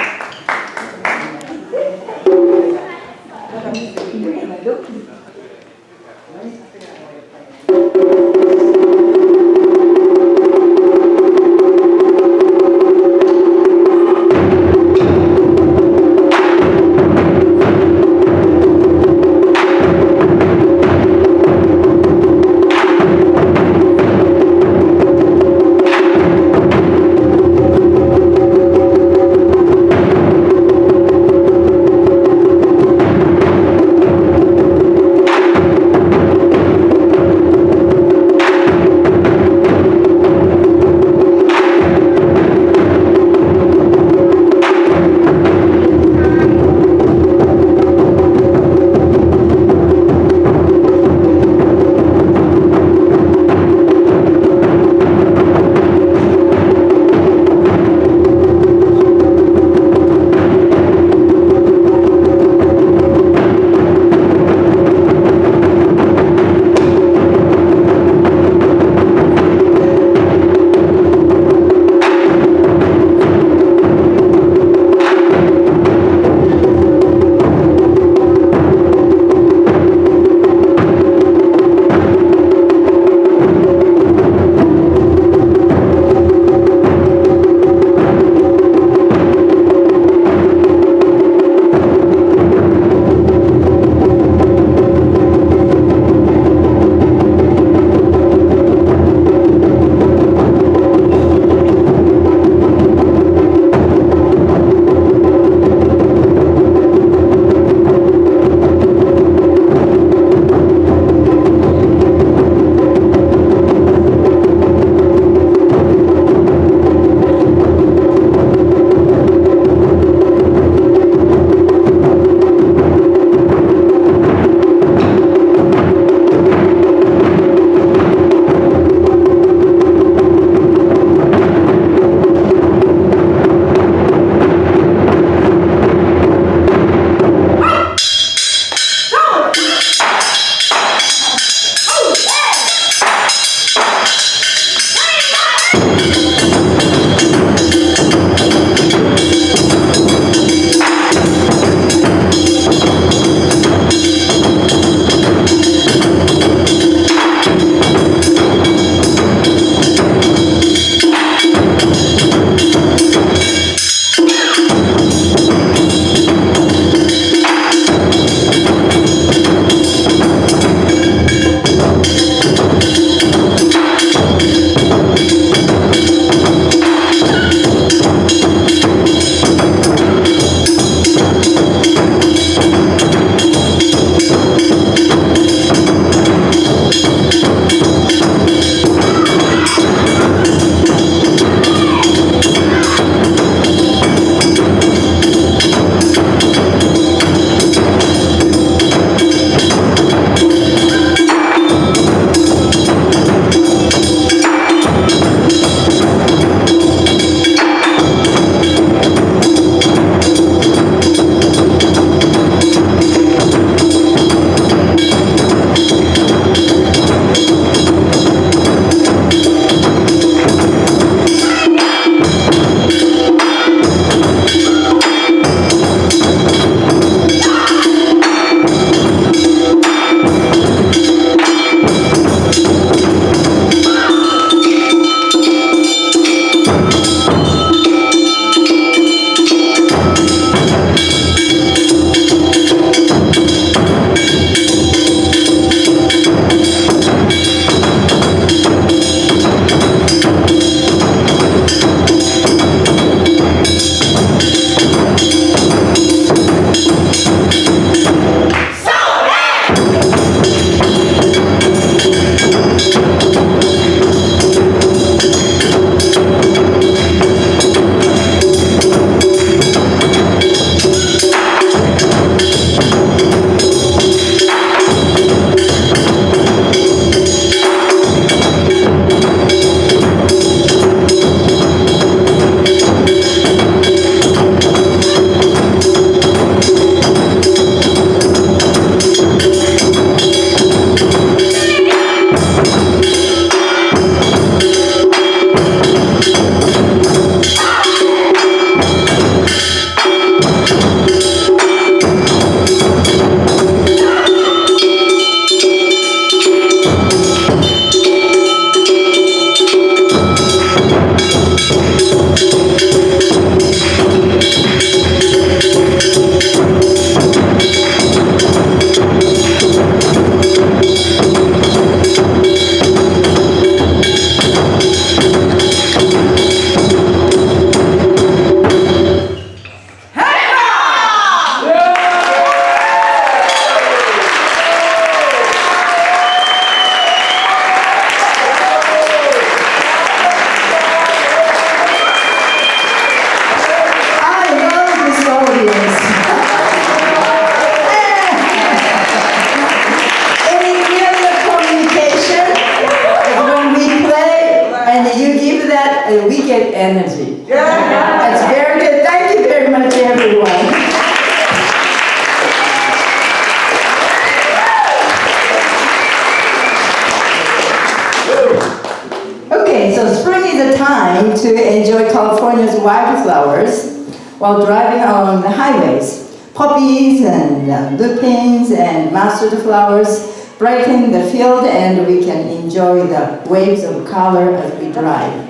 to enjoy California's wildflowers while driving along the highways. Poppies and lupins and mustard flowers brighten the field, and we can enjoy the waves of color as we drive.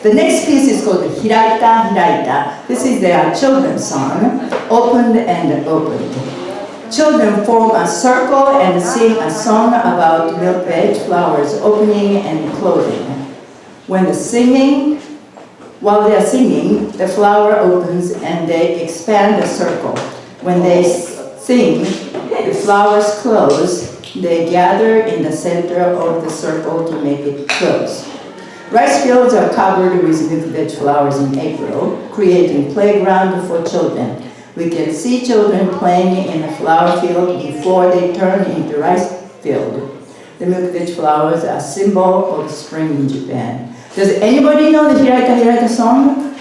The next piece is called Hiraita Hiraita. This is their children's song, Opened and Opened. Children form a circle and sing a song about milkweed flowers opening and closing. While they are singing, the flower opens and they expand the circle. When they sing, the flowers close. They gather in the center of the circle to make it close. Rice fields are covered with milkweed flowers in April, creating playground for children. We can see children playing in a flower field before they turn into rice field. The milkweed flowers are a symbol of spring in Japan. Does anybody know the Hiraita Hiraita song?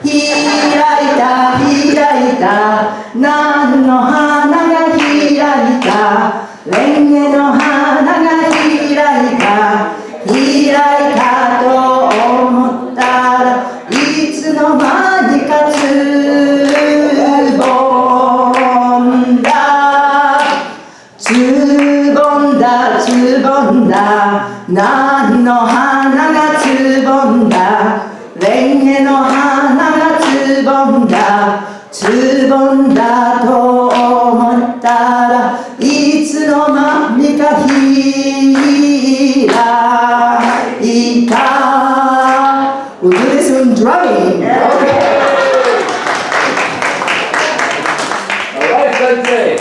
Hiraita Hiraita, nan no hana ga hiraita, renge no hana ga hiraita, hiraita to omottara, itsunomani ka tsubonda, nan no hana ga tsubonda, renge no hana ga tsubonda, tsubonda to omottara, itsunomani ka hiraita. We'll do this in drumming. Okay. All right, Sensei.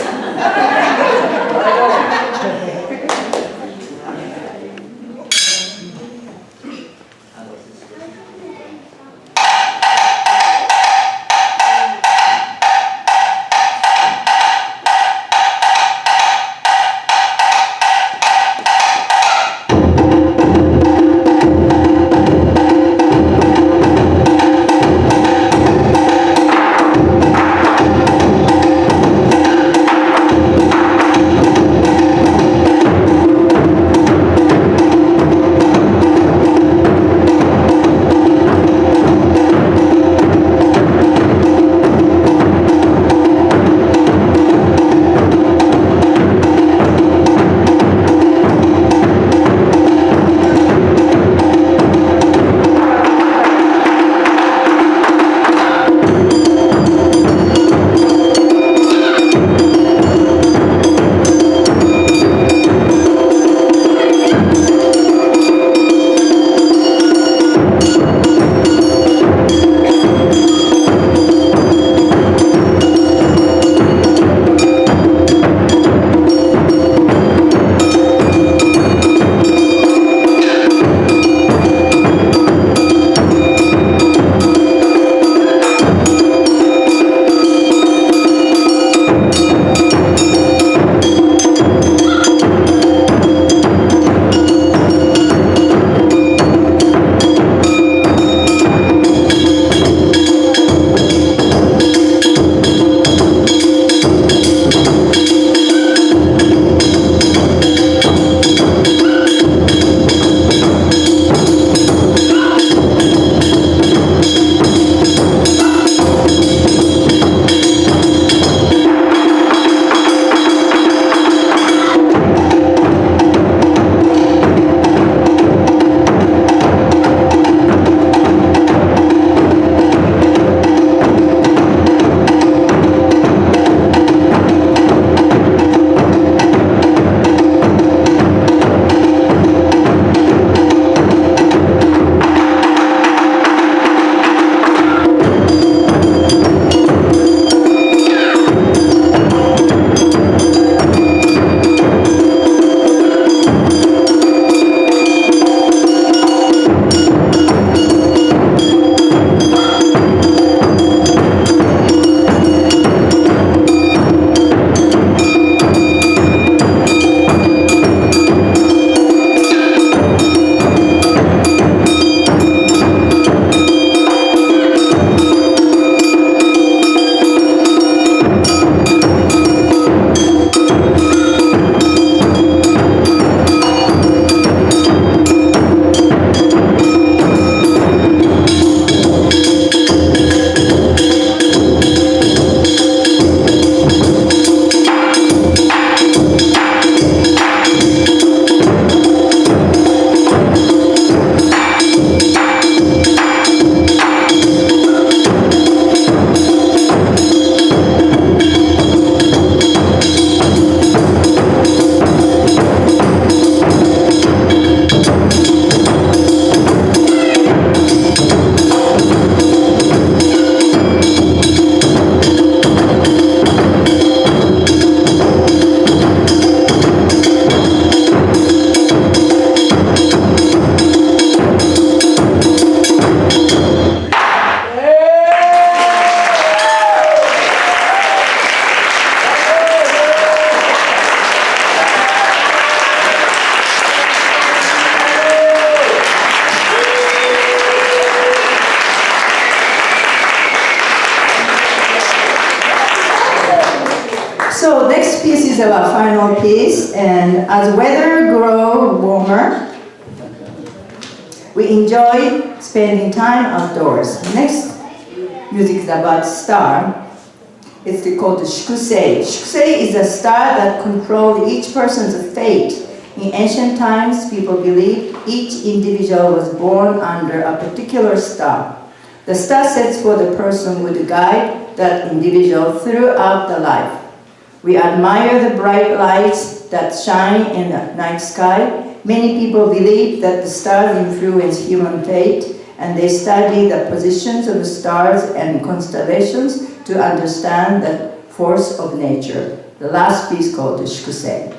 So next piece is our final piece, and as weather grow warmer, we enjoy spending time outdoors. Next music is about star. It's called the Shikusei. Shikusei is a star that controlled each person's fate. In ancient times, people believed each individual was born under a particular star. The star sets for the person who would guide that individual throughout the life. We admire the bright lights that shine in the night sky. Many people believe that the stars influence human fate, and they study the positions of the stars and constellations to understand the force of nature. The last piece called the Shikusei.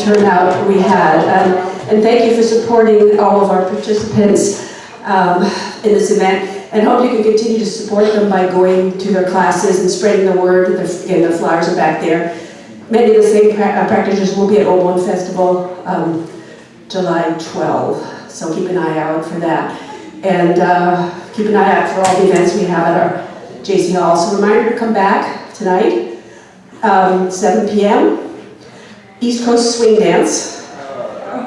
turnout we had. And thank you for supporting all of our participants in this event. And hope you can continue to support them by going to their classes and spreading the word. Again, the flyers are back there. Many of the same practitioners will be at Old One Festival July 12. So keep an eye out for that. And keep an eye out for all the events we have at our JC Hall. So reminder to come back tonight, 7 p.m. East Coast Swing Dance.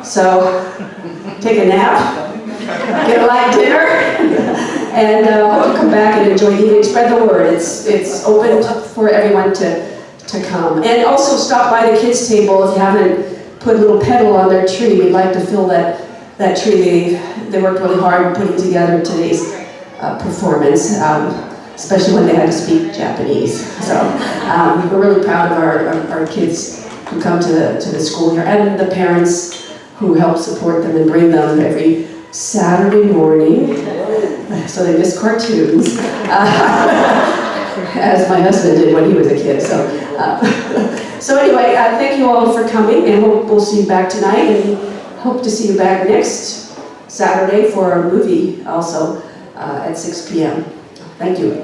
So take a nap, get a light dinner, and hope you come back and enjoy the evening. Spread the word. It's open for everyone to come. And also stop by the kids' table if you haven't put a little petal on their tree. We'd like to fill that tree. They worked really hard putting together today's performance, especially when they had to speak Japanese. So we're really proud of our kids who come to the school here, and the parents who help support them and bring them every Saturday morning, so they miss cartoons, as my husband did when he was a kid. So anyway, thank you all for coming, and we'll see you back tonight, and hope to see you back next Saturday for a movie also at 6 p.m. Thank you.